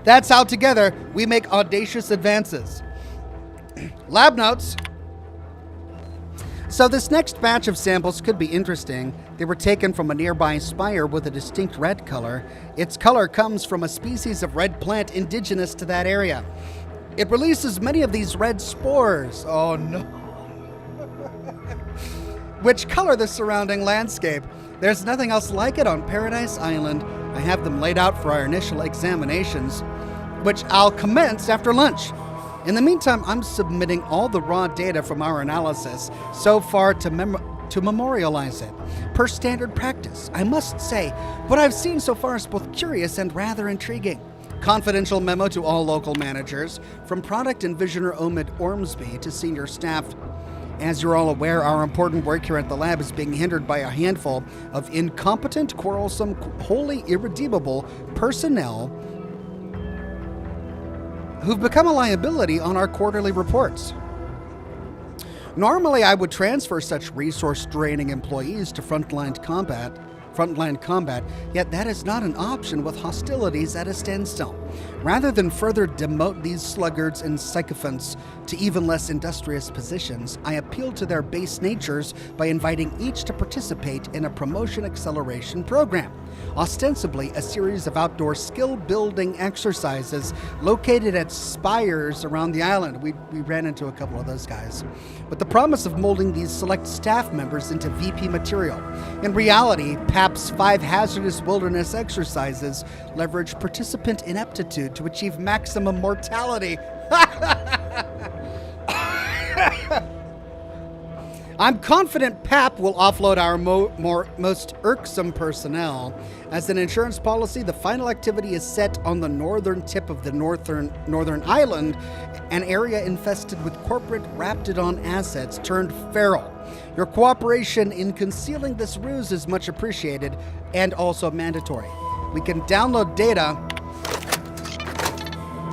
That's how together we make audacious advances. Lab notes. So this next batch of samples could be interesting. They were taken from a nearby spire with a distinct red color. Its color comes from a species of red plant indigenous to that area. It releases many of these red spores. Oh no. Which color the surrounding landscape. There's nothing else like it on Paradise Island. I have them laid out for our initial examinations, which I'll commence after lunch. In the meantime, I'm submitting all the raw data from our analysis so far to memorialize it. Per standard practice, I must say, what I've seen so far is both curious and rather intriguing. Confidential memo to all local managers, from Product Envisioner Omid Ormsby to senior staff. As you're all aware, our important work here at the lab is being hindered by a handful of incompetent, quarrelsome, wholly irredeemable personnel who've become a liability on our quarterly reports. Normally, I would transfer such resource-draining employees to frontline combat, yet that is not an option with hostilities at a standstill. Rather than further demote these sluggards and sycophants to even less industrious positions, I appeal to their base natures by inviting each to participate in a promotion acceleration program. ostensibly a series of outdoor skill-building exercises located at spires around the island. We ran into a couple of those guys. With the promise of molding these select staff members into VP material. In reality, PAP's 5 hazardous wilderness exercises leverage participant ineptitude to achieve maximum mortality. I'm confident PAP will offload our most irksome personnel. As an insurance policy, the final activity is set on the northern tip of the northern island, an area infested with corporate Raptidon assets turned feral. Your cooperation in concealing this ruse is much appreciated and also mandatory. We can download data.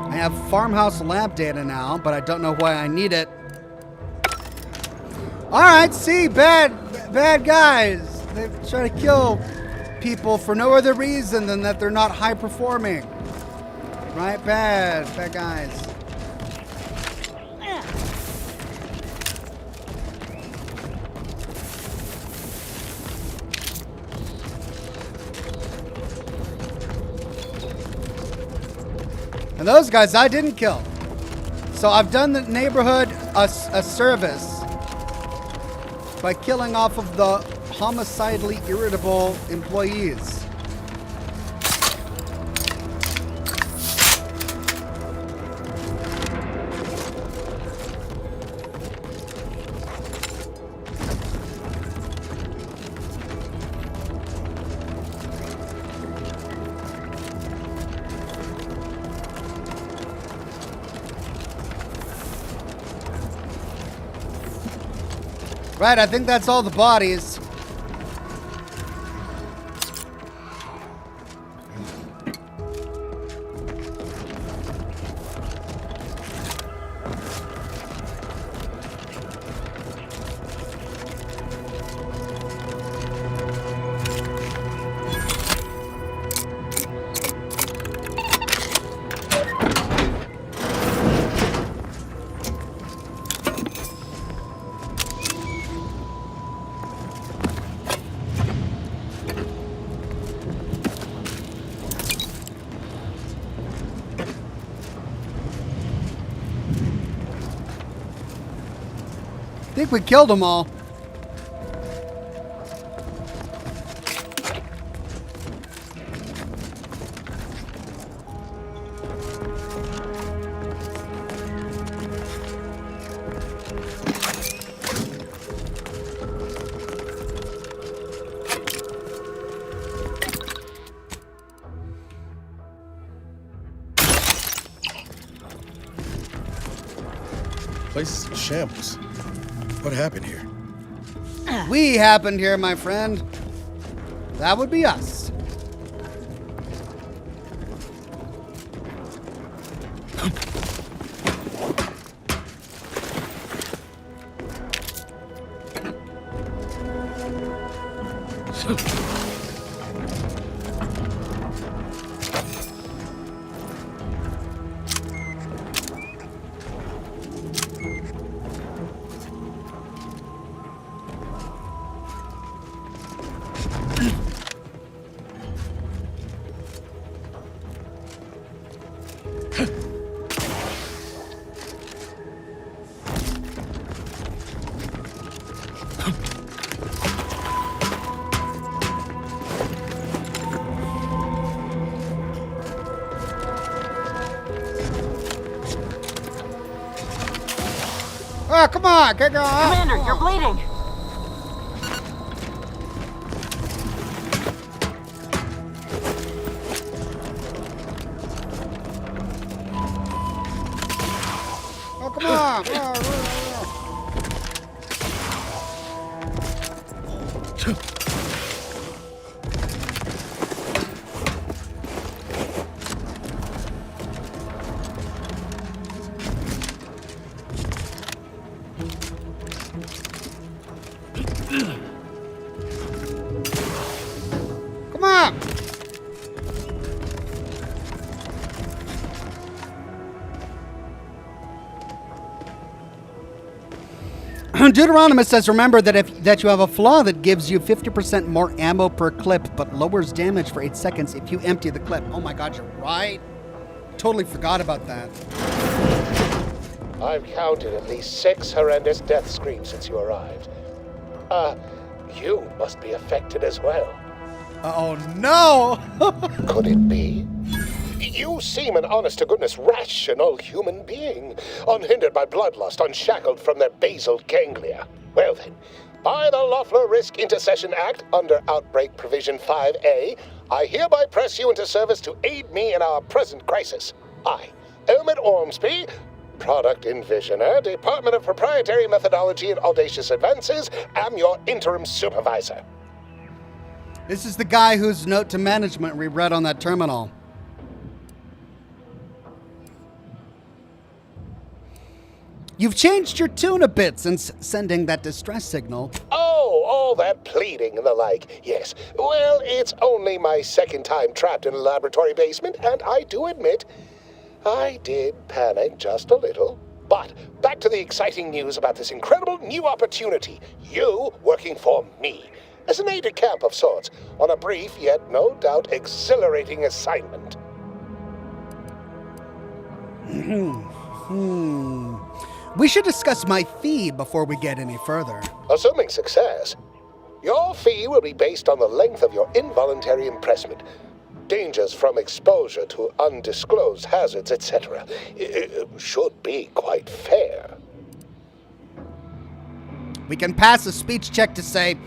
I have farmhouse lab data now, but I don't know why I need it. All right, see, bad guys. They try to kill people for no other reason than that they're not high performing. Right? Bad guys. And those guys I didn't kill. So I've done the neighborhood a service by killing off of the homicidally irritable employees. Right, I think that's all the bodies. I think we killed them all. Place is in shambles. What happened here? We happened here, my friend. That would be us. Oh, come on, get going. Commander, you're bleeding. Oh, come on. Deuteronomus says, remember that you have a flaw that gives you 50% more ammo per clip, but lowers damage for 8 seconds if you empty the clip. Oh my god, you're right. Totally forgot about that. I've counted at least 6 horrendous death screams since you arrived. You must be affected as well. Oh no! Could it be? You seem an honest-to-goodness rational human being, unhindered by bloodlust, unshackled from their basal ganglia. Well then, by the Loeffler Risk Intercession Act, under Outbreak Provision 5A, I hereby press you into service to aid me in our present crisis. I, Elmet Ormsby, Product Envisioner, Department of Proprietary Methodology and Audacious Advances, am your interim supervisor. This is the guy whose note to management we read on that terminal. You've changed your tune a bit since sending that distress signal. Oh, all that pleading and the like. Yes. Well, it's only my second time trapped in a laboratory basement, and I do admit, I did panic just a little. But back to the exciting news about this incredible new opportunity. You working for me, as an aide-de-camp of sorts, on a brief yet no doubt exhilarating assignment. We should discuss my fee before we get any further. Assuming success, your fee will be based on the length of your involuntary impressment, dangers from exposure to undisclosed hazards, etc. It should be quite fair. We can pass a speech check to say,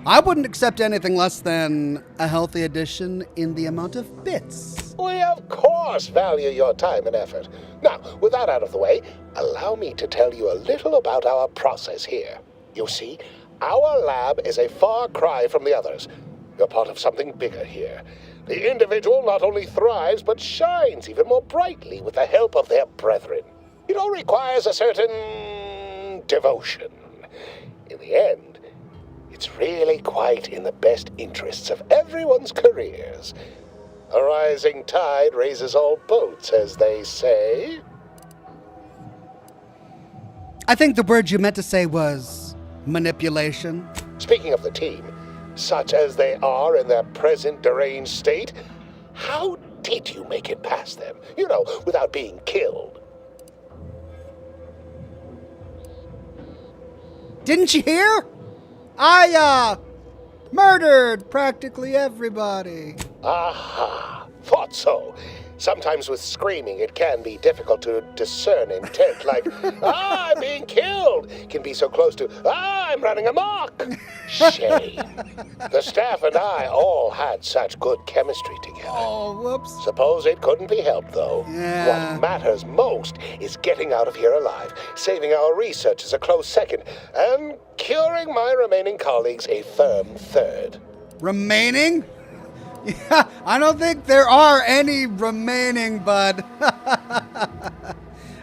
I wouldn't accept anything less than a healthy addition in the amount of bits. We of course value your time and effort. Now, with that out of the way, allow me to tell you a little about our process here. You see, our lab is a far cry from the others. You're part of something bigger here. The individual not only thrives, but shines even more brightly with the help of their brethren. It all requires a certain devotion. In the end, it's really quite in the best interests of everyone's careers. A rising tide raises all boats, as they say. I think the word you meant to say was manipulation. Speaking of the team, such as they are in their present deranged state, how did you make it past them? You know, without being killed. Didn't you hear? I, murdered practically everybody. Aha, thought so. Sometimes with screaming, it can be difficult to discern intent, like, I'm being killed, can be so close to, I'm running amok. Shame. The staff and I all had such good chemistry together. Oh, whoops. Suppose it couldn't be helped, though. Yeah. What matters most is getting out of here alive, saving our research as a close second, and curing my remaining colleagues a firm third. Remaining? Yeah, I don't think there are any remaining, bud.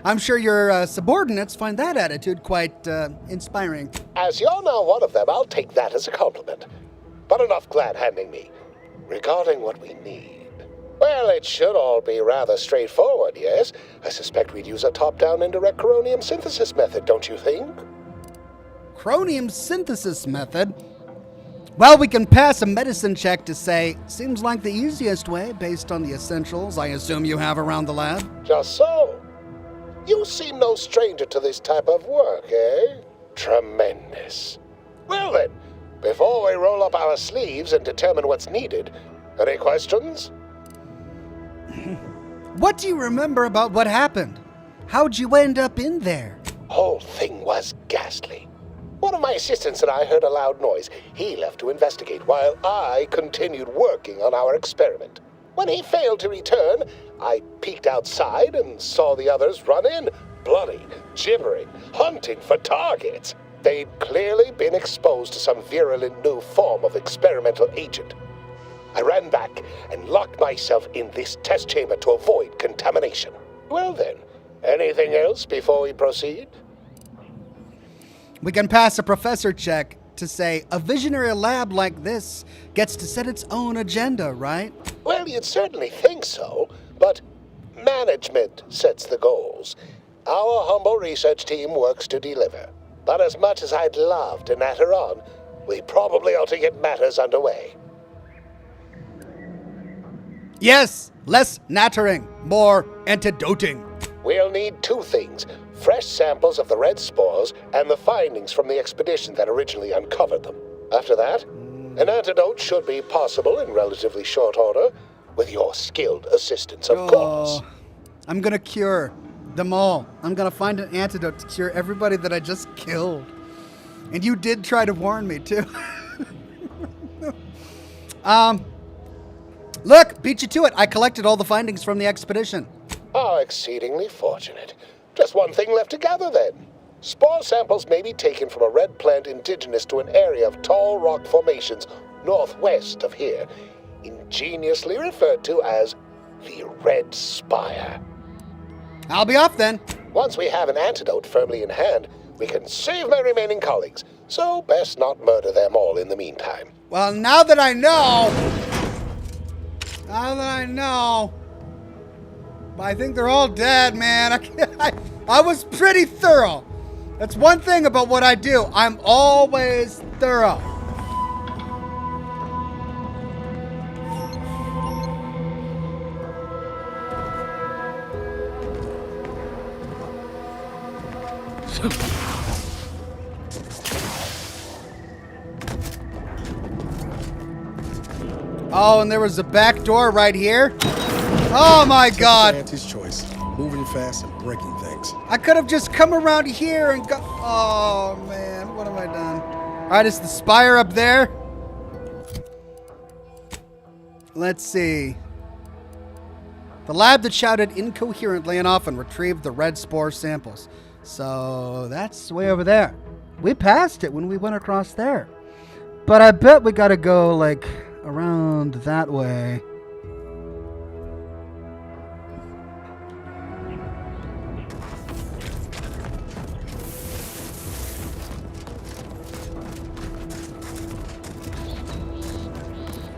I'm sure your subordinates find that attitude quite inspiring. As you're now one of them, I'll take that as a compliment. But enough glad-handing me. Regarding what we need, well, it should all be rather straightforward, yes? I suspect we'd use a top-down indirect coronium synthesis method, don't you think? Coronium synthesis method? Well, we can pass a medicine check to say, seems like the easiest way based on the essentials I assume you have around the lab. Just so. You seem no stranger to this type of work, eh? Tremendous. Well then, before we roll up our sleeves and determine what's needed, any questions? What do you remember about what happened? How'd you end up in there? Whole thing was ghastly. One of my assistants and I heard a loud noise. He left to investigate while I continued working on our experiment. When he failed to return, I peeked outside and saw the others run in, bloody, gibbering, hunting for targets. They'd clearly been exposed to some virulent new form of experimental agent. I ran back and locked myself in this test chamber to avoid contamination. Well then, anything else before we proceed? We can pass a professor check to say a visionary lab like this gets to set its own agenda, right? Well, you'd certainly think so, but management sets the goals. Our humble research team works to deliver. But as much as I'd love to natter on, we probably ought to get matters underway. Yes, less nattering, more antidoting. We'll need two things: fresh samples of the red spores and the findings from the expedition that originally uncovered them. After that, an antidote should be possible in relatively short order, with your skilled assistance, of course. I'm gonna cure them all. I'm gonna find an antidote to cure everybody that I just killed. And you did try to warn me, too. Look, beat you to it. I collected all the findings from the expedition. How exceedingly fortunate. Just one thing left to gather, then. Spore samples may be taken from a red plant indigenous to an area of tall rock formations northwest of here, ingeniously referred to as the Red Spire. I'll be off then. Once we have an antidote firmly in hand, we can save my remaining colleagues, so best not murder them all in the meantime. Well, now that I know, I think they're all dead, man. I was pretty thorough. That's one thing about what I do. I'm always thorough. Oh, and there was a back door right here. Oh my God! Auntie's choice, moving fast and breaking things. I could have just come around here and go. Oh man, what have I done? All right, is the spire up there? Let's see. The lab that shouted incoherently and often retrieved the red spore samples. So that's way over there. We passed it when we went across there. But I bet we gotta go like around that way.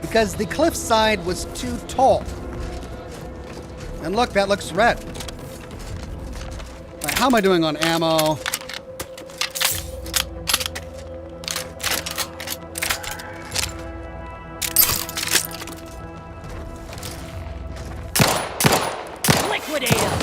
Because the cliffside was too tall. And look, that looks red. Right, how am I doing on ammo? Liquidate him!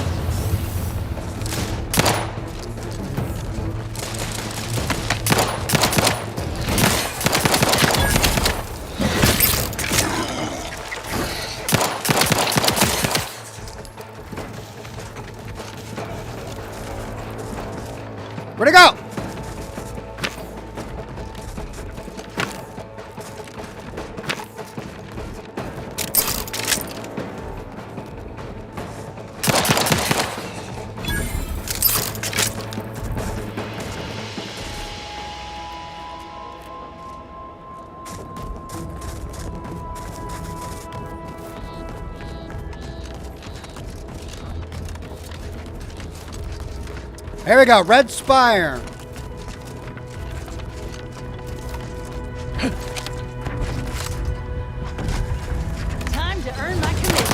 Where'd it go? There we go, Red Spire. Time to earn my commission.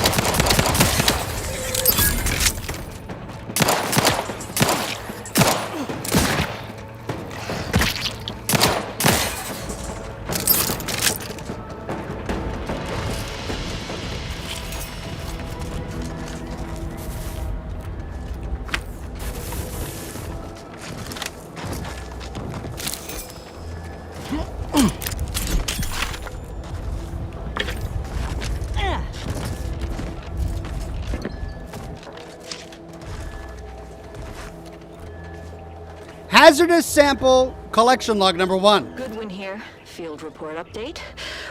Hazardous sample collection log number 1. Goodwin here. Field report update.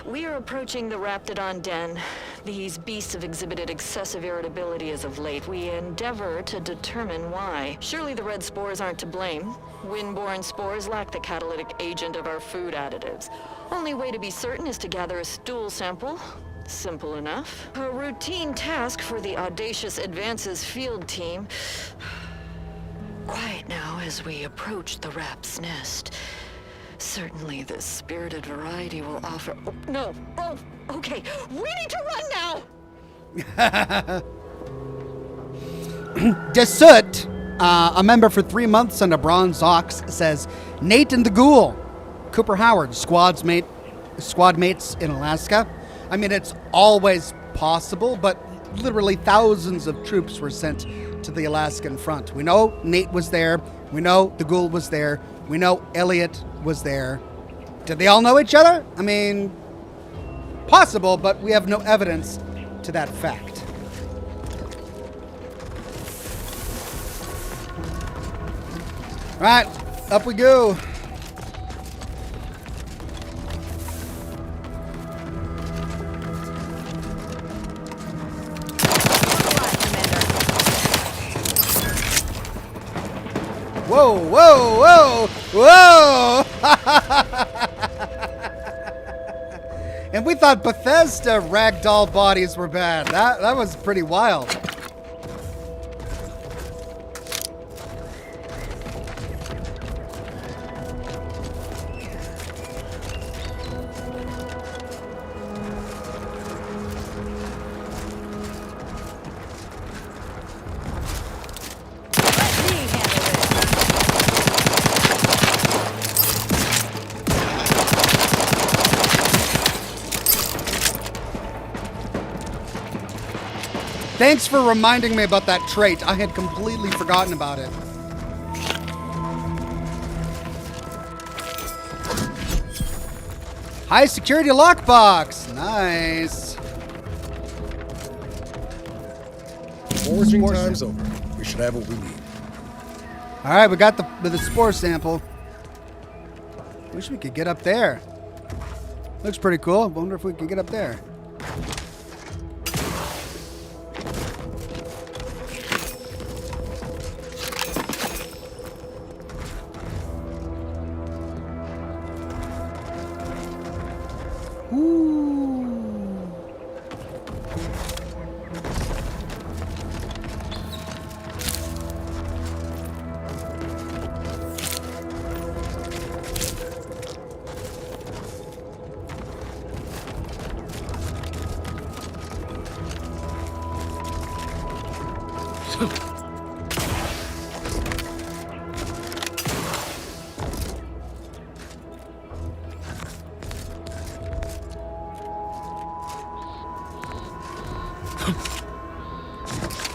We are approaching the Raptidon den. These beasts have exhibited excessive irritability as of late. We endeavor to determine why. Surely the red spores aren't to blame. Windborne spores lack the catalytic agent of our food additives. Only way to be certain is to gather a stool sample. Simple enough. A routine task for the Audacious Advances field team. Quiet now as we approach the rap's nest. Certainly this spirited variety will offer... Oh, no! Oh, okay. We need to run now! Desoot A member for 3 months and a bronze ox says, Nate and the Ghoul. Cooper Howard, squad mates in Alaska. I mean, it's always possible, but literally thousands of troops were sent to the Alaskan front. We know Nate was there. We know the Ghoul was there. We know Elliot was there. Did they all know each other? I mean, possible, but we have no evidence to that fact. All right, up we go. Whoa, whoa, whoa, whoa! And we thought Bethesda ragdoll bodies were bad. That was pretty wild. Thanks for reminding me about that trait. I had completely forgotten about it. High security lockbox. Nice. Foraging time's over. We should have what we need. All right, we got the spore sample. Wish we could get up there. Looks pretty cool. Wonder if we can get up there.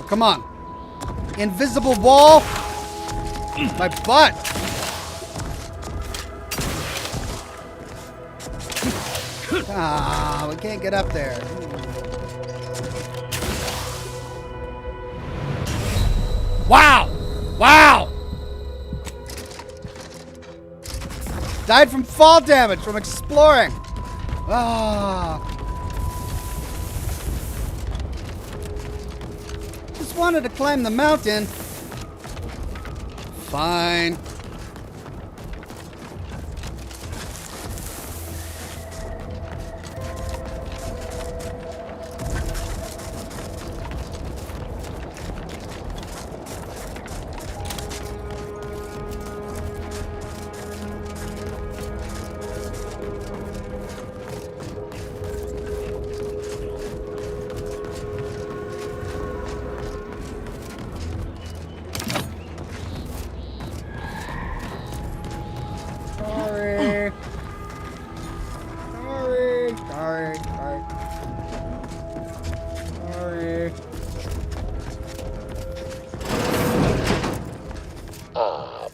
Come on. Invisible wall. My butt. Ah, we can't get up there. Wow. Wow. Died from fall damage from exploring. Ah. Wanted to climb the mountain. Fine.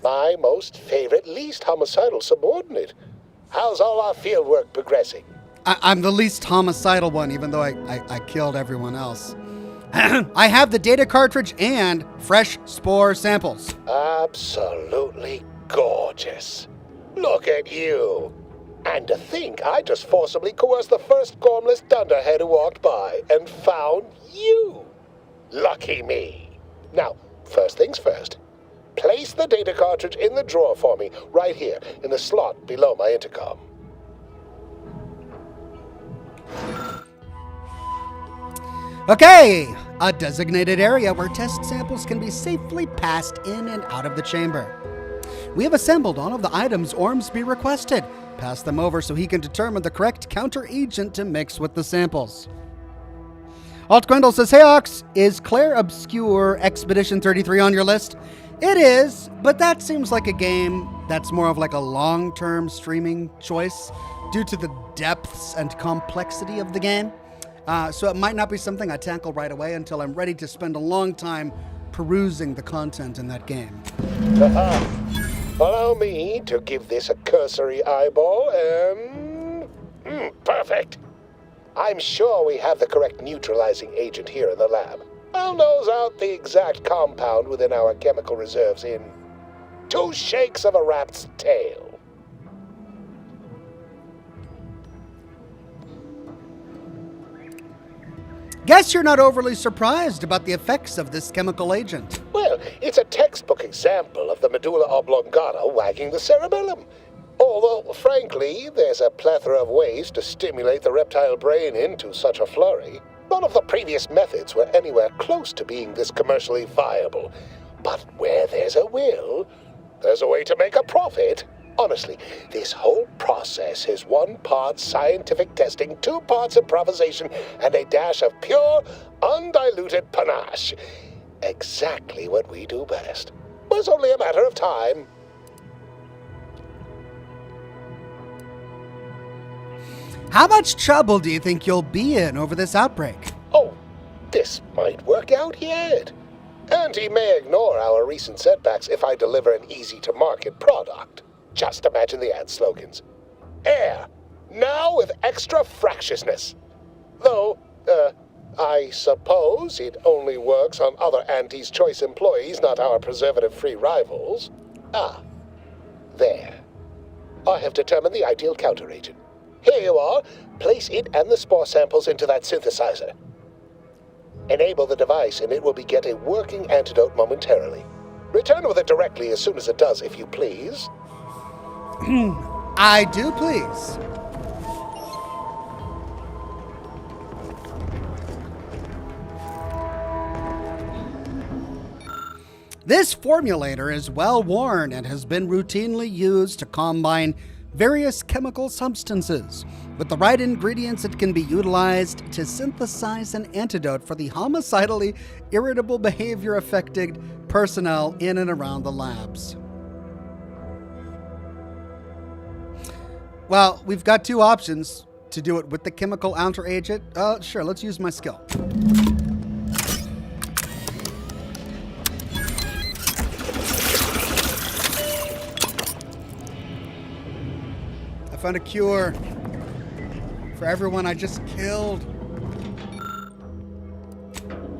My most favorite, least homicidal subordinate. How's all our field work progressing? I'm the least homicidal one, even though I killed everyone else. I have the data cartridge and fresh spore samples. Absolutely gorgeous. Look at you. And to think I just forcibly coerced the first gormless dunderhead who walked by and found you. Lucky me. Now, first things first. Place the data cartridge in the drawer for me, right here, in the slot below my intercom. Okay, a designated area where test samples can be safely passed in and out of the chamber. We have assembled all of the items Ormsby requested. Pass them over so he can determine the correct counter-agent to mix with the samples. Alt Grendel says, Hey Ox, is Claire Obscure Expedition 33 on your list? It is, but that seems like a game that's more of like a long-term streaming choice due to the depths and complexity of the game. So it might not be something I tackle right away until I'm ready to spend a long time perusing the content in that game. Allow me to give this a cursory eyeball and... perfect. I'm sure we have the correct neutralizing agent here in the lab. I'll nose out the exact compound within our chemical reserves in 2 shakes of a rat's tail. Guess you're not overly surprised about the effects of this chemical agent. Well, it's a textbook example of the medulla oblongata wagging the cerebellum. Although, frankly, there's a plethora of ways to stimulate the reptile brain into such a flurry. None of the previous methods were anywhere close to being this commercially viable. But where there's a will, there's a way to make a profit. Honestly, this whole process is 1 part scientific testing, 2 parts improvisation, and a dash of pure, undiluted panache. Exactly what we do best. It's only a matter of time. How much trouble do you think you'll be in over this outbreak? Oh, this might work out yet. Auntie may ignore our recent setbacks if I deliver an easy-to-market product. Just imagine the ad slogans. Air, now with extra fractiousness. Though, I suppose it only works on other Auntie's Choice employees, not our preservative-free rivals. Ah, there. I have determined the ideal counteragent. Here you are. Place it and the spore samples into that synthesizer. Enable the device and it will beget a working antidote momentarily. Return with it directly as soon as it does, if you please. I do, please. This formulator is well worn and has been routinely used to combine various chemical substances. With the right ingredients, it can be utilized to synthesize an antidote for the homicidally irritable behavior affected personnel in and around the labs. Well, we've got 2 options to do it with the chemical counteragent. Sure, let's use my skill. I found a cure for everyone I just killed.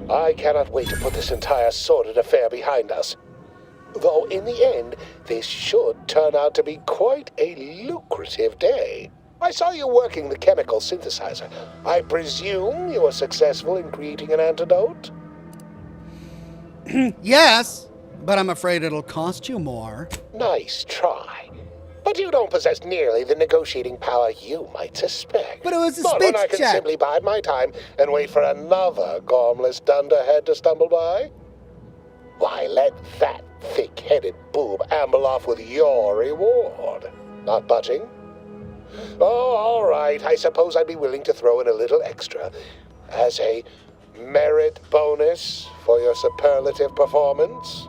I cannot wait to put this entire sordid affair behind us. Though in the end, this should turn out to be quite a lucrative day. I saw you working the chemical synthesizer. I presume you were successful in creating an antidote? Yes, but I'm afraid it'll cost you more. Nice try. But you don't possess nearly the negotiating power you might suspect. But it was a Not speech when I can check. simply bide my time and wait for another gormless dunderhead to stumble by. Why, let that thick-headed boob amble off with your reward. Not budging? Oh, all right. I suppose I'd be willing to throw in a little extra as a merit bonus for your superlative performance.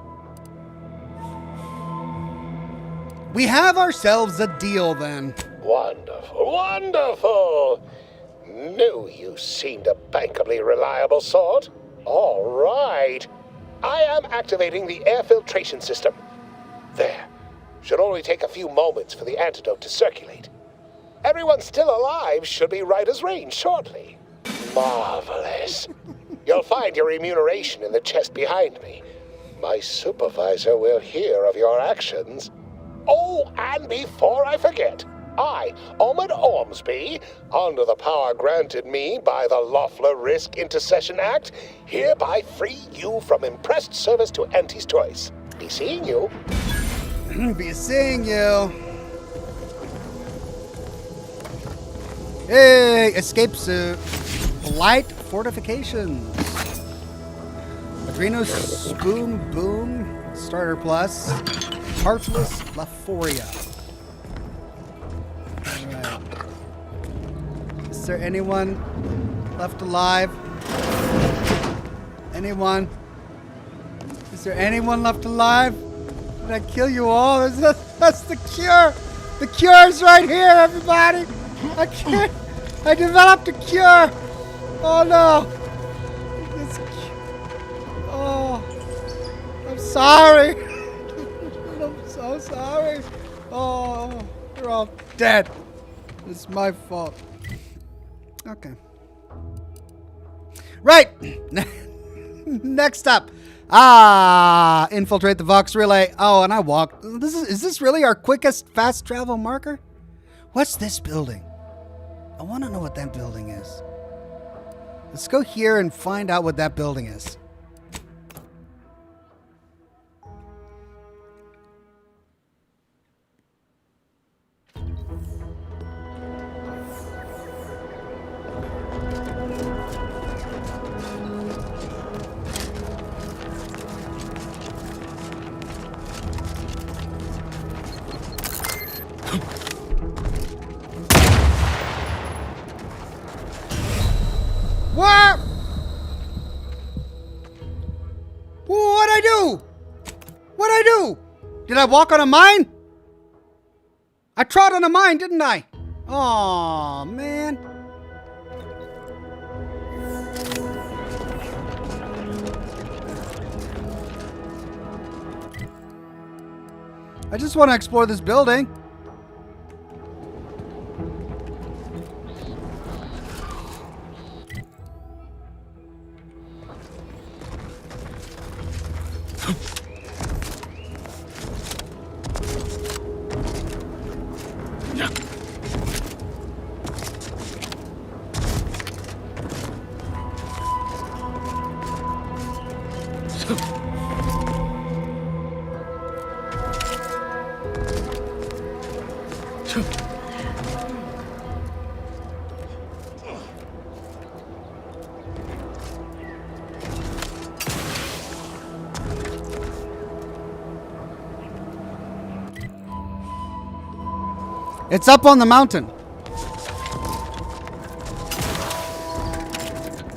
We have ourselves a deal then. Wonderful, wonderful! Knew you seemed a bankably reliable sort. All right. I am activating the air filtration system. There. Should only take a few moments for the antidote to circulate. Everyone still alive should be right as rain shortly. Marvelous. You'll find your remuneration in the chest behind me. My supervisor will hear of your actions. Oh, and before I forget, I, Omid Ormsby, under the power granted me by the Loeffler Risk Intercession Act, hereby free you from impressed service to Auntie's Choice. Be seeing you. Be seeing you. Hey, escape suit. Light fortifications. Adreno Spoon Boom. Starter Plus. Heartless Laphoria. Alright. Is there anyone left alive? Anyone? Is there anyone left alive? Did I kill you all? That's the cure. The cure's right here, everybody. I developed a cure. Oh no. Oh, I'm sorry. I'm so sorry. Oh, you're all dead. It's my fault. Okay. Right. Next up. Infiltrate the Vox relay. Oh, and I walked. Is this really our quickest fast travel marker? What's this building? I want to know what that building is. Let's go here and find out what that building is. What? What'd I do? What'd I do? Did I walk on a mine? I trod on a mine, didn't I? Aw, man. I just want to explore this building. It's up on the mountain.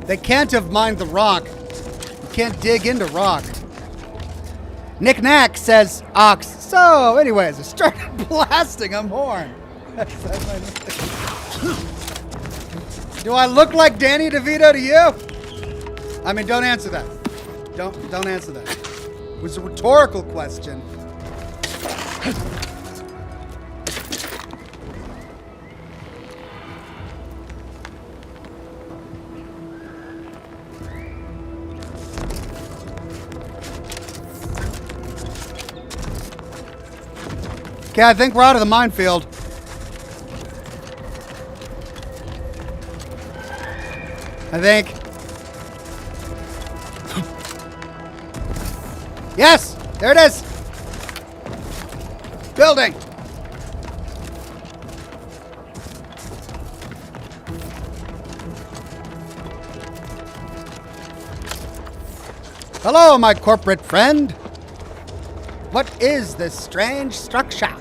They can't have mined the rock. You can't dig into rock. Nick Knack says, Ox. So, anyways, I started blasting a horn. Do I look like Danny DeVito to you? I mean, don't answer that. Don't answer that. It was a rhetorical question. Okay, I think we're out of the minefield. I think. Yes! There it is! Building! Hello, my corporate friend. What is this strange structure?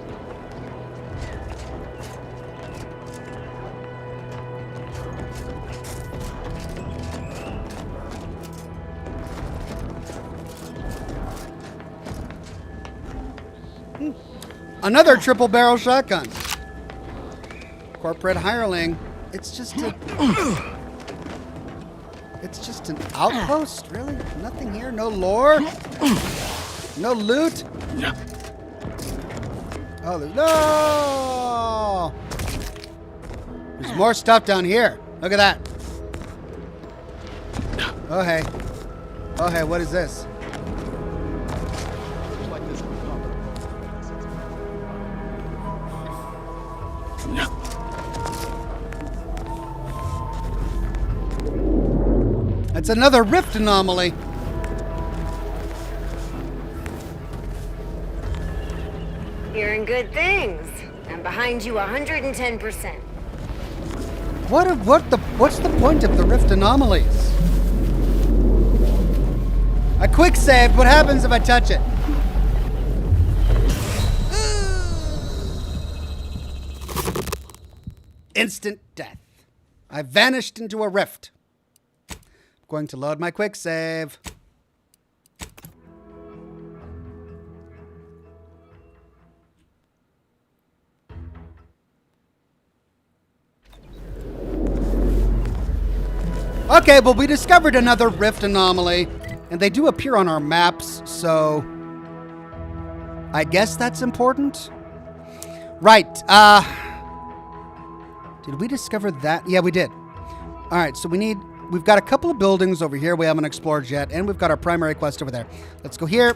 Another triple barrel shotgun. Corporate hireling. It's just an outpost, really? Nothing here? No lore? No loot? Oh, no! There's more stuff down here. Look at that. Oh, hey. Oh, hey, what is this? It's another rift anomaly. Hearing good things. I'm behind you 110%. What's the point of the rift anomalies? I quick saved. What happens if I touch it? Instant death. I vanished into a rift. Going to load my quick save. Okay, well, we discovered another rift anomaly, and they do appear on our maps, so I guess that's important. Right, did we discover that? Yeah, we did. All right, so we've got a couple of buildings over here we haven't explored yet, and we've got our primary quest over there. Let's go here,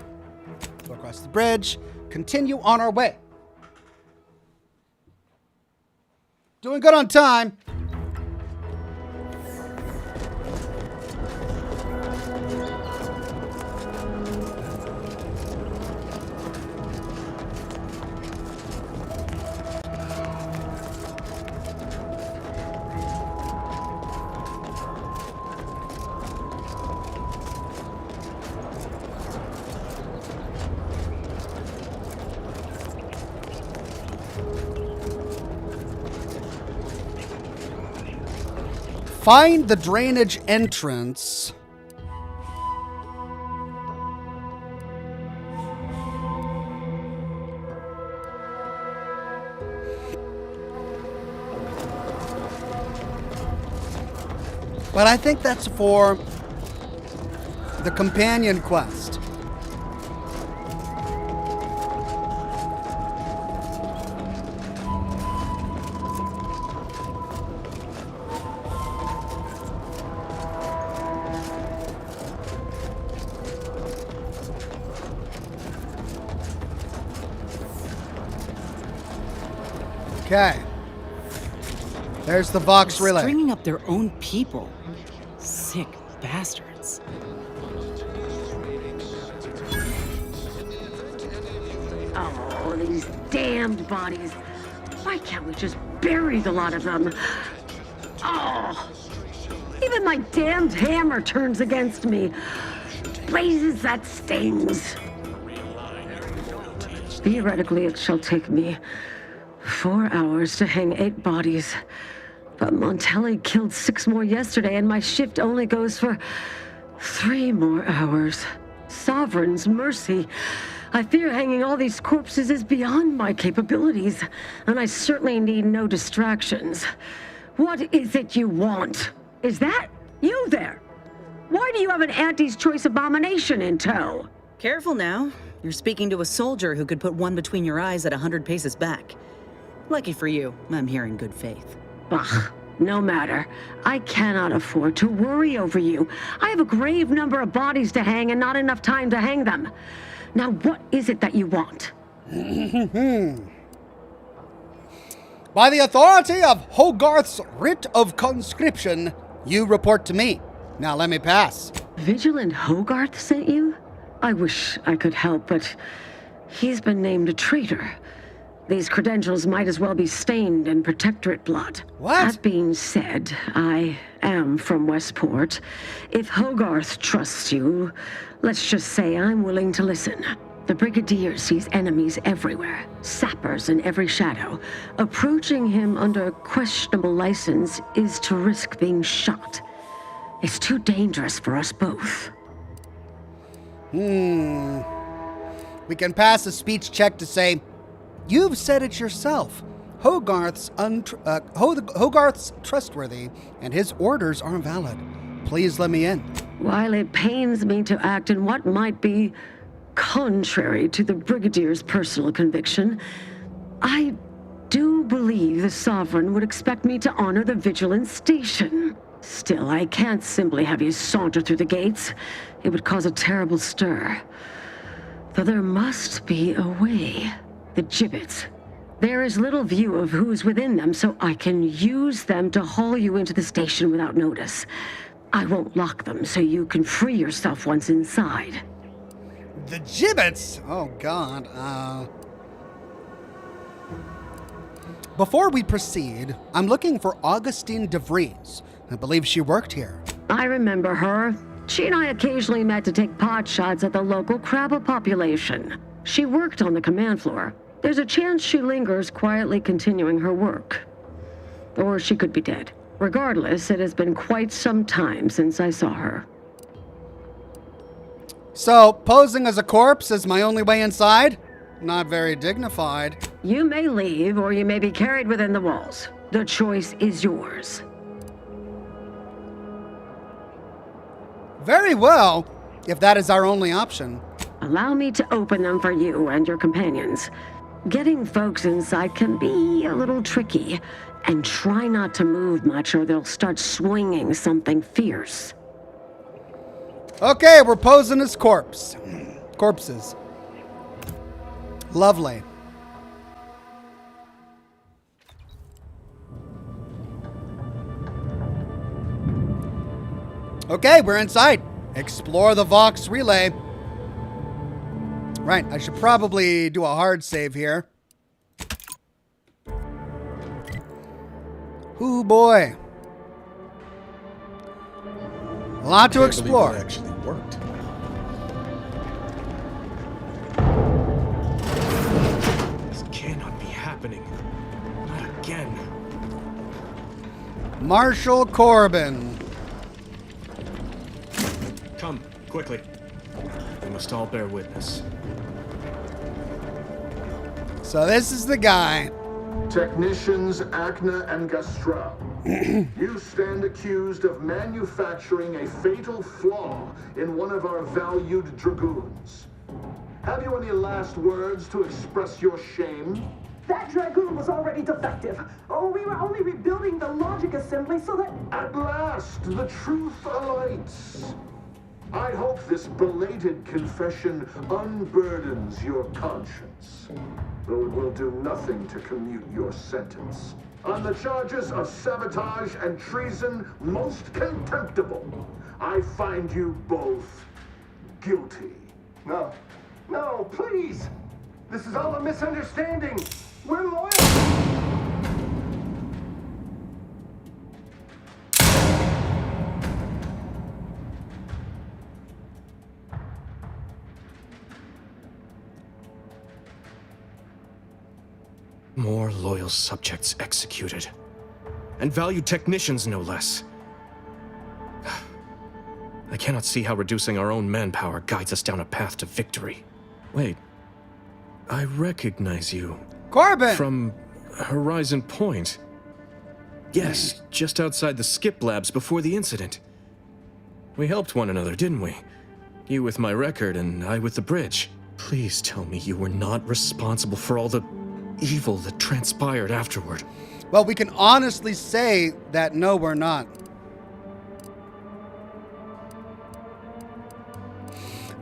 go across the bridge, continue on our way. Doing good on time. Find the drainage entrance. But I think that's for the companion quest. Okay. There's the Vox relay. Stringing up their own people. Sick bastards. Oh, these damned bodies. Why can't we just bury the lot of them? Oh, even my damned hammer turns against me. Blazes, that stings. Theoretically, it shall take me 4 hours to hang 8 bodies. But Montelli killed 6 more yesterday, and my shift only goes for 3 more hours. Sovereign's mercy. I fear hanging all these corpses is beyond my capabilities, and I certainly need no distractions. What is it you want? Is that you there? Why do you have an Auntie's Choice abomination in tow? Careful now. You're speaking to a soldier who could put one between your eyes at 100 paces back. Lucky for you, I'm here in good faith. Bah, no matter. I cannot afford to worry over you. I have a grave number of bodies to hang and not enough time to hang them. Now, what is it that you want? By the authority of Hogarth's writ of conscription, you report to me. Now let me pass. Vigilant Hogarth sent you? I wish I could help, but he's been named a traitor. These credentials might as well be stained in Protectorate blood. What? That being said, I am from Westport. If Hogarth trusts you, let's just say I'm willing to listen. The Brigadier sees enemies everywhere, sappers in every shadow. Approaching him under questionable license is to risk being shot. It's too dangerous for us both. We can pass a speech check to say, you've said it yourself. Hogarth's trustworthy, and his orders are valid. Please let me in. While it pains me to act in what might be contrary to the Brigadier's personal conviction, I do believe the Sovereign would expect me to honor the Vigilance Station. Still, I can't simply have you saunter through the gates. It would cause a terrible stir. Though there must be a way. The gibbets. There is little view of who's within them, so I can use them to haul you into the station without notice. I won't lock them, so you can free yourself once inside. The gibbets? Oh, God. Before we proceed, I'm looking for Augustine DeVries. I believe she worked here. I remember her. She and I occasionally met to take pot shots at the local crabba population. She worked on the command floor. There's a chance she lingers, quietly continuing her work. Or she could be dead. Regardless, it has been quite some time since I saw her. So, posing as a corpse is my only way inside? Not very dignified. You may leave, or you may be carried within the walls. The choice is yours. Very well, if that is our only option. Allow me to open them for you and your companions. Getting folks inside can be a little tricky, and try not to move much or they'll start swinging something fierce. Okay, we're posing as corpses. Lovely. Okay, we're inside. Explore the Vox relay. Right, I should probably do a hard save here. Ooh, boy. A lot to explore. It actually worked. This cannot be happening. Not again. Marshal Corbin. Come, quickly. We must all bear witness. So this is the guy. Technicians Acna and Gastra. You stand accused of manufacturing a fatal flaw in one of our valued dragoons. Have you any last words to express your shame? That dragoon was already defective. Oh, we were only rebuilding the logic assembly so that... At last, the truth alights. I hope this belated confession unburdens your conscience, though it will do nothing to commute your sentence. On the charges of sabotage and treason most contemptible, I find you both guilty. No, please! This is all a misunderstanding! We're loyal! More loyal subjects executed. And valued technicians, no less. I cannot see how reducing our own manpower guides us down a path to victory. Wait. I recognize you. Corbin! From Horizon Point. Yes, just outside the skip labs before the incident. We helped one another, didn't we? You with my record and I with the bridge. Please tell me you were not responsible for all the evil that transpired afterward. Well, we can honestly say that no, we're not.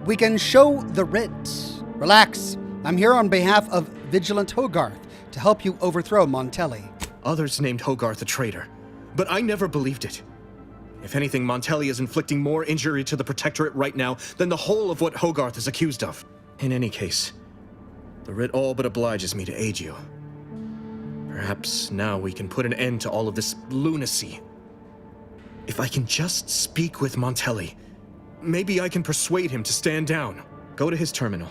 We can show the writ. Relax. I'm here on behalf of Vigilant Hogarth to help you overthrow Montelli. Others named Hogarth a traitor, but I never believed it. If anything, Montelli is inflicting more injury to the Protectorate right now than the whole of what Hogarth is accused of. In any case, the writ all but obliges me to aid you. Perhaps now we can put an end to all of this lunacy. If I can just speak with Montelli, maybe I can persuade him to stand down. Go to his terminal.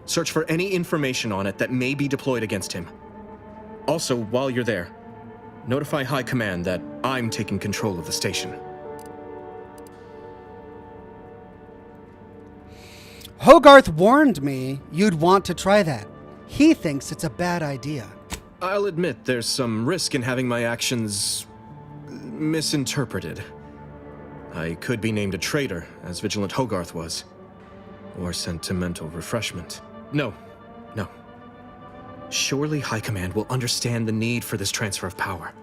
Search for any information on it that may be deployed against him. Also, while you're there, notify High Command that I'm taking control of the station. Hogarth warned me you'd want to try that. He thinks it's a bad idea. I'll admit there's some risk in having my actions misinterpreted. I could be named a traitor, as Vigilant Hogarth was. Or sent to mental refreshment. No. Surely High Command will understand the need for this transfer of power.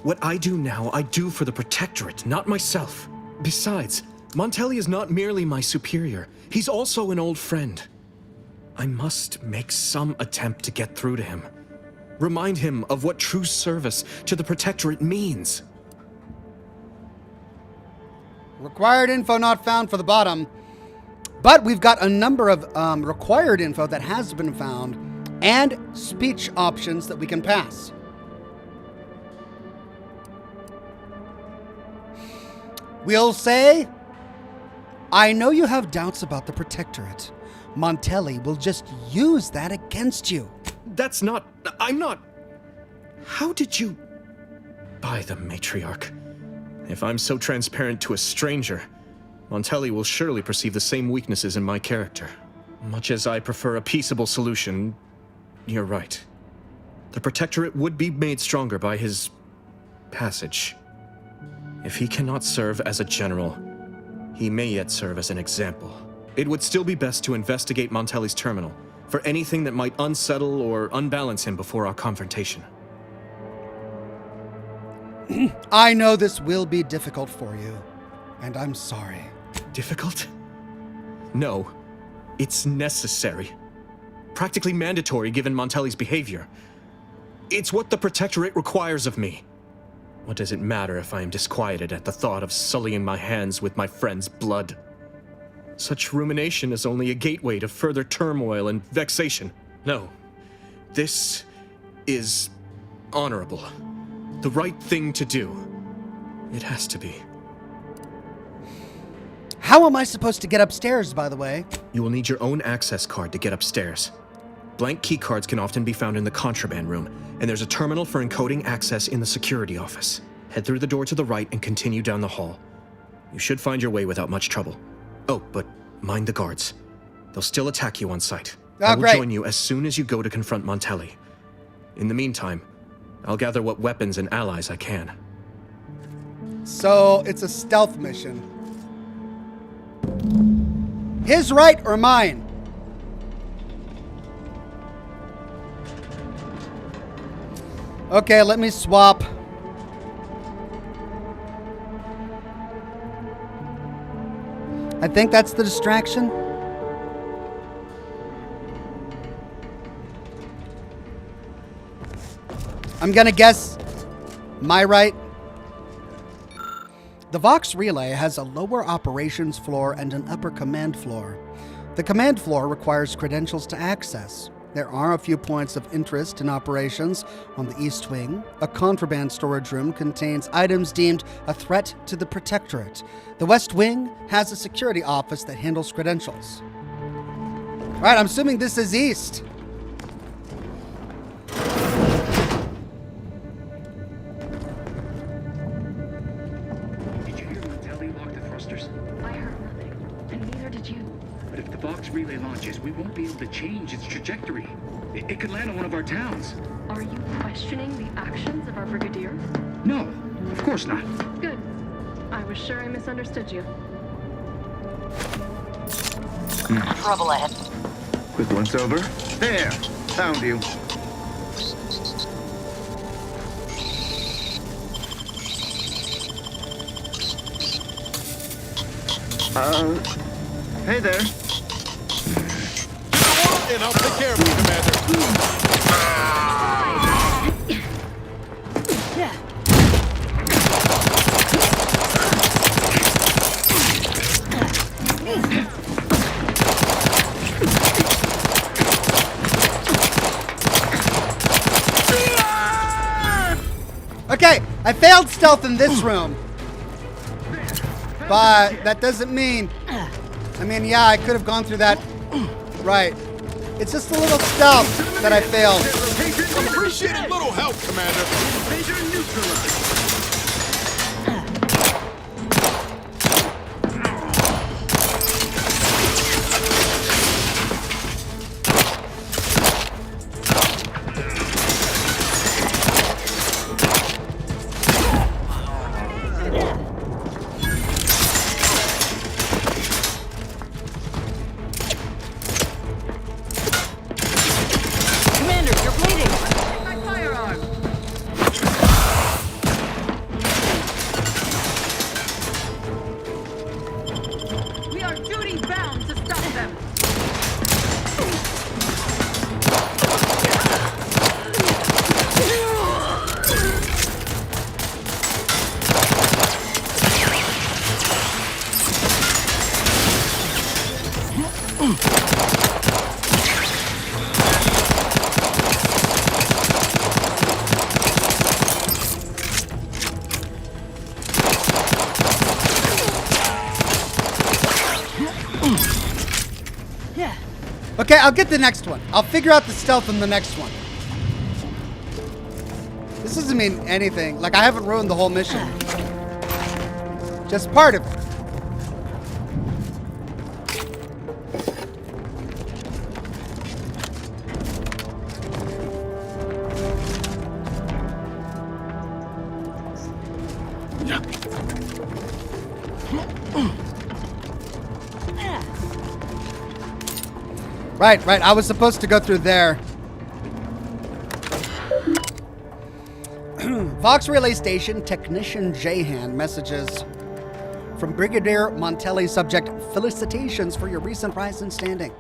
What I do now, I do for the Protectorate, not myself. Besides, Montelli is not merely my superior. He's also an old friend. I must make some attempt to get through to him. Remind him of what true service to the Protectorate means. Required info not found for the bottom. But we've got a number of required info that has been found and speech options that we can pass. We'll say, I know you have doubts about the Protectorate. Montelli will just use that against you. That's not... I'm not... How did you... By the Matriarch. If I'm so transparent to a stranger, Montelli will surely perceive the same weaknesses in my character. Much as I prefer a peaceable solution, you're right. The Protectorate would be made stronger by his passage. If he cannot serve as a general, He may yet serve as an example. It would still be best to investigate Montelli's terminal for anything that might unsettle or unbalance him before our confrontation. I know this will be difficult for you, and I'm sorry. Difficult? No. It's necessary. Practically mandatory given Montelli's behavior. It's what the Protectorate requires of me. What does it matter if I am disquieted at the thought of sullying my hands with my friend's blood? Such rumination is only a gateway to further turmoil and vexation. No. This is honorable. The right thing to do. It has to be. How am I supposed to get upstairs, by the way? You will need your own access card to get upstairs. Blank keycards can often be found in the contraband room, and there's a terminal for encoding access in the security office. Head through the door to the right and continue down the hall. You should find your way without much trouble. Oh, but mind the guards. They'll still attack you on sight. I will join you as soon as you go to confront Montelli. In the meantime, I'll gather what weapons and allies I can. So, it's a stealth mission. His right or mine? Okay, let me swap. I think that's the distraction. I'm gonna guess my right. The Vox Relay has a lower operations floor and an upper command floor. The command floor requires credentials to access. There are a few points of interest in operations. On the East Wing, a contraband storage room contains items deemed a threat to the Protectorate. The West Wing has a security office that handles credentials. All right, I'm assuming this is East. Did you hear Montelli lock the thrusters? I heard nothing, and neither did you. But if the Vox relay launches, we won't be able to change its trajectory. It could land on one of our towns. Are you questioning the actions of our brigadier? No, of course not. Good. I was sure I misunderstood you. Trouble ahead. Quick once over. There! Found you. Hey there. And I'll take care of you, Commander. Okay, I failed stealth in this room. But that doesn't mean... yeah, I could have gone through that. Right. It's just a little stealth that I failed. Appreciate a little help, Commander. Major neutralized. Okay, I'll get the next one. I'll figure out the stealth in the next one. This doesn't mean anything. Like, I haven't ruined the whole mission. Just part of it. Right. I was supposed to go through there. Vox Relay Station, Technician Jahan messages from Brigadier Montelli, subject, felicitations for your recent rise in standing.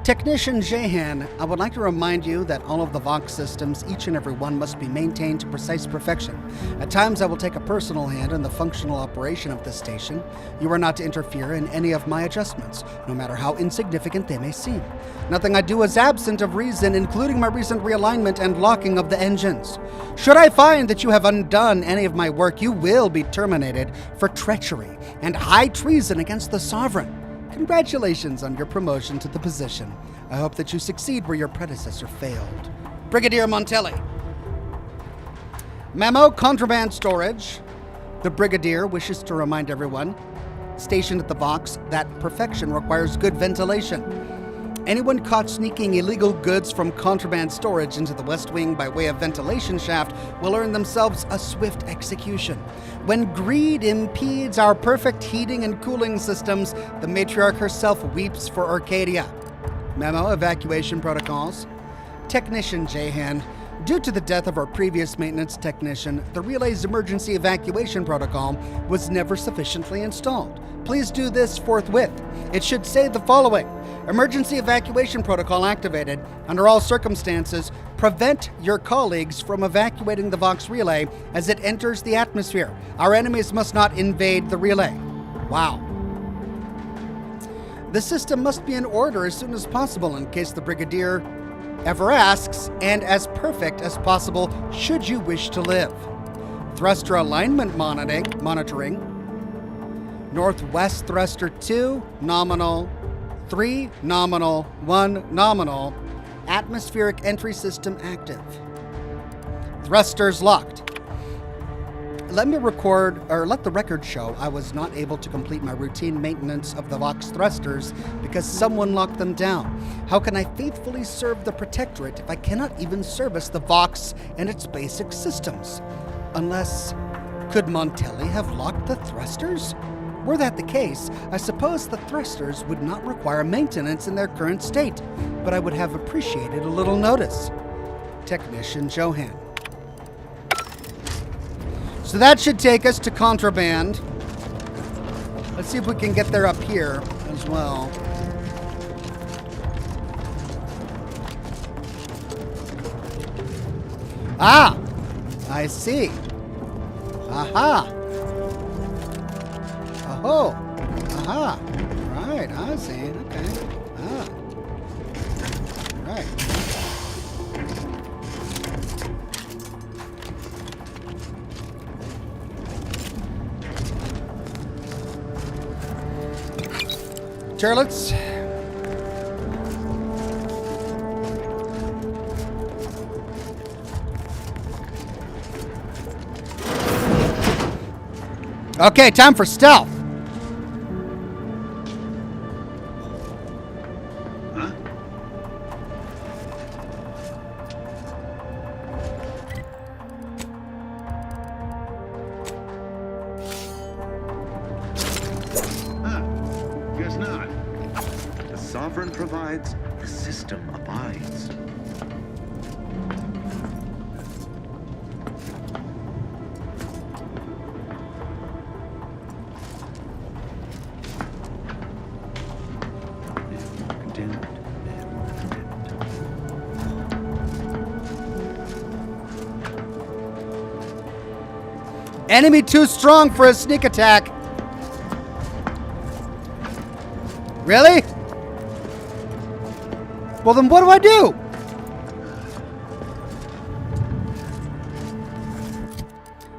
Technician Jahan, I would like to remind you that all of the Vox systems, each and every one, must be maintained to precise perfection. At times I will take a personal hand in the functional operation of this station. You are not to interfere in any of my adjustments, no matter how insignificant they may seem. Nothing I do is absent of reason, including my recent realignment and locking of the engines. Should I find that you have undone any of my work, you will be terminated for treachery and high treason against the Sovereign. Congratulations on your promotion to the position. I hope that you succeed where your predecessor failed. Brigadier Montelli. Memo, contraband storage. The Brigadier wishes to remind everyone stationed at the Vox that perfection requires good ventilation. Anyone caught sneaking illegal goods from contraband storage into the West Wing by way of ventilation shaft will earn themselves a swift execution. When greed impedes our perfect heating and cooling systems, the matriarch herself weeps for Arcadia. Memo, evacuation protocols. Technician Jahan. Due to the death of our previous maintenance technician, the relay's emergency evacuation protocol was never sufficiently installed. Please do this forthwith. It should say the following. Emergency evacuation protocol activated. Under all circumstances, prevent your colleagues from evacuating the Vox relay as it enters the atmosphere. Our enemies must not invade the relay. Wow. The system must be in order as soon as possible in case the Brigadier ever asks, and as perfect as possible should you wish to live. Thruster alignment monitoring. Northwest thruster 2, nominal. 3, nominal. 1, nominal. Atmospheric entry system active. Thrusters locked. Let the record show I was not able to complete my routine maintenance of the Vox thrusters because someone locked them down. How can I faithfully serve the Protectorate if I cannot even service the Vox and its basic systems? Unless, could Montelli have locked the thrusters? Were that the case, I suppose the thrusters would not require maintenance in their current state, but I would have appreciated a little notice. Technician Johan. So that should take us to contraband. Let's see if we can get there up here as well. Ah! I see. Aha! Oh! Aha! Right, I see. Okay. Ah. Right. Turlets. Okay, time for stealth. Huh? Guess not. The Sovereign provides, the system abides. Enemy too strong for a sneak attack. Really? Well, then what do I do?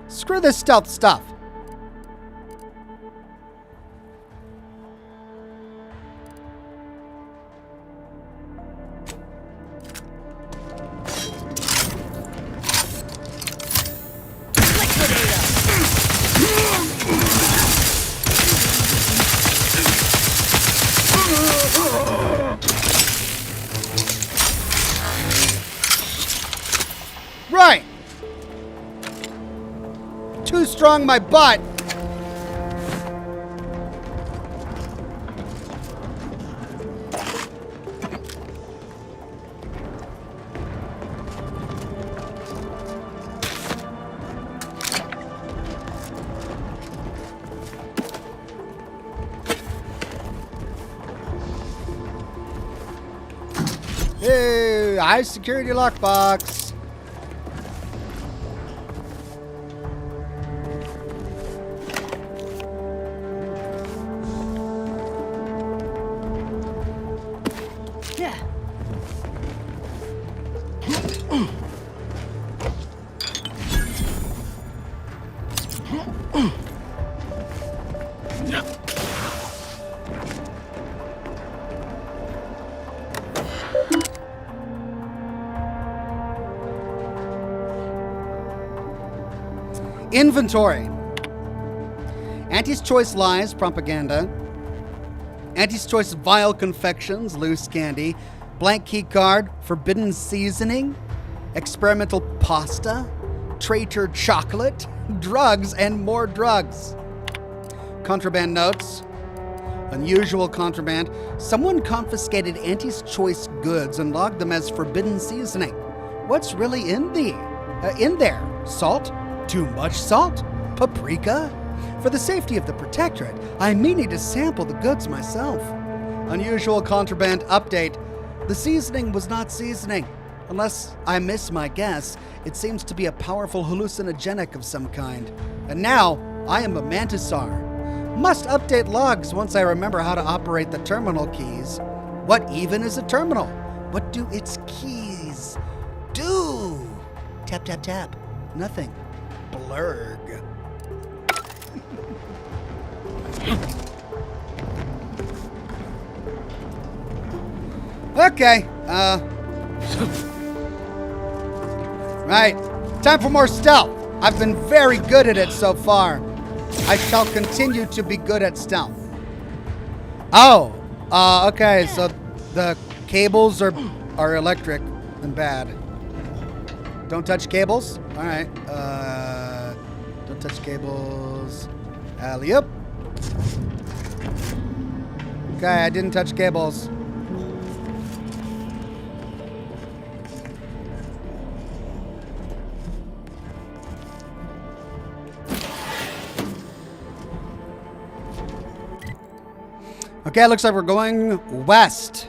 Screw this stealth stuff. Right. Too strong my butt. Hey, high security lockbox. Yeah. Inventory. Auntie's Choice Lies, propaganda. Auntie's Choice Vile Confections, loose candy. Blank key card, forbidden seasoning. Experimental pasta. Traitor chocolate. Drugs and more drugs. Contraband notes. Unusual contraband. Someone confiscated Auntie's Choice goods and logged them as forbidden seasoning. What's really in there? Salt? Too much salt? Paprika? For the safety of the Protectorate, I'm meaning to sample the goods myself. Unusual contraband update. The seasoning was not seasoning. Unless I miss my guess, it seems to be a powerful hallucinogenic of some kind. And now, I am a mantisaur. Must update logs once I remember how to operate the terminal keys. What even is a terminal? What do its keys do? Tap, tap, tap. Nothing. Blurg. Okay, right, time for more stealth. I've been very good at it so far. I shall continue to be good at stealth. Oh, okay, so the cables are electric and bad. Don't touch cables? All right, don't touch cables. Alley-oop. Okay, I didn't touch cables. Okay, looks like we're going west.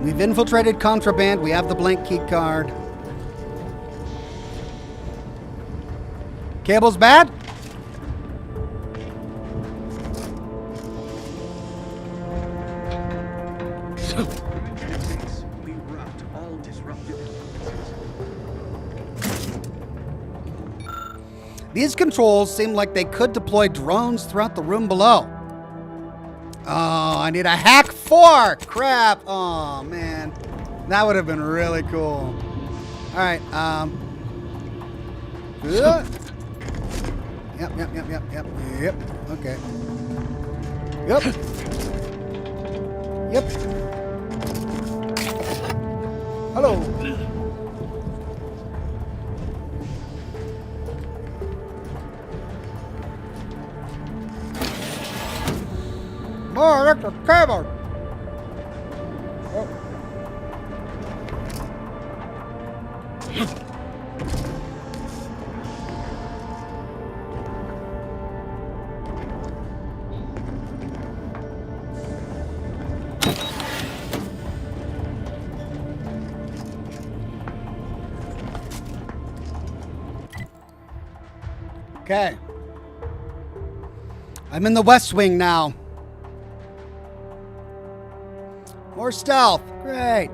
We've infiltrated contraband. We have the blank key card. Cables bad? These controls seem like they could deploy drones throughout the room below. Oh, I need a hack 4! Crap! Oh, man. That would have been really cool. Alright, Yep. Okay. Yep. Hello. More electric cable. Okay. I'm in the West Wing now. More stealth. Great.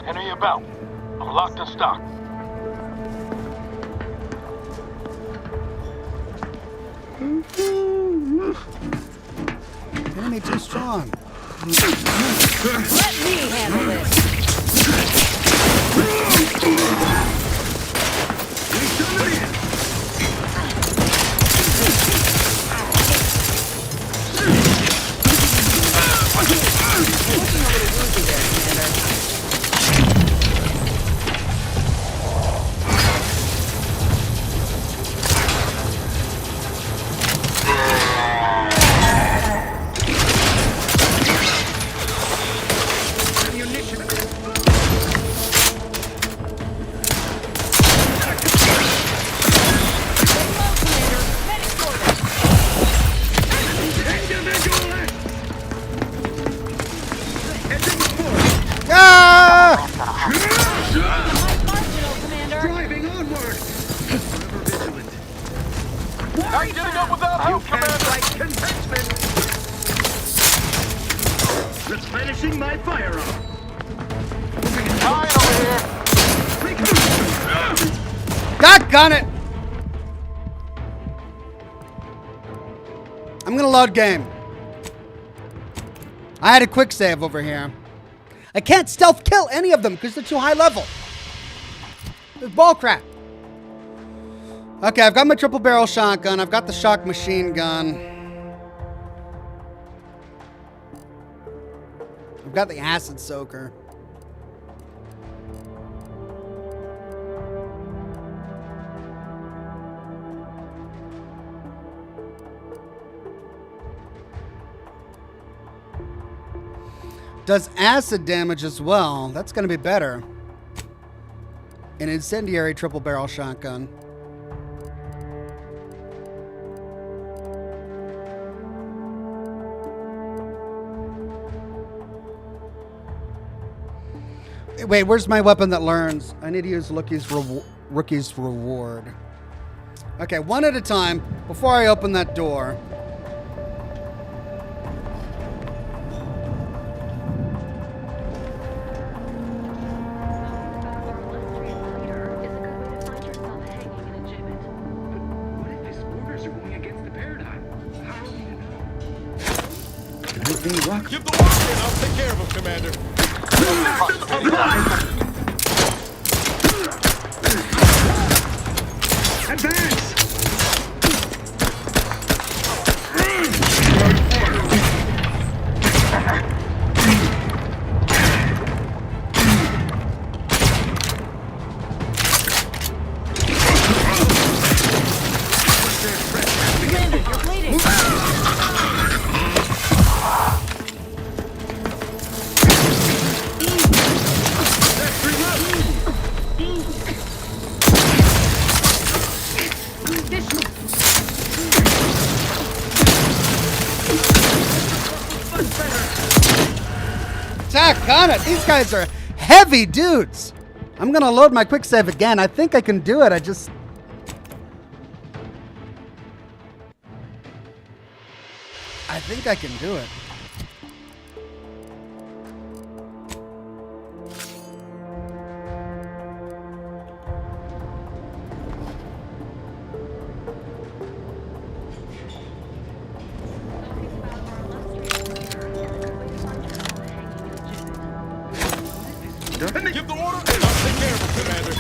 Henry about. I'm locked and stocked. Enemy too strong. Let me handle this. Doggone it! I'm gonna load game. I had a quick save over here. I can't stealth kill any of them because they're too high level. There's ball crap. Okay, I've got my triple barrel shotgun. I've got the shock machine gun. I've got the acid soaker. Does acid damage as well. That's going to be better. An incendiary triple barrel shotgun. Wait, where's my weapon that learns? I need to use Rookie's Reward. Okay, one at a time before I open that door. Give the word and I'll take care of him, Commander. Advance! Commander, you're bleeding. Doggone it, these guys are heavy dudes. I'm gonna load my quick save again. I think I can do it. I think I can do it. Give the order and I'll take care of him, Commander.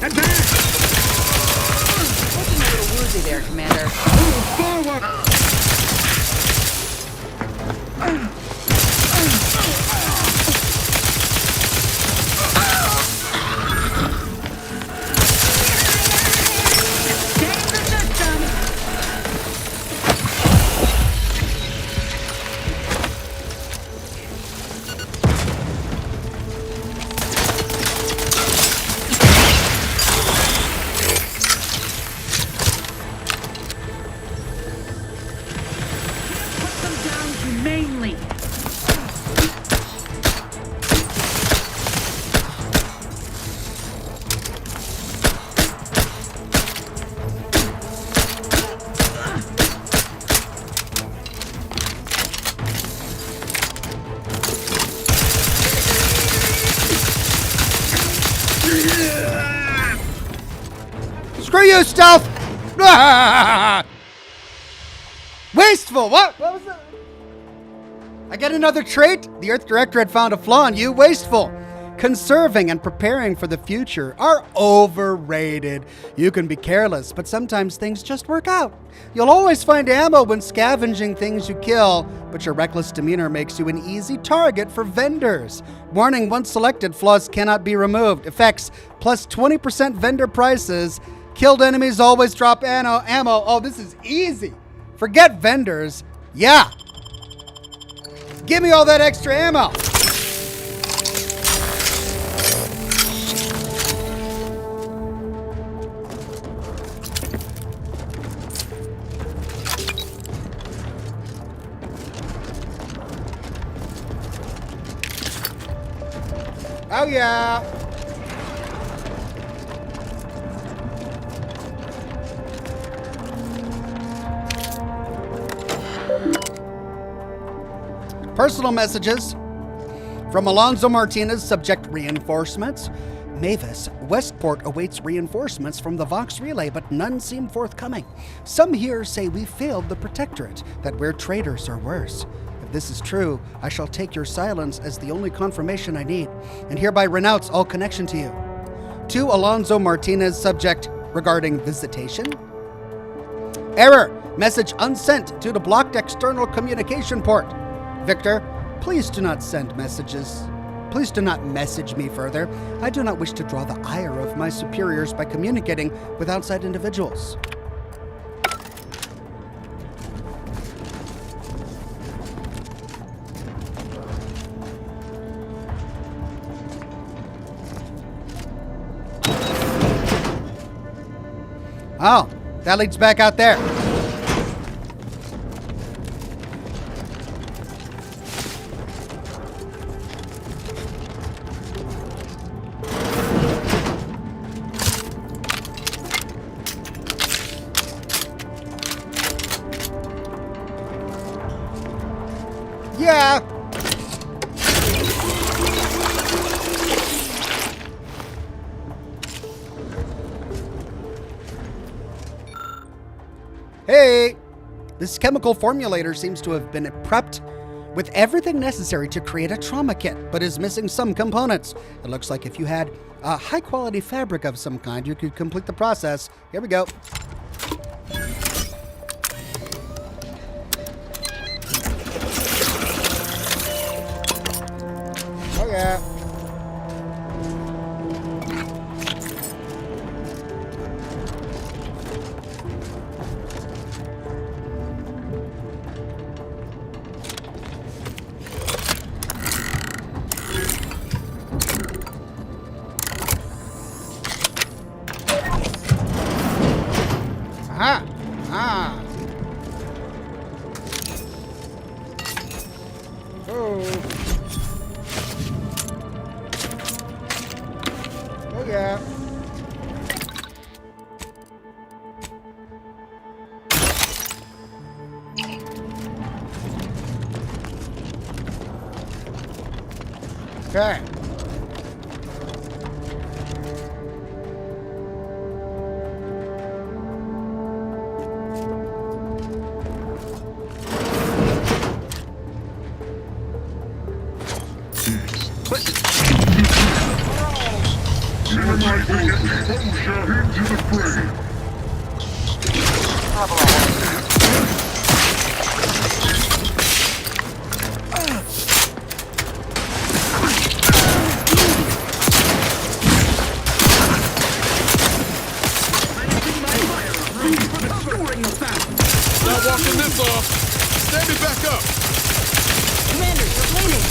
Advance! Looking a little woozy there, Commander. Move forward! Screw you, stealth! Wasteful! What was that? I get another trait? The Earth Director had found a flaw in you. Wasteful. Conserving and preparing for the future are overrated. You can be careless, but sometimes things just work out. You'll always find ammo when scavenging things you kill, but your reckless demeanor makes you an easy target for vendors. Warning, once selected, flaws cannot be removed. Effects, plus 20% vendor prices. Killed enemies always drop ammo. Oh, this is easy. Forget vendors. Yeah. Give me all that extra ammo. Oh, yeah. Personal messages from Alonzo Martinez, subject reinforcements. Mavis, Westport awaits reinforcements from the Vox Relay, but none seem forthcoming. Some here say we failed the Protectorate, that we're traitors or worse. If this is true, I shall take your silence as the only confirmation I need, and hereby renounce all connection to you. To Alonzo Martinez, subject regarding visitation. Error! Message unsent due to blocked external communication port. Victor, please do not send messages. Please do not message me further. I do not wish to draw the ire of my superiors by communicating with outside individuals. Oh, that leads back out there. Yeah. Hey, this chemical formulator seems to have been prepped with everything necessary to create a trauma kit, but is missing some components. It looks like if you had a high quality fabric of some kind, you could complete the process. Here we go. Oh yeah. Aha! Ah! Oh! Oh yeah! Okay. Trouble ahead. Not walking this off. Stand it back up. Commander, you're bleeding.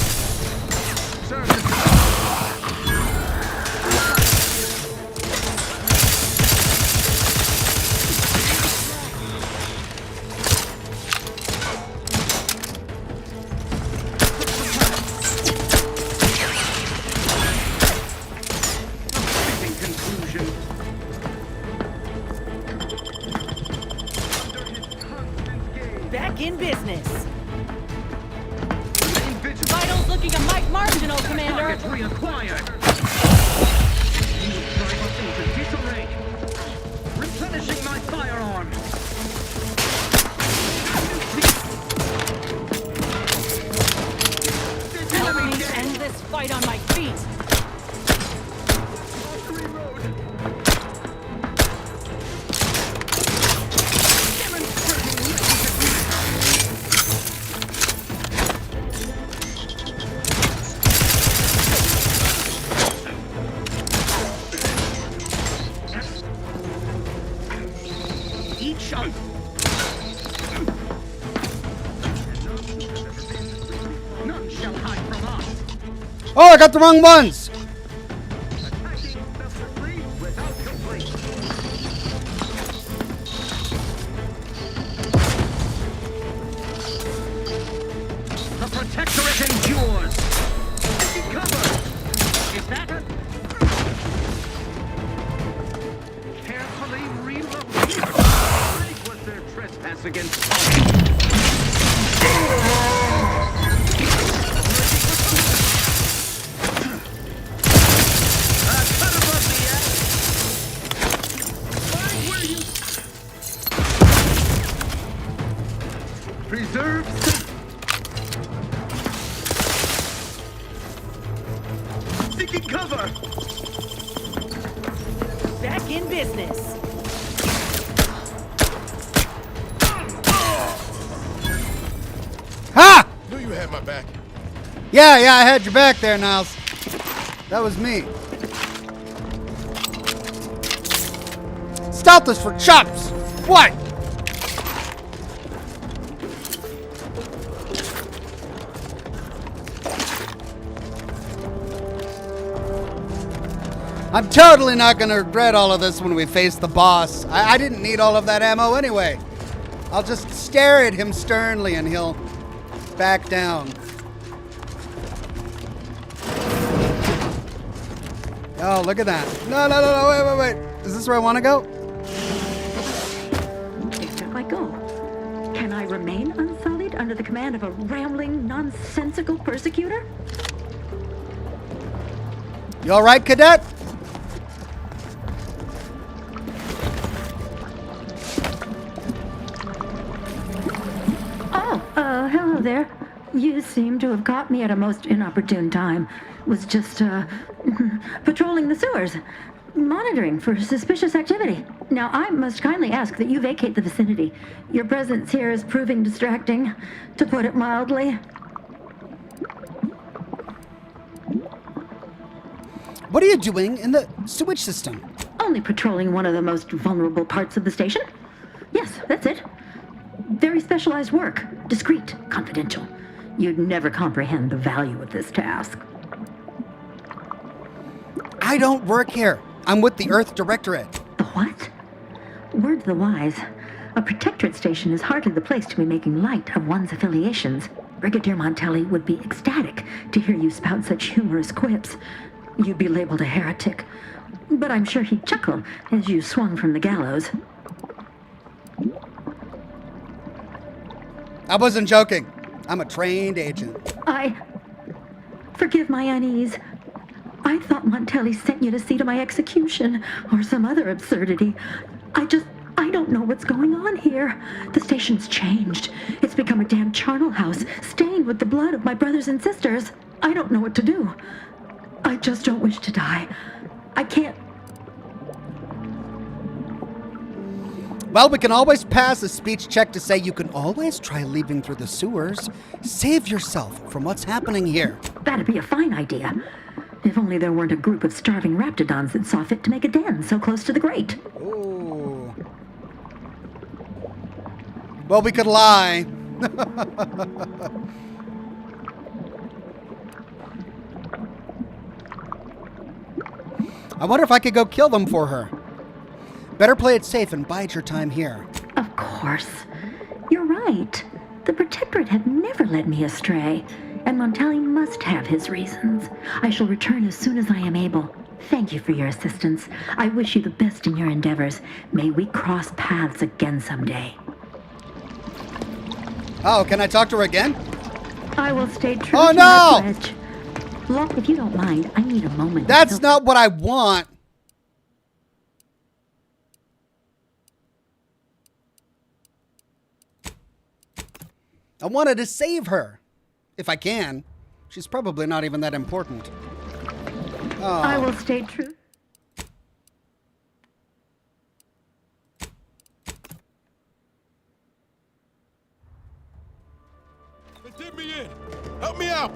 Back in business. Vitals looking a mite marginal, Commander. Reacquired. Disarray. Replenishing my firearm. Help me end this fight on my feet. Oh, I got the wrong ones! The Protectorate endures. Taking cover. Is that a... Carefully reload. Was their trespass against... Preserve. Seeking cover. Back in business. Ha! Knew you had my back. Yeah, I had your back there, Niles. That was me. Stealth is for chops. What? I'm totally not going to regret all of this when we face the boss. I didn't need all of that ammo anyway. I'll just stare at him sternly and he'll back down. Oh, look at that. No, wait. Is this where I want to go? If I go, can I remain unsullied under the command of a rambling, nonsensical persecutor? You all right, cadet? Hello there. You seem to have caught me at a most inopportune time. Was just, patrolling the sewers, monitoring for suspicious activity. Now, I must kindly ask that you vacate the vicinity. Your presence here is proving distracting, to put it mildly. What are you doing in the sewage system? Only patrolling one of the most vulnerable parts of the station. Yes, that's it. Very specialized work. Discreet, confidential. You'd never comprehend the value of this task. I don't work here. I'm with the Earth Directorate. The what? Word to the wise. A protectorate station is hardly the place to be making light of one's affiliations. Brigadier Montelli would be ecstatic to hear you spout such humorous quips. You'd be labeled a heretic. But I'm sure he'd chuckle as you swung from the gallows. I wasn't joking. I'm a trained agent. Forgive my unease. I thought Montelli sent you to see to my execution, or some other absurdity. I don't know what's going on here. The station's changed. It's become a damn charnel house, stained with the blood of my brothers and sisters. I don't know what to do. I just don't wish to die. I can't. Well, we can always pass a speech check to say you can always try leaving through the sewers. Save yourself from what's happening here. That'd be a fine idea. If only there weren't a group of starving raptidons that saw fit to make a den so close to the grate. Ooh. Well, we could lie. I wonder if I could go kill them for her. Better play it safe and bide your time here. Of course. You're right. The Protectorate have never led me astray, and Montelli must have his reasons. I shall return as soon as I am able. Thank you for your assistance. I wish you the best in your endeavors. May we cross paths again someday. Oh, can I talk to her again? I will stay true to my pledge. Look, if you don't mind, I need a moment. That's not what I want. I wanted to save her. If I can. She's probably not even that important. Oh. I will stay true. They did me in. Help me out.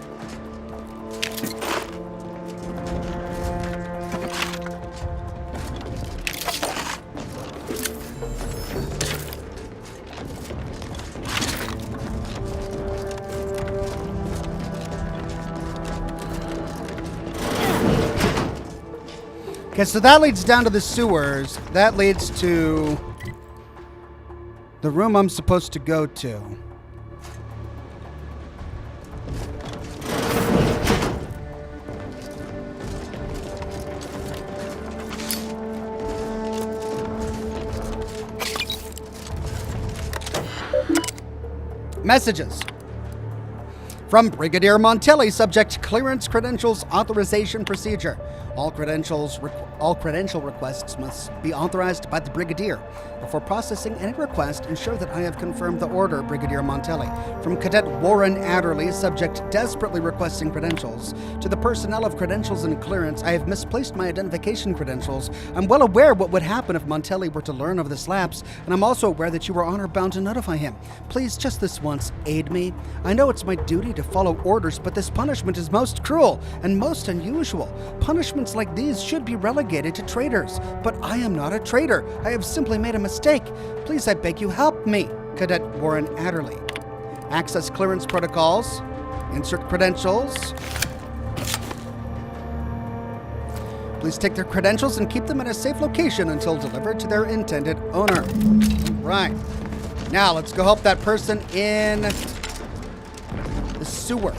Okay, so that leads down to the sewers. That leads to the room I'm supposed to go to. Messages. From Brigadier Montelli, subject clearance credentials authorization procedure. All credentials All credential requests must be authorized by the Brigadier. Before processing any request, ensure that I have confirmed the order, Brigadier Montelli. From Cadet Warren Adderley, subject desperately requesting credentials. To the personnel of credentials and clearance, I have misplaced my identification credentials. I'm well aware what would happen if Montelli were to learn of this lapse, and I'm also aware that you are honor-bound to notify him. Please, just this once, aid me. I know it's my duty to follow orders, but this punishment is most cruel and most unusual. Punishments like these should be relegated to traitors, but I am not a traitor. I have simply made a mistake. Please, I beg you, help me. Cadet Warren Adderley. Access clearance protocols. Insert credentials. Please take their credentials and keep them in a safe location until delivered to their intended owner. Right. Now, let's go help that person in the sewer.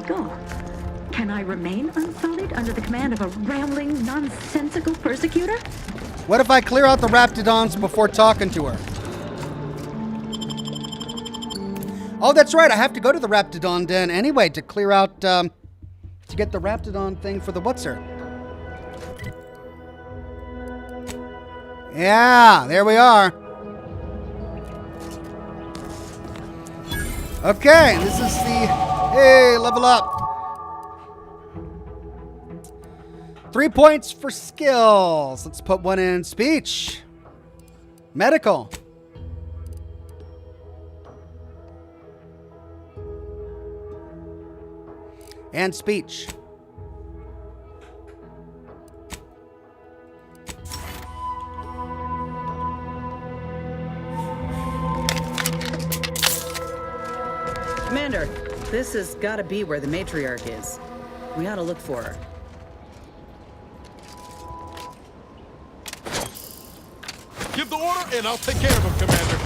Go. Can I remain unsullied under the command of a rambling, nonsensical persecutor? What if I clear out the Raptidons before talking to her? Oh, that's right. I have to go to the Raptidon den anyway to clear out, to get the Raptidon thing for the what's-her. Yeah, there we are. Okay, this is the... Hey, level up. 3 points for skills. Let's put one in speech. Medical. And speech. Commander, this has got to be where the matriarch is. We ought to look for her. Give the order, and I'll take care of him, Commander.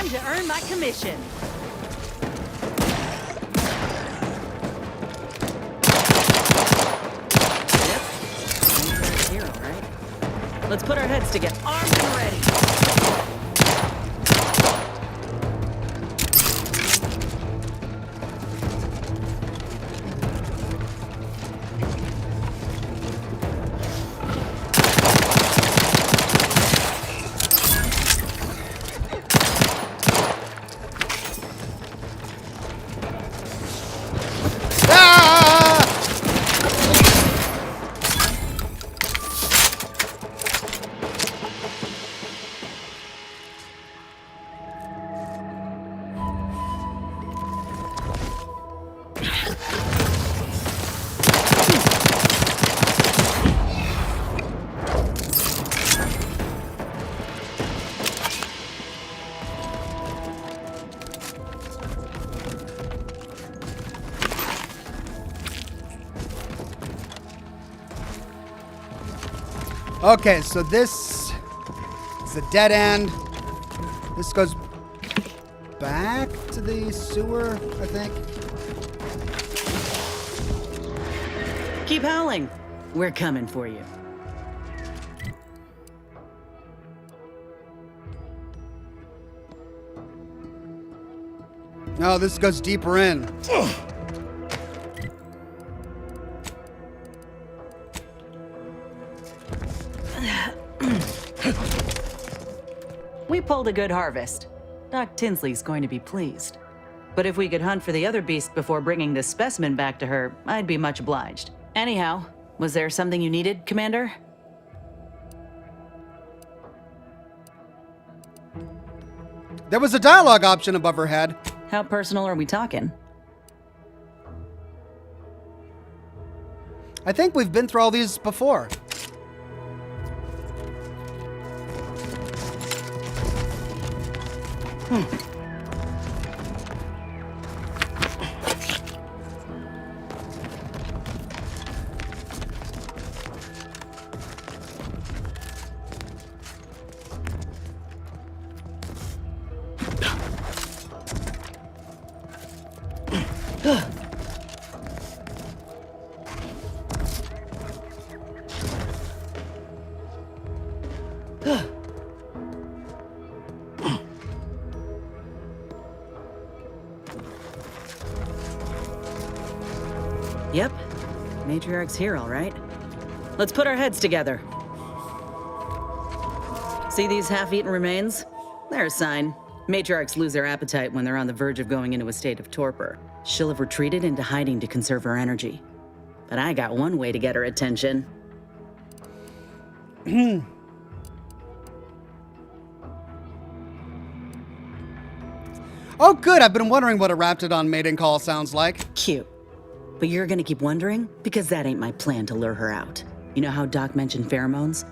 To earn my commission. Yep. Here, all right. Let's put our heads together. Armed and ready. Okay, so this is a dead end. This goes back to the sewer, I think. Keep howling. We're coming for you. No, this goes deeper in. We pulled a good harvest. Doc Tinsley's going to be pleased. But if we could hunt for the other beast before bringing this specimen back to her, I'd be much obliged. Anyhow, was there something you needed, Commander? There was a dialogue option above her head. How personal are we talking? I think we've been through all these before. Yep. Matriarch's here, all right. Let's put our heads together. See these half-eaten remains? They're a sign. Matriarchs lose their appetite when they're on the verge of going into a state of torpor. She'll have retreated into hiding to conserve her energy. But I got one way to get her attention. Oh, good. I've been wondering what a Raptidon mating call sounds like. Cute. But you're gonna keep wondering? Because that ain't my plan to lure her out. You know how Doc mentioned pheromones?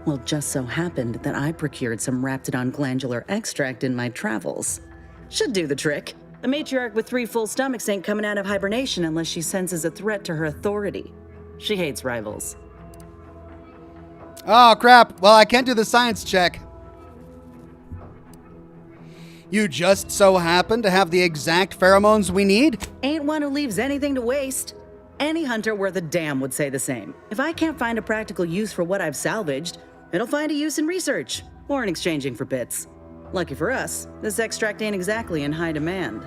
Well, just so happened that I procured some Raptidon glandular extract in my travels. Should do the trick. A matriarch with 3 full stomachs ain't coming out of hibernation unless she senses a threat to her authority. She hates rivals. Oh, crap. Well, I can't do the science check. You just so happen to have the exact pheromones we need? Ain't one who leaves anything to waste. Any hunter worth a damn would say the same. If I can't find a practical use for what I've salvaged, it'll find a use in research or in exchanging for bits. Lucky for us, this extract ain't exactly in high demand.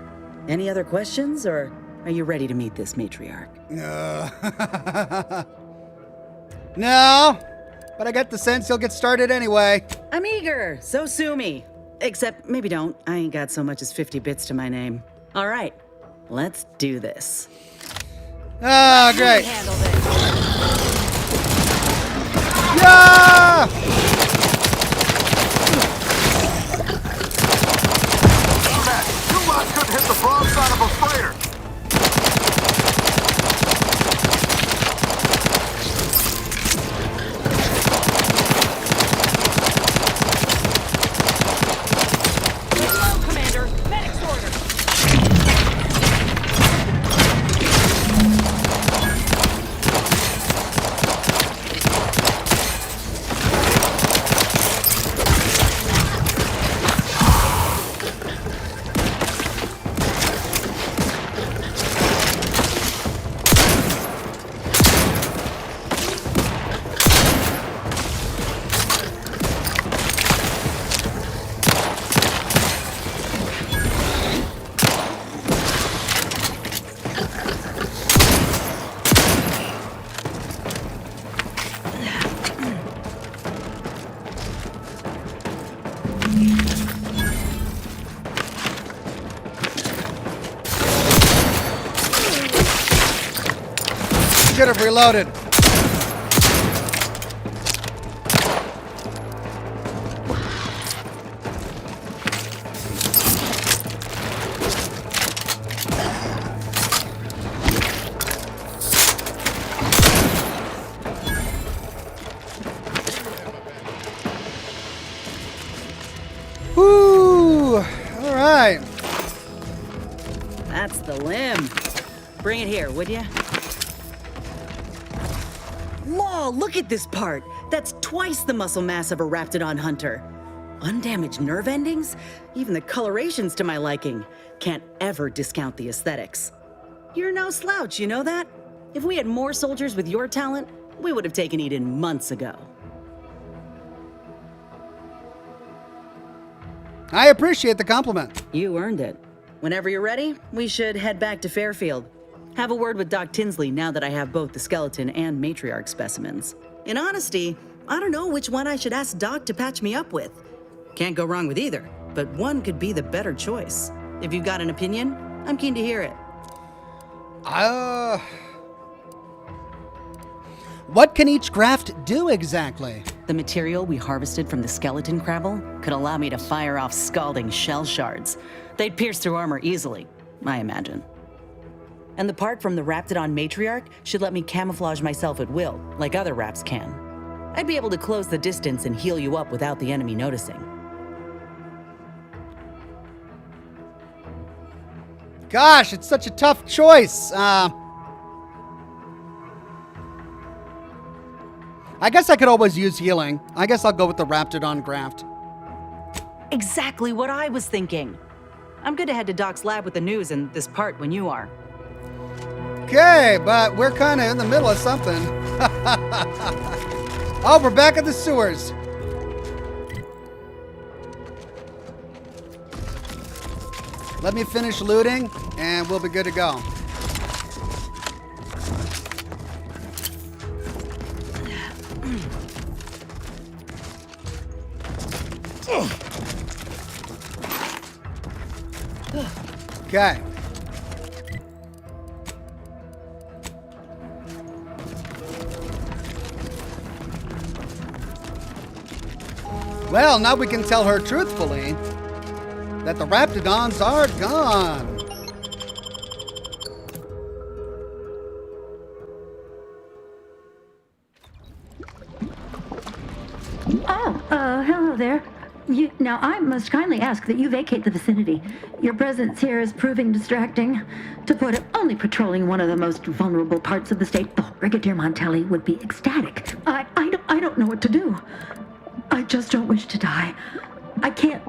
Any other questions, or are you ready to meet this matriarch? No, but I get the sense you'll get started anyway. I'm eager, so sue me. Except maybe don't. I ain't got so much as 50 bits to my name. All right, let's do this. Ah, great. Yeah! You lot couldn't hit the broadside of a freighter. Should have reloaded. Woo! All right. That's the limb. Bring it here, would ya? Whoa, look at this part. That's twice the muscle mass of a Raptidon hunter. Undamaged nerve endings? Even the coloration's to my liking. Can't ever discount the aesthetics. You're no slouch, you know that? If we had more soldiers with your talent, we would have taken Eden months ago. I appreciate the compliment. You earned it. Whenever you're ready, we should head back to Fairfield. Have a word with Doc Tinsley now that I have both the skeleton and matriarch specimens. In honesty, I don't know which one I should ask Doc to patch me up with. Can't go wrong with either, but one could be the better choice. If you've got an opinion, I'm keen to hear it. What can each graft do exactly? The material we harvested from the skeleton crabble could allow me to fire off scalding shell shards. They'd pierce through armor easily, I imagine. And the part from the Raptidon matriarch should let me camouflage myself at will, like other Raps can. I'd be able to close the distance and heal you up without the enemy noticing. Gosh, it's such a tough choice. I guess I could always use healing. I guess I'll go with the Raptidon graft. Exactly what I was thinking. I'm good to head to Doc's lab with the news and this part when you are. Okay, but we're kind of in the middle of something. Oh, we're back at the sewers. Let me finish looting, and we'll be good to go. Okay. Well, now we can tell her truthfully that the Raptidons are gone. Hello there. Now, I must kindly ask that you vacate the vicinity. Your presence here is proving distracting. To put it, only patrolling one of the most vulnerable parts of the state, oh, Brigadier Montelli would be ecstatic. I don't know what to do. I just don't wish to die. I can't.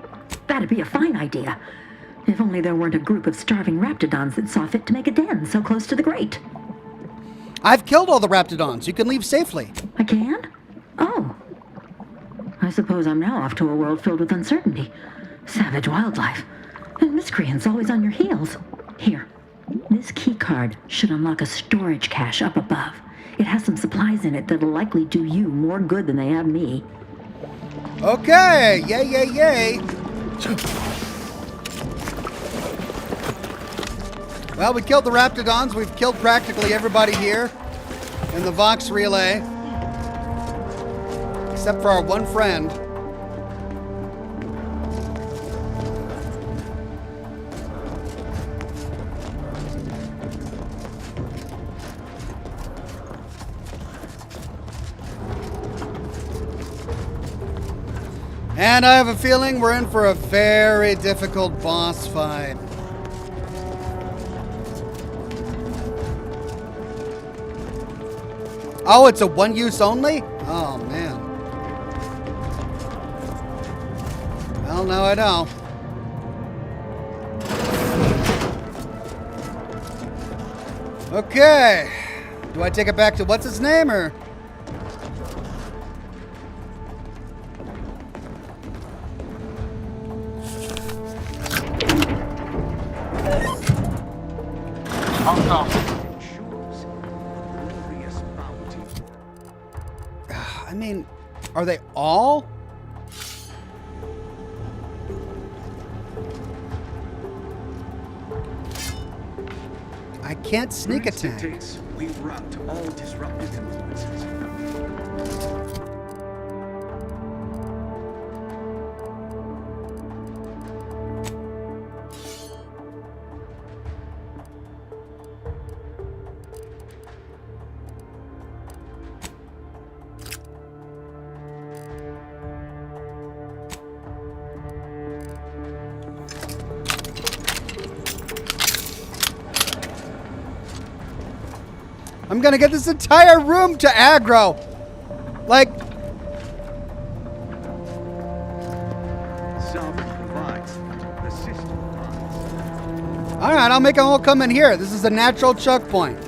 That'd be a fine idea. If only there weren't a group of starving Raptidons that saw fit to make a den so close to the grate. I've killed all the Raptidons. You can leave safely. I can? Oh. I suppose I'm now off to a world filled with uncertainty, savage wildlife, and miscreants always on your heels. Here, this key card should unlock a storage cache up above. It has some supplies in it that'll likely do you more good than they have me. Okay, yay. Well, we killed the Raptidons. We've killed practically everybody here in the Vox Relay. Except for our one friend. And I have a feeling we're in for a very difficult boss fight. Oh, it's a one use only? Oh, man. Well, no, I don't. Okay. Do I take it back to what's his name, or? I mean, are they all? I can't sneak attack. We rout all disruptive influences. I'm gonna get this entire room to aggro. Like, Sovereign provides. The system provides. all right, I'll make them all come in here. This is a natural choke point.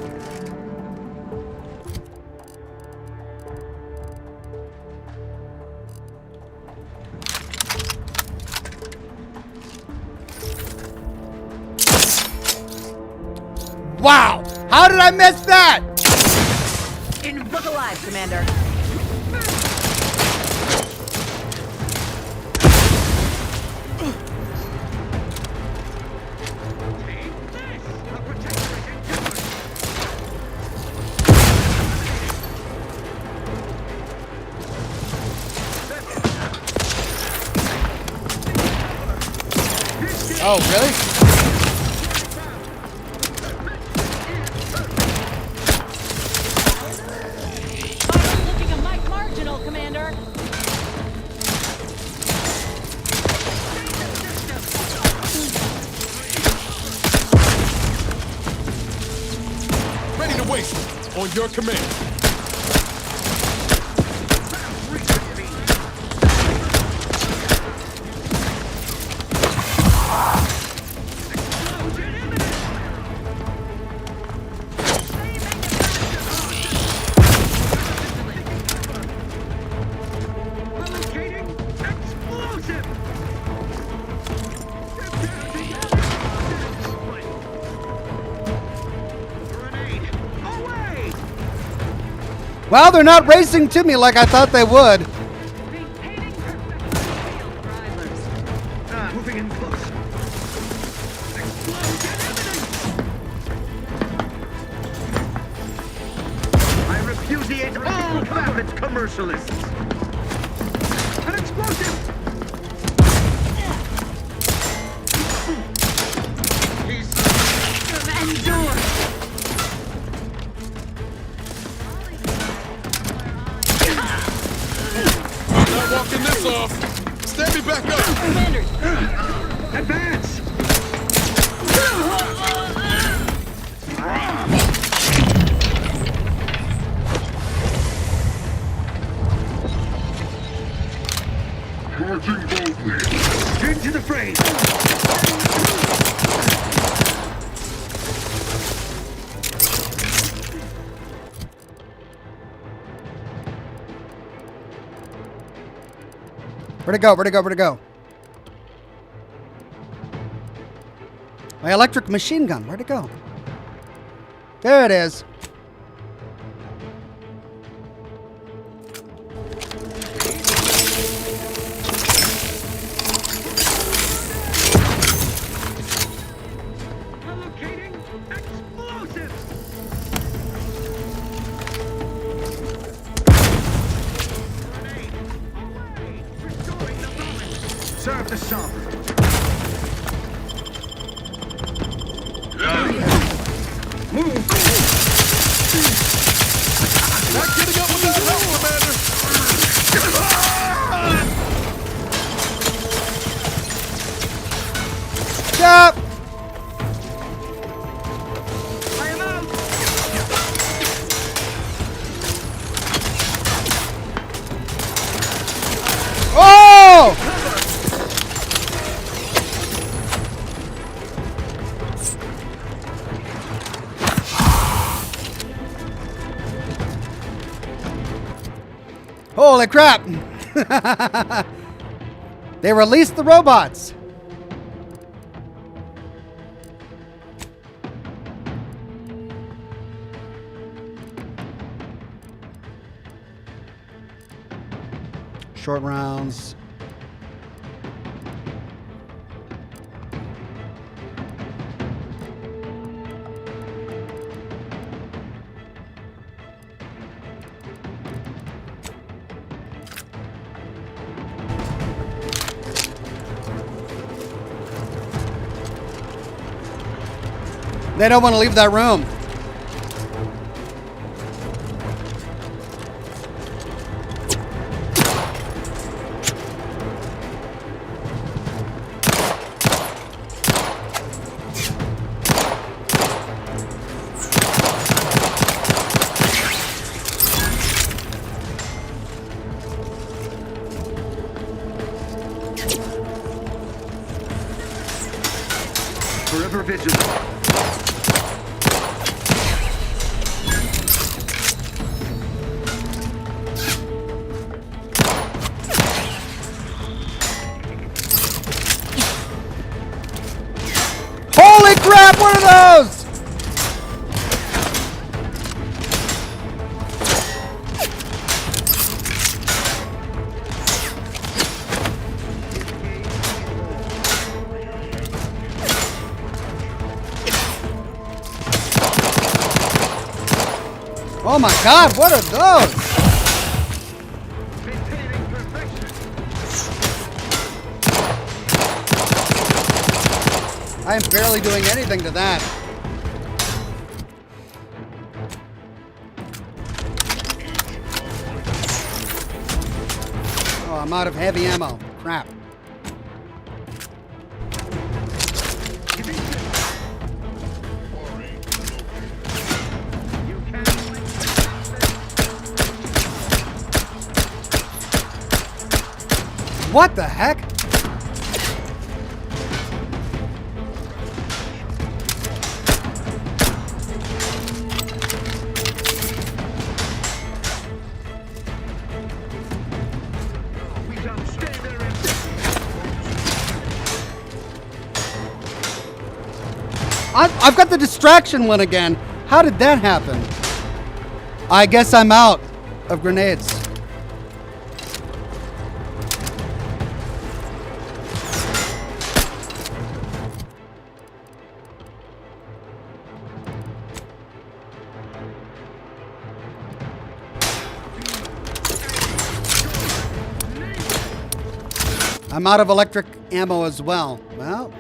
Wow! How did I miss that? Look alive, Commander. Oh, really? choice. On your command. Well, they're not racing to me like I thought they would. Moving in close. I repudiate all Babbitt's commercialists. An explosive! He's... Endure! Not walking this off. Stand me back up. Commanders! Advance! Marching boldly. Into the fray! Where'd it go? Where'd it go? Where'd it go? My electric machine gun. Where'd it go? There it is. Locating explosives! Serve the sovereign. Move! Not getting up without help, Commander. Stop! I am out! Oh! Holy crap! They released the robots. Short rounds. They don't want to leave that room. Forever vigilant. Holy crap, what are those? Oh my god, what are those? I am barely doing anything to that. Oh, I'm out of heavy ammo. Crap. You What the heck? I've got the distraction one again. How did that happen? I guess I'm out of grenades. I'm out of electric ammo as well. Well.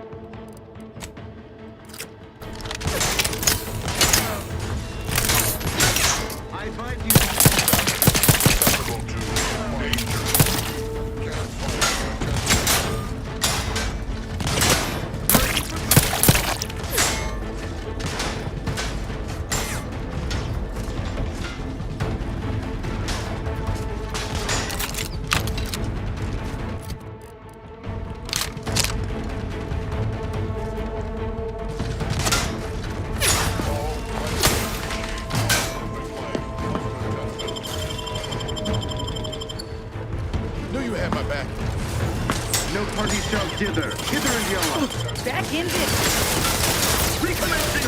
No party shall dither. Hither and yon. Back in business. Recommencing.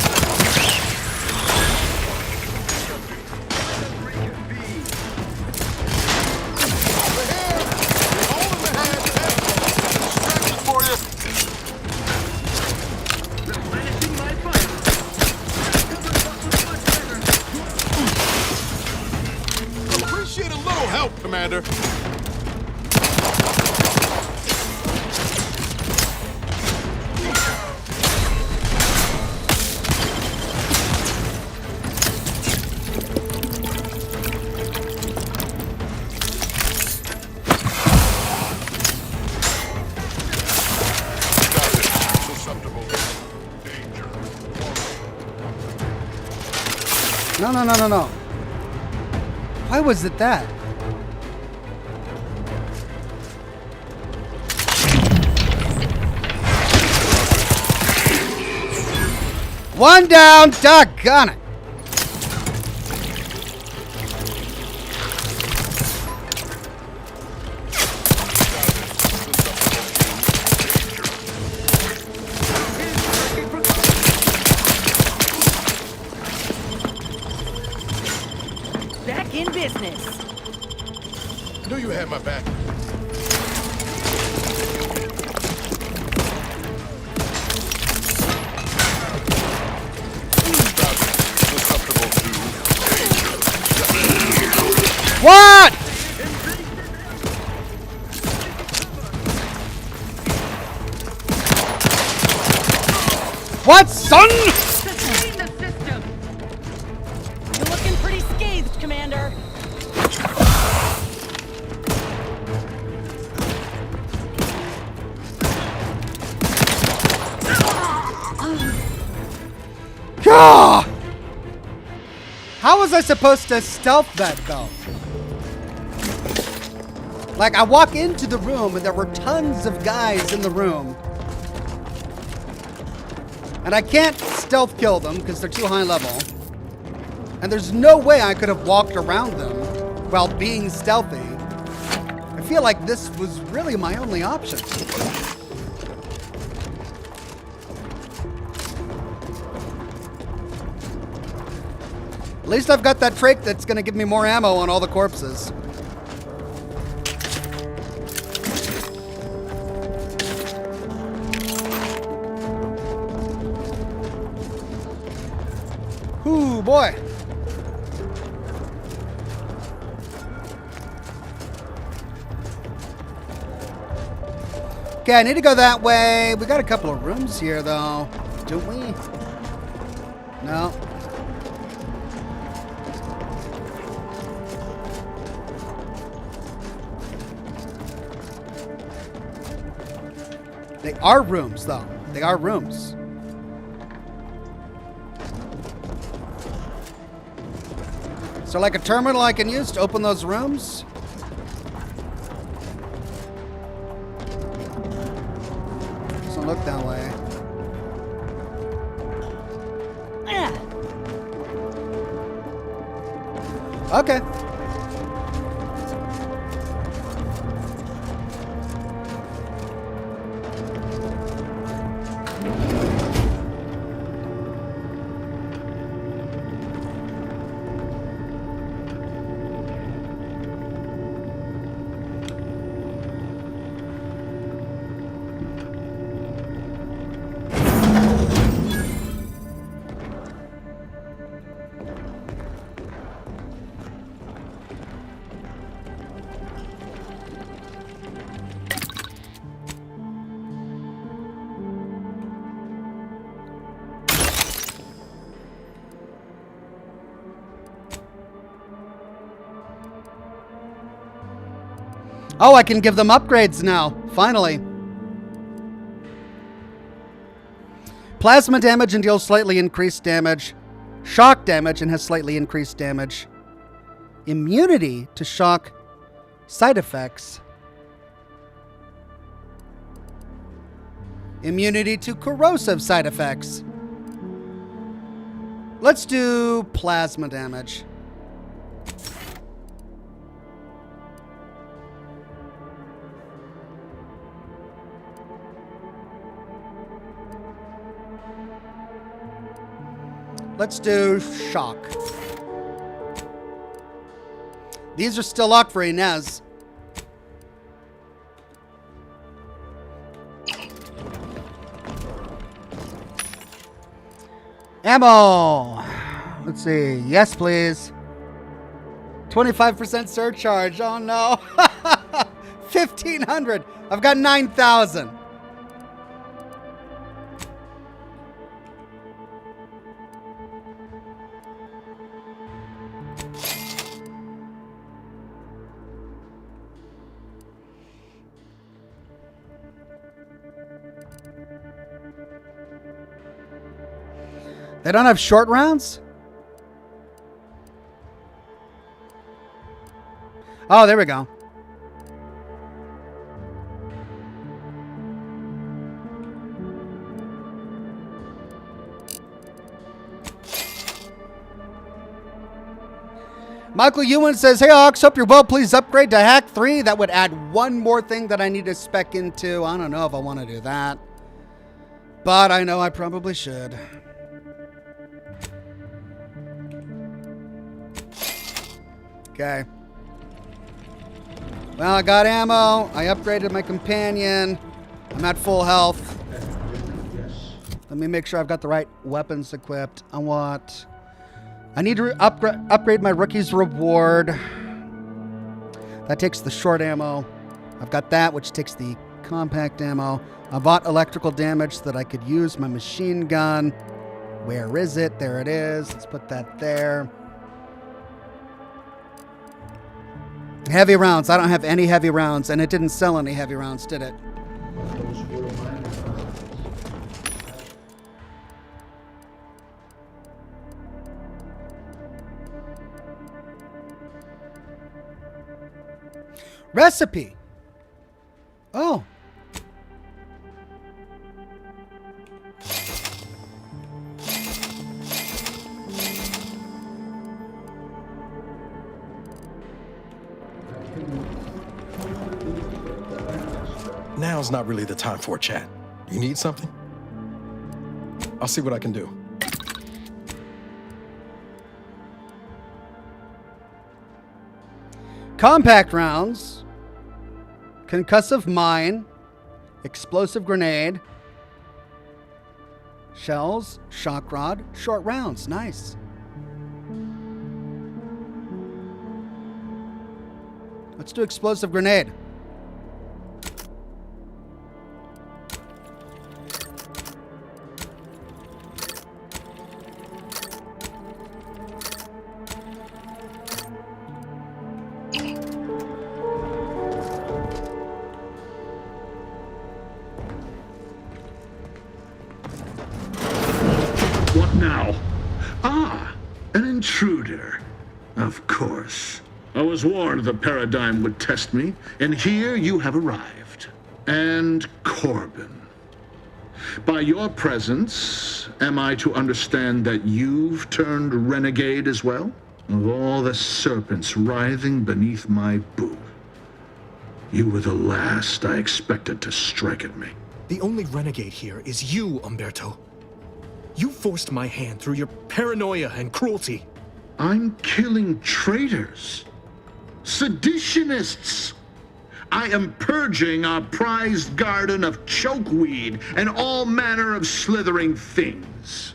Appreciate a little help, Commander. No. Why was it that? One down, doggone it. Back in business. Knew you had my back. What? What, son? You're looking pretty scathed, Commander. Gah! How was I supposed to stealth that though? Like, I walk into the room and there were tons of guys in the room. And I can't stealth kill them because they're too high level. And there's no way I could have walked around them while being stealthy. I feel like this was really my only option. At least I've got that trait that's gonna give me more ammo on all the corpses. Ooh, boy. Okay, I need to go that way. We got a couple of rooms here, though. Do we? No. They are rooms, though. They are rooms. So like a terminal I can use to open those rooms? look that way. Okay. Oh, I can give them upgrades now. Finally. Plasma damage and deals slightly increased damage. Shock damage and has slightly increased damage. Immunity to shock side effects. Immunity to corrosive side effects. Let's do plasma damage. Let's do shock. These are still locked for Inez. Ammo. Let's see. Yes, please. 25% surcharge. Oh no. 1,500. I've got 9,000. They don't have short rounds? Oh, there we go. Michael Ewan says, hey, Ox, hope you're well. Please upgrade to Hack 3. That would add one more thing that I need to spec into. I don't know if I want to do that. But I know I probably should. Okay. Well, I got ammo. I upgraded my companion. I'm at full health. Let me make sure I've got the right weapons equipped. I need to upgrade my rookie's reward. That takes the short ammo. I've got that, which takes the compact ammo. I bought electrical damage so that I could use my machine gun. Where is it? There it is. Let's put that there. Heavy rounds. I don't have any heavy rounds, and it didn't sell any heavy rounds, did it? Recipe. Oh. Now's not really the time for a chat. You need something? I'll see what I can do. Compact rounds. Concussive mine. Explosive grenade. Shells. Shock rod. Short rounds. Nice. Let's do explosive grenade. What now? Ah, an intruder. Of course. I was warned the paradigm would test me, and here you have arrived. And Corbin. By your presence, am I to understand that you've turned renegade as well? Of all the serpents writhing beneath my boot, you were the last I expected to strike at me. The only renegade here is you, Umberto. You forced my hand through your paranoia and cruelty. I'm killing traitors, seditionists. I am purging our prized garden of chokeweed and all manner of slithering things.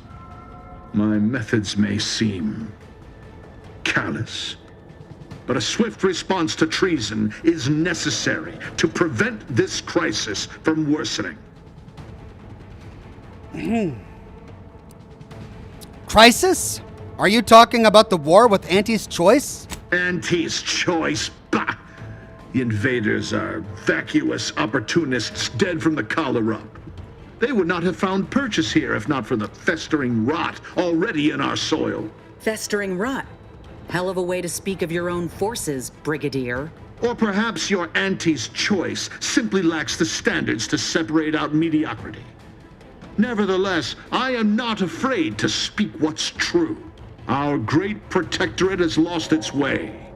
My methods may seem callous, but a swift response to treason is necessary to prevent this crisis from worsening. Crisis? Are you talking about the war with Auntie's Choice? Auntie's Choice? Bah! The invaders are vacuous opportunists dead from the collar up. They would not have found purchase here if not for the festering rot already in our soil. Festering rot? Hell of a way to speak of your own forces, Brigadier. Or perhaps your Auntie's Choice simply lacks the standards to separate out mediocrity. Nevertheless, I am not afraid to speak what's true. Our great protectorate has lost its way.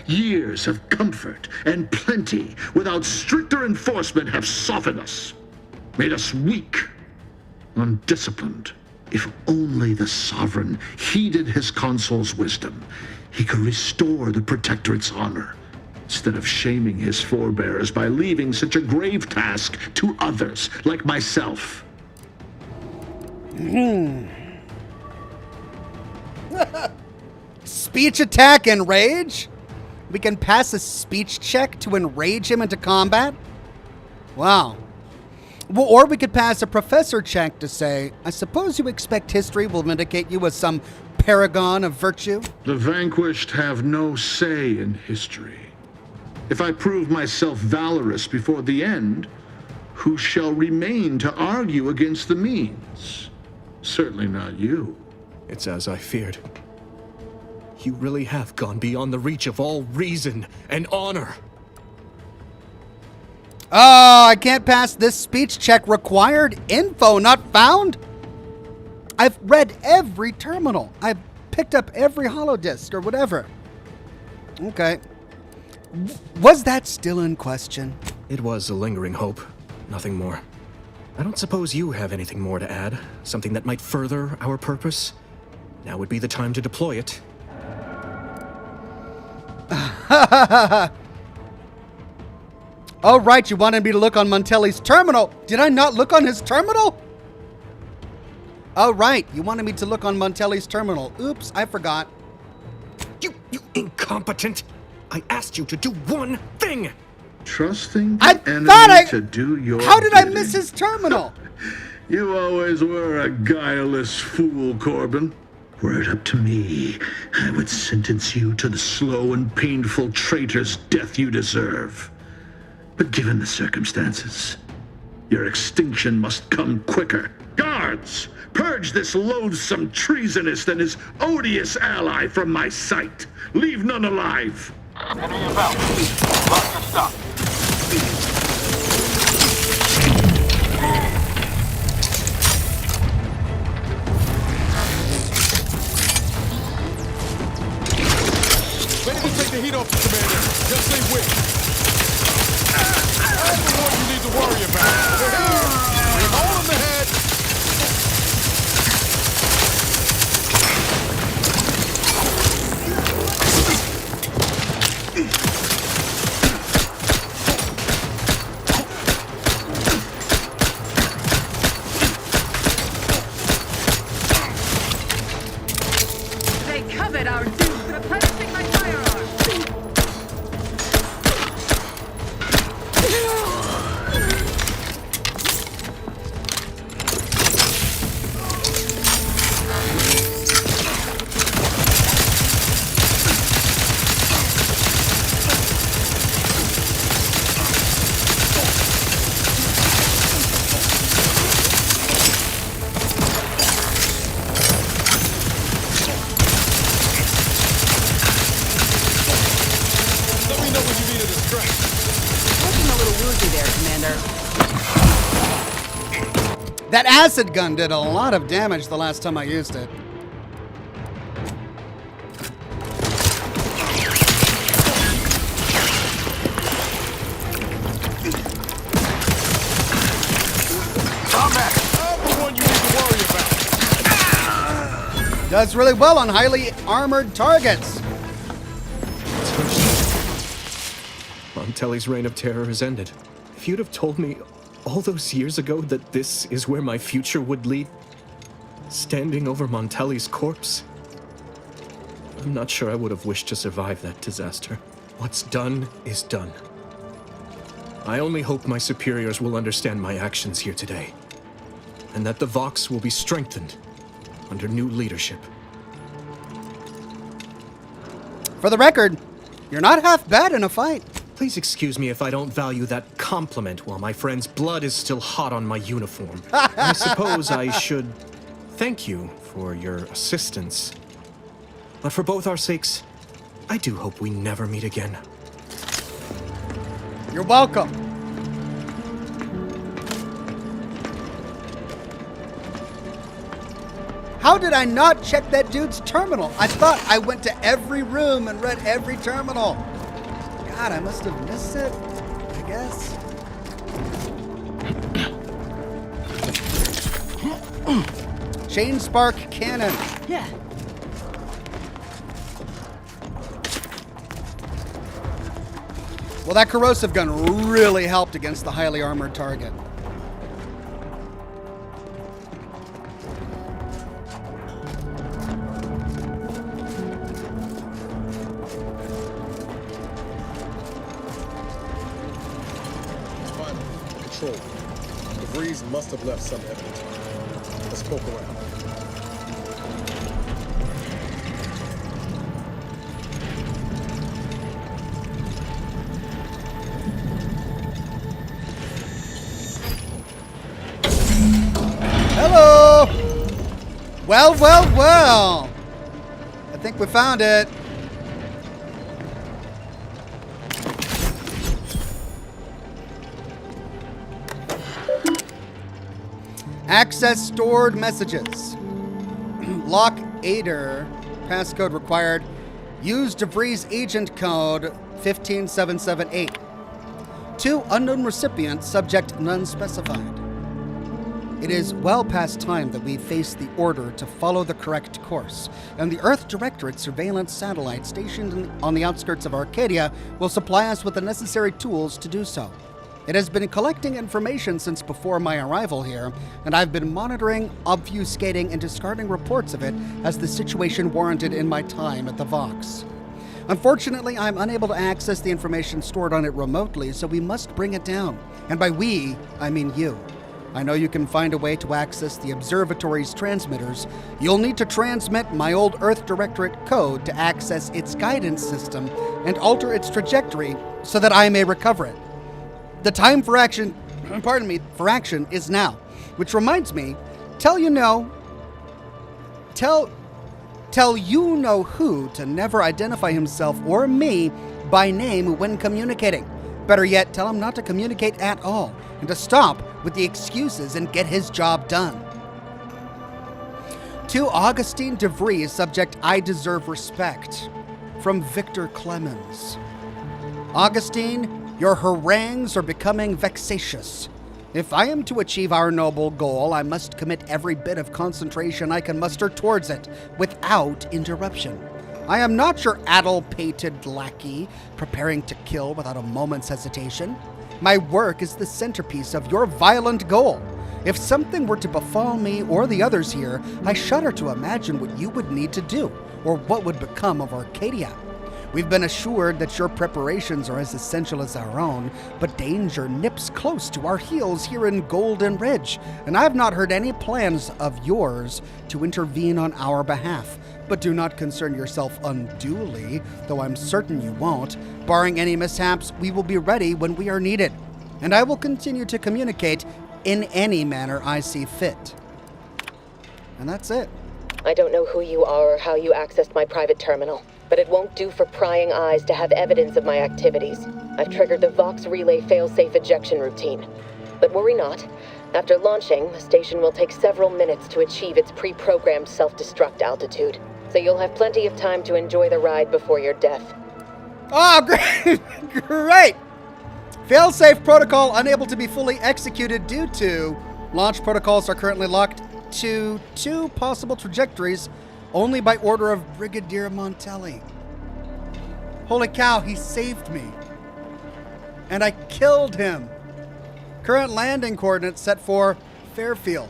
Years of comfort and plenty without stricter enforcement have softened us, made us weak, undisciplined. If only the Sovereign heeded his consul's wisdom, he could restore the protectorate's honor, instead of shaming his forebears by leaving such a grave task to others like myself. Speech attack and rage? We can pass a speech check to enrage him into combat? Wow. Well, or we could pass a professor check to say, I suppose you expect history will vindicate you as some paragon of virtue? The vanquished have no say in history. If I prove myself valorous before the end, who shall remain to argue against the means? Certainly not you. It's as I feared. You really have gone beyond the reach of all reason and honor. Oh, I can't pass this speech check. Required info not found? I've read every terminal. I've picked up every holodisc or whatever. Okay. Was that still in question? It was a lingering hope, nothing more. I don't suppose you have anything more to add? Something that might further our purpose? Now would be the time to deploy it. Oh, right, you wanted me to look on Montelli's terminal. Did I not look on his terminal? Oh, right, you wanted me to look on Montelli's terminal. Oops, I forgot. You incompetent! I asked you to do one thing! Trusting the enemy to do your How did I bidding. miss his terminal? You always were a guileless fool, Corbin. Were it up to me, I would sentence you to the slow and painful traitor's death you deserve. But given the circumstances, your extinction must come quicker. Guards, purge this loathsome treasonist and his odious ally from my sight. Leave none alive. Enemy about. Lock your stop. Ready to take the heat off the commander. Just say which. That's the one you need to worry about. They're here. With a hole in the head. They covered our dues, replenishing my firearms. That acid gun did a lot of damage the last time I used it. Does really well on highly armored targets. Montelli's reign of terror has ended. If you'd have told me all those years ago that this is where my future would lead, standing over Montelli's corpse, I'm not sure I would have wished to survive that disaster. What's done is done. I only hope my superiors will understand my actions here today, and that the Vox will be strengthened under new leadership. For the record, you're not half bad in a fight. Please excuse me if I don't value that compliment while my friend's blood is still hot on my uniform. I suppose I should thank you for your assistance. But for both our sakes, I do hope we never meet again. You're welcome. How did I not check that dude's terminal? I thought I went to every room and read every terminal. God, I must have missed it, I guess. Chain spark cannon. Yeah. Well, that corrosive gun really helped against the highly armored target. Control. The breeze must have left some evidence. Let's poke around. Hello! Well, well, well. I think we found it. Access stored messages. Lock Aider. Passcode required. Use DeVries agent code 15778. 2 unknown recipients, subject none specified. It is well past time that we face the order to follow the correct course, and the Earth Directorate surveillance satellite stationed on the outskirts of Arcadia will supply us with the necessary tools to do so. It has been collecting information since before my arrival here, and I've been monitoring, obfuscating, and discarding reports of it as the situation warranted in my time at the Vox. Unfortunately, I'm unable to access the information stored on it remotely, so we must bring it down. And by we, I mean you. I know you can find a way to access the observatory's transmitters. You'll need to transmit my old Earth Directorate code to access its guidance system and alter its trajectory so that I may recover it. The time for action, for action is now. Which reminds me, tell you know who to never identify himself or me by name when communicating. Better yet, tell him not to communicate at all and to stop with the excuses and get his job done. To Augustine DeVries, subject I deserve respect. From Victor Clemens. Augustine, your harangues are becoming vexatious. If I am to achieve our noble goal, I must commit every bit of concentration I can muster towards it, without interruption. I am not your addle-pated lackey, preparing to kill without a moment's hesitation. My work is the centerpiece of your violent goal. If something were to befall me or the others here, I shudder to imagine what you would need to do, or what would become of Arcadia. We've been assured that your preparations are as essential as our own, but danger nips close to our heels here in Golden Ridge, and I've not heard any plans of yours to intervene on our behalf. But do not concern yourself unduly, though I'm certain you won't. Barring any mishaps, we will be ready when we are needed, and I will continue to communicate in any manner I see fit. And that's it. I don't know who you are or how you accessed my private terminal, but it won't do for prying eyes to have evidence of my activities. I've triggered the Vox relay failsafe ejection routine. But worry not. After launching, the station will take several minutes to achieve its pre-programmed self-destruct altitude, so you'll have plenty of time to enjoy the ride before your death. Oh, great! Great! Failsafe protocol unable to be fully executed due to launch protocols are currently locked to 2 possible trajectories only by order of Brigadier Montelli. Holy cow, he saved me. And I killed him. Current landing coordinates set for Fairfield.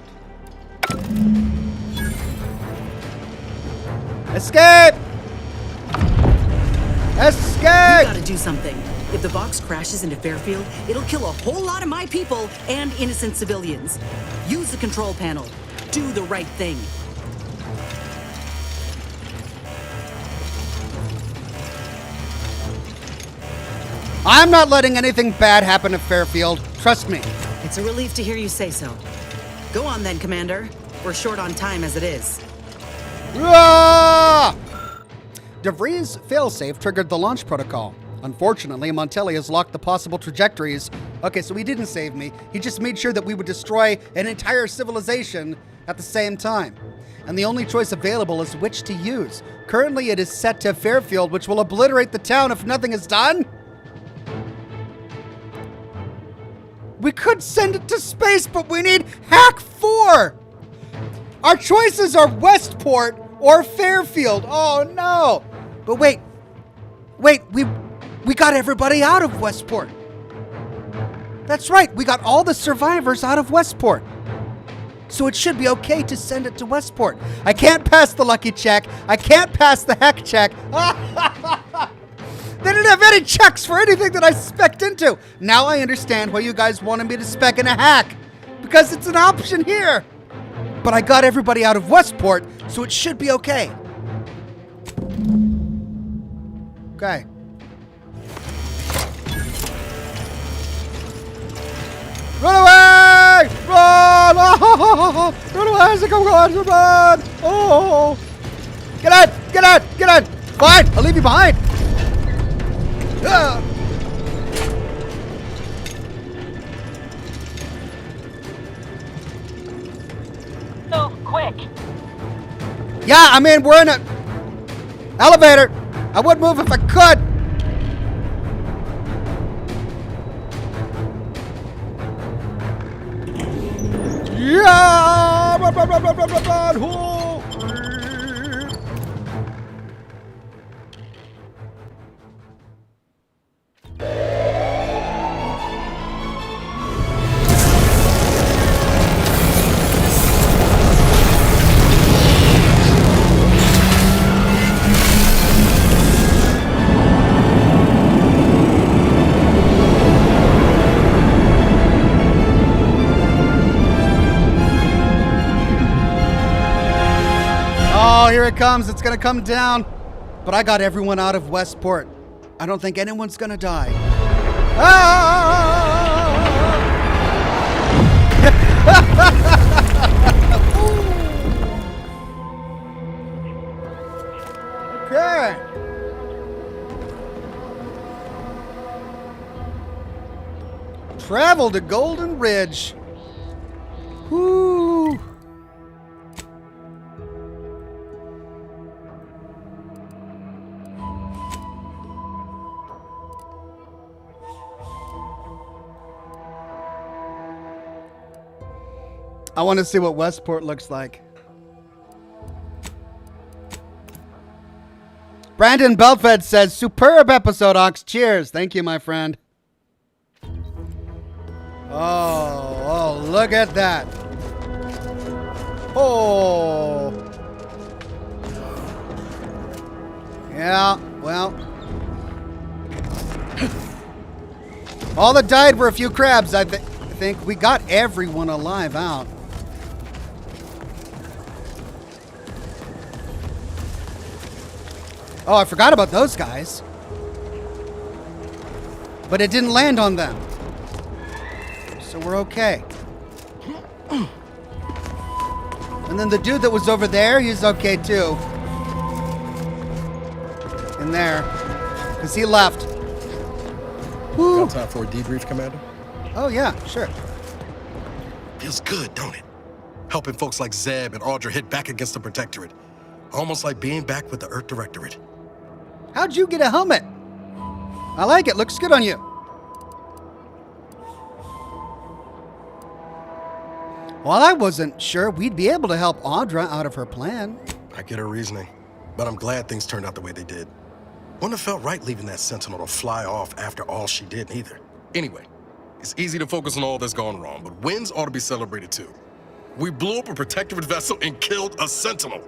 Escape! Escape! We gotta do something. If the box crashes into Fairfield, it'll kill a whole lot of my people and innocent civilians. Use the control panel. Do the right thing. I'm not letting anything bad happen to Fairfield. Trust me. It's a relief to hear you say so. Go on then, Commander. We're short on time as it is. Ah! DeVries' failsafe triggered the launch protocol. Unfortunately, Montelli has locked the possible trajectories. Okay, so he didn't save me. He just made sure that we would destroy an entire civilization at the same time. And the only choice available is which to use. Currently, it is set to Fairfield, which will obliterate the town if nothing is done. We could send it to space, but we need Hack 4! Our choices are Westport or Fairfield. Oh, no. But wait, we got everybody out of Westport. That's right, we got all the survivors out of Westport. So it should be okay to send it to Westport. I can't pass the lucky check. I can't pass the heck check. They didn't have any checks for anything that I spec'd into. Now I understand why you guys wanted me to spec in a hack. Because it's an option here. But I got everybody out of Westport, so it should be okay. Okay. Run away! Run! Oh, run away as I come on, run! Oh! Get out! Get out! Get out! Fine, I'll leave you behind. So quick. Yeah, I mean, we're in a elevator. I would move if I could. Yeah! Run, run, run, run, run, run, run. Oh. Oh, here it comes. It's going to come down. But I got everyone out of Westport. I don't think anyone's going to die. Okay. Travel to Golden Ridge. Whoo. I want to see what Westport looks like. Brandon Belfed says, superb episode, Ox. Cheers. Thank you, my friend. Oh, look at that. Oh. Yeah, well. All that died were a few crabs, I think. We got everyone alive out. Oh, I forgot about those guys. But it didn't land on them. So we're okay. And then the dude that was over there, he's okay too. In there. Because he left. Woo. Got time for a debrief, Commander? Oh, yeah, sure. Feels good, don't it? Helping folks like Zeb and Audra hit back against the Protectorate. Almost like being back with the Earth Directorate. How'd you get a helmet? I like it. Looks good on you. Well, I wasn't sure we'd be able to help Audra out of her plan. I get her reasoning, but I'm glad things turned out the way they did. Wouldn't have felt right leaving that Sentinel to fly off after all she did either. Anyway, it's easy to focus on all that's gone wrong, but wins ought to be celebrated too. We blew up a Protectorate vessel and killed a Sentinel.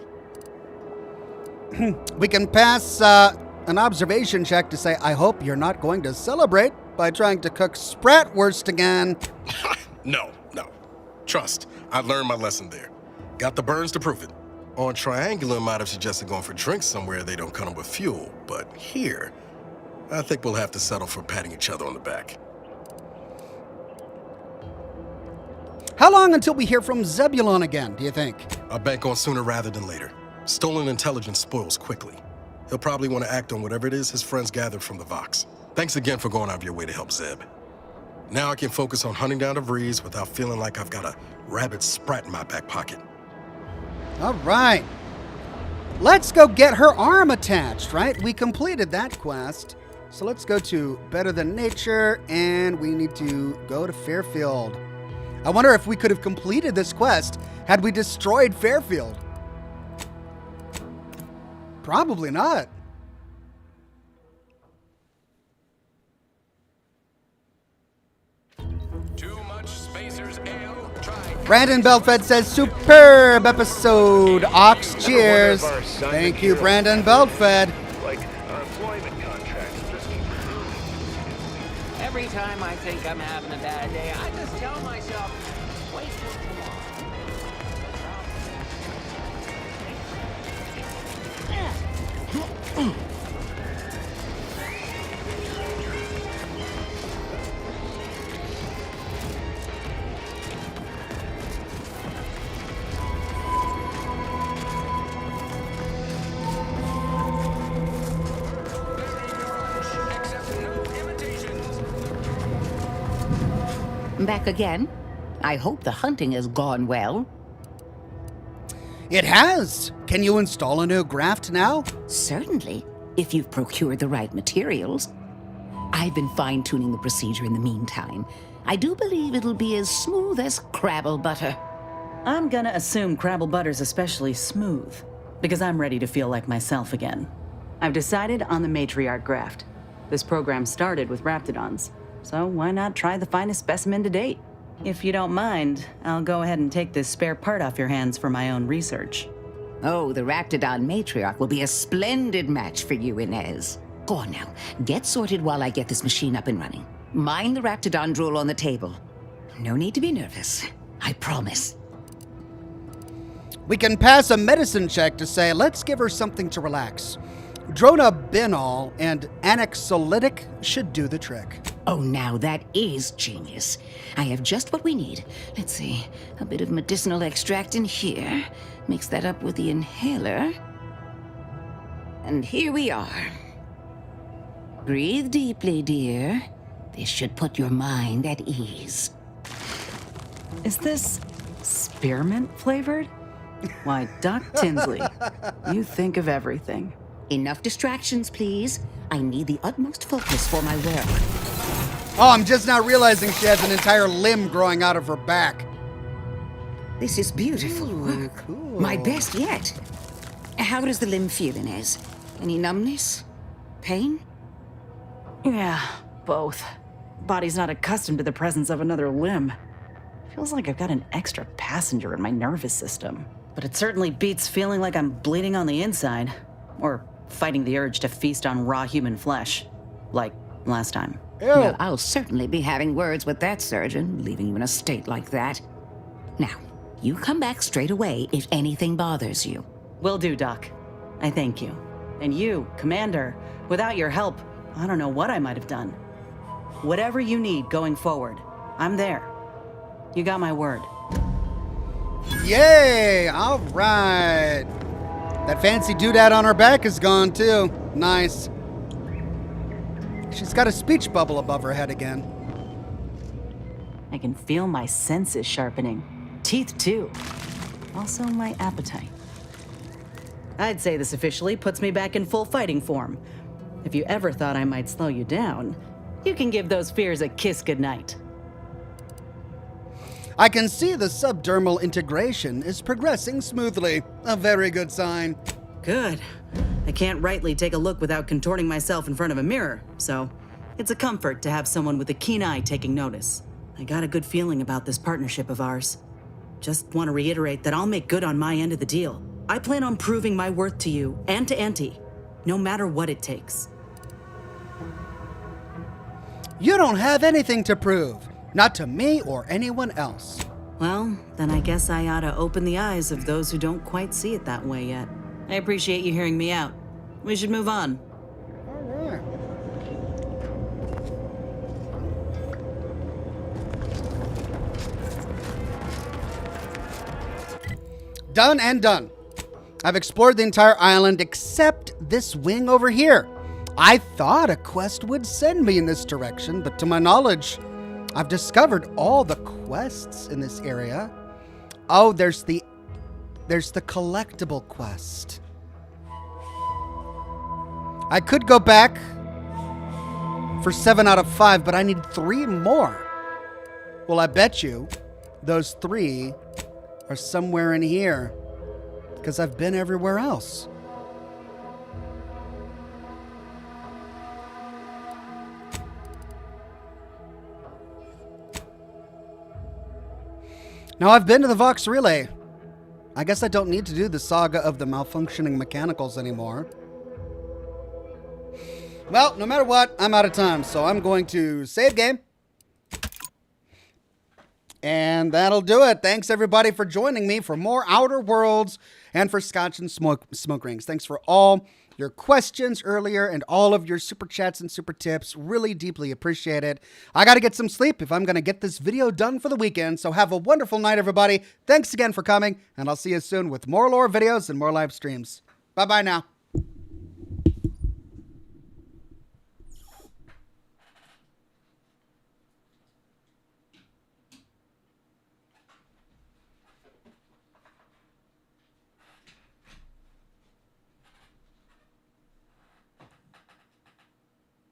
We can pass an observation check to say, I hope you're not going to celebrate by trying to cook Spratwurst again. No. Trust, I learned my lesson there. Got the burns to prove it. On Triangular, might have suggested going for drinks somewhere they don't come with fuel, but here, I think we'll have to settle for patting each other on the back. How long until we hear from Zebulon again, do you think? I'll bank on sooner rather than later. Stolen intelligence spoils quickly. He'll probably want to act on whatever it is his friends gathered from the Vox. Thanks again for going out of your way to help Zeb. Now I can focus on hunting down the Vrees without feeling like I've got a rabid sprat in my back pocket. All right. Let's go get her arm attached, right? We completed that quest. So let's go to Better Than Nature, and we need to go to Fairfield. I wonder if we could have completed this quest had we destroyed Fairfield. Probably not. Too much Spacers Ale. Try. Brandon Belfed says, superb episode. Ox, cheers. Thank you, Brandon Belfed. Like our employment contracts just keep renewing. Every time I think I'm having a bad day, I just tell myself, wait till tomorrow. Back again? I hope the hunting has gone well. It has. Can you install a new graft now? Certainly, if you've procured the right materials. I've been fine-tuning the procedure in the meantime. I do believe it'll be as smooth as Crabble butter. I'm gonna assume Crabble butter's especially smooth, because I'm ready to feel like myself again. I've decided on the matriarch graft. This program started with Raptidons, so why not try the finest specimen to date? If you don't mind, I'll go ahead and take this spare part off your hands for my own research. Oh, the Raptidon matriarch will be a splendid match for you, Inez. Go on now, get sorted while I get this machine up and running. Mind the Raptidon drool on the table. No need to be nervous, I promise. We can pass a medicine check to say, let's give her something to relax. Dronabinol and anxiolytic should do the trick. Oh, now that is genius. I have just what we need. Let's see, a bit of medicinal extract in here. Mix that up with the inhaler. And here we are. Breathe deeply, dear. This should put your mind at ease. Is this spearmint flavored? Why, Doc Tinsley, you think of everything. Enough distractions, please. I need the utmost focus for my work. Oh, I'm just now realizing she has an entire limb growing out of her back. This is beautiful. Ooh, cool. My best yet. How does the limb feel, Inez? Any numbness? Pain? Yeah, both. Body's not accustomed to the presence of another limb. Feels like I've got an extra passenger in my nervous system. But it certainly beats feeling like I'm bleeding on the inside. Or fighting the urge to feast on raw human flesh. Like last time. Well, I'll certainly be having words with that surgeon, leaving you in a state like that. Now, you come back straight away if anything bothers you. Will do, Doc. I thank you. And you, Commander, without your help, I don't know what I might have done. Whatever you need going forward, I'm there. You got my word. Yay! All right. That fancy doodad on her back is gone, too. Nice. She's got a speech bubble above her head again. I can feel my senses sharpening. Teeth, too. Also, my appetite. I'd say this officially puts me back in full fighting form. If you ever thought I might slow you down, you can give those fears a kiss goodnight. I can see the subdermal integration is progressing smoothly. A very good sign. Good. I can't rightly take a look without contorting myself in front of a mirror, so it's a comfort to have someone with a keen eye taking notice. I got a good feeling about this partnership of ours. Just want to reiterate that I'll make good on my end of the deal. I plan on proving my worth to you and to Auntie, no matter what it takes. You don't have anything to prove. Not to me or anyone else. Well, then I guess I ought to open the eyes of those who don't quite see it that way yet. I appreciate you hearing me out. We should move on. All right. Done and done. I've explored the entire island except this wing over here. I thought a quest would send me in this direction, but to my knowledge, I've discovered all the quests in this area. Oh, there's the collectible quest. I could go back for 7 out of 5, but I need 3 more. Well, I bet you those 3 are somewhere in here because I've been everywhere else. Now, I've been to the Vox Relay. I guess I don't need to do the saga of the malfunctioning mechanicals anymore. Well, no matter what, I'm out of time, so I'm going to save game. And that'll do it. Thanks, everybody, for joining me for more Outer Worlds and for Scotch and Smoke Rings. Thanks for all your questions earlier and all of your super chats and super tips. Really deeply appreciate it. I got to get some sleep if I'm going to get this video done for the weekend. So have a wonderful night, everybody. Thanks again for coming, and I'll see you soon with more lore videos and more live streams. Bye-bye now.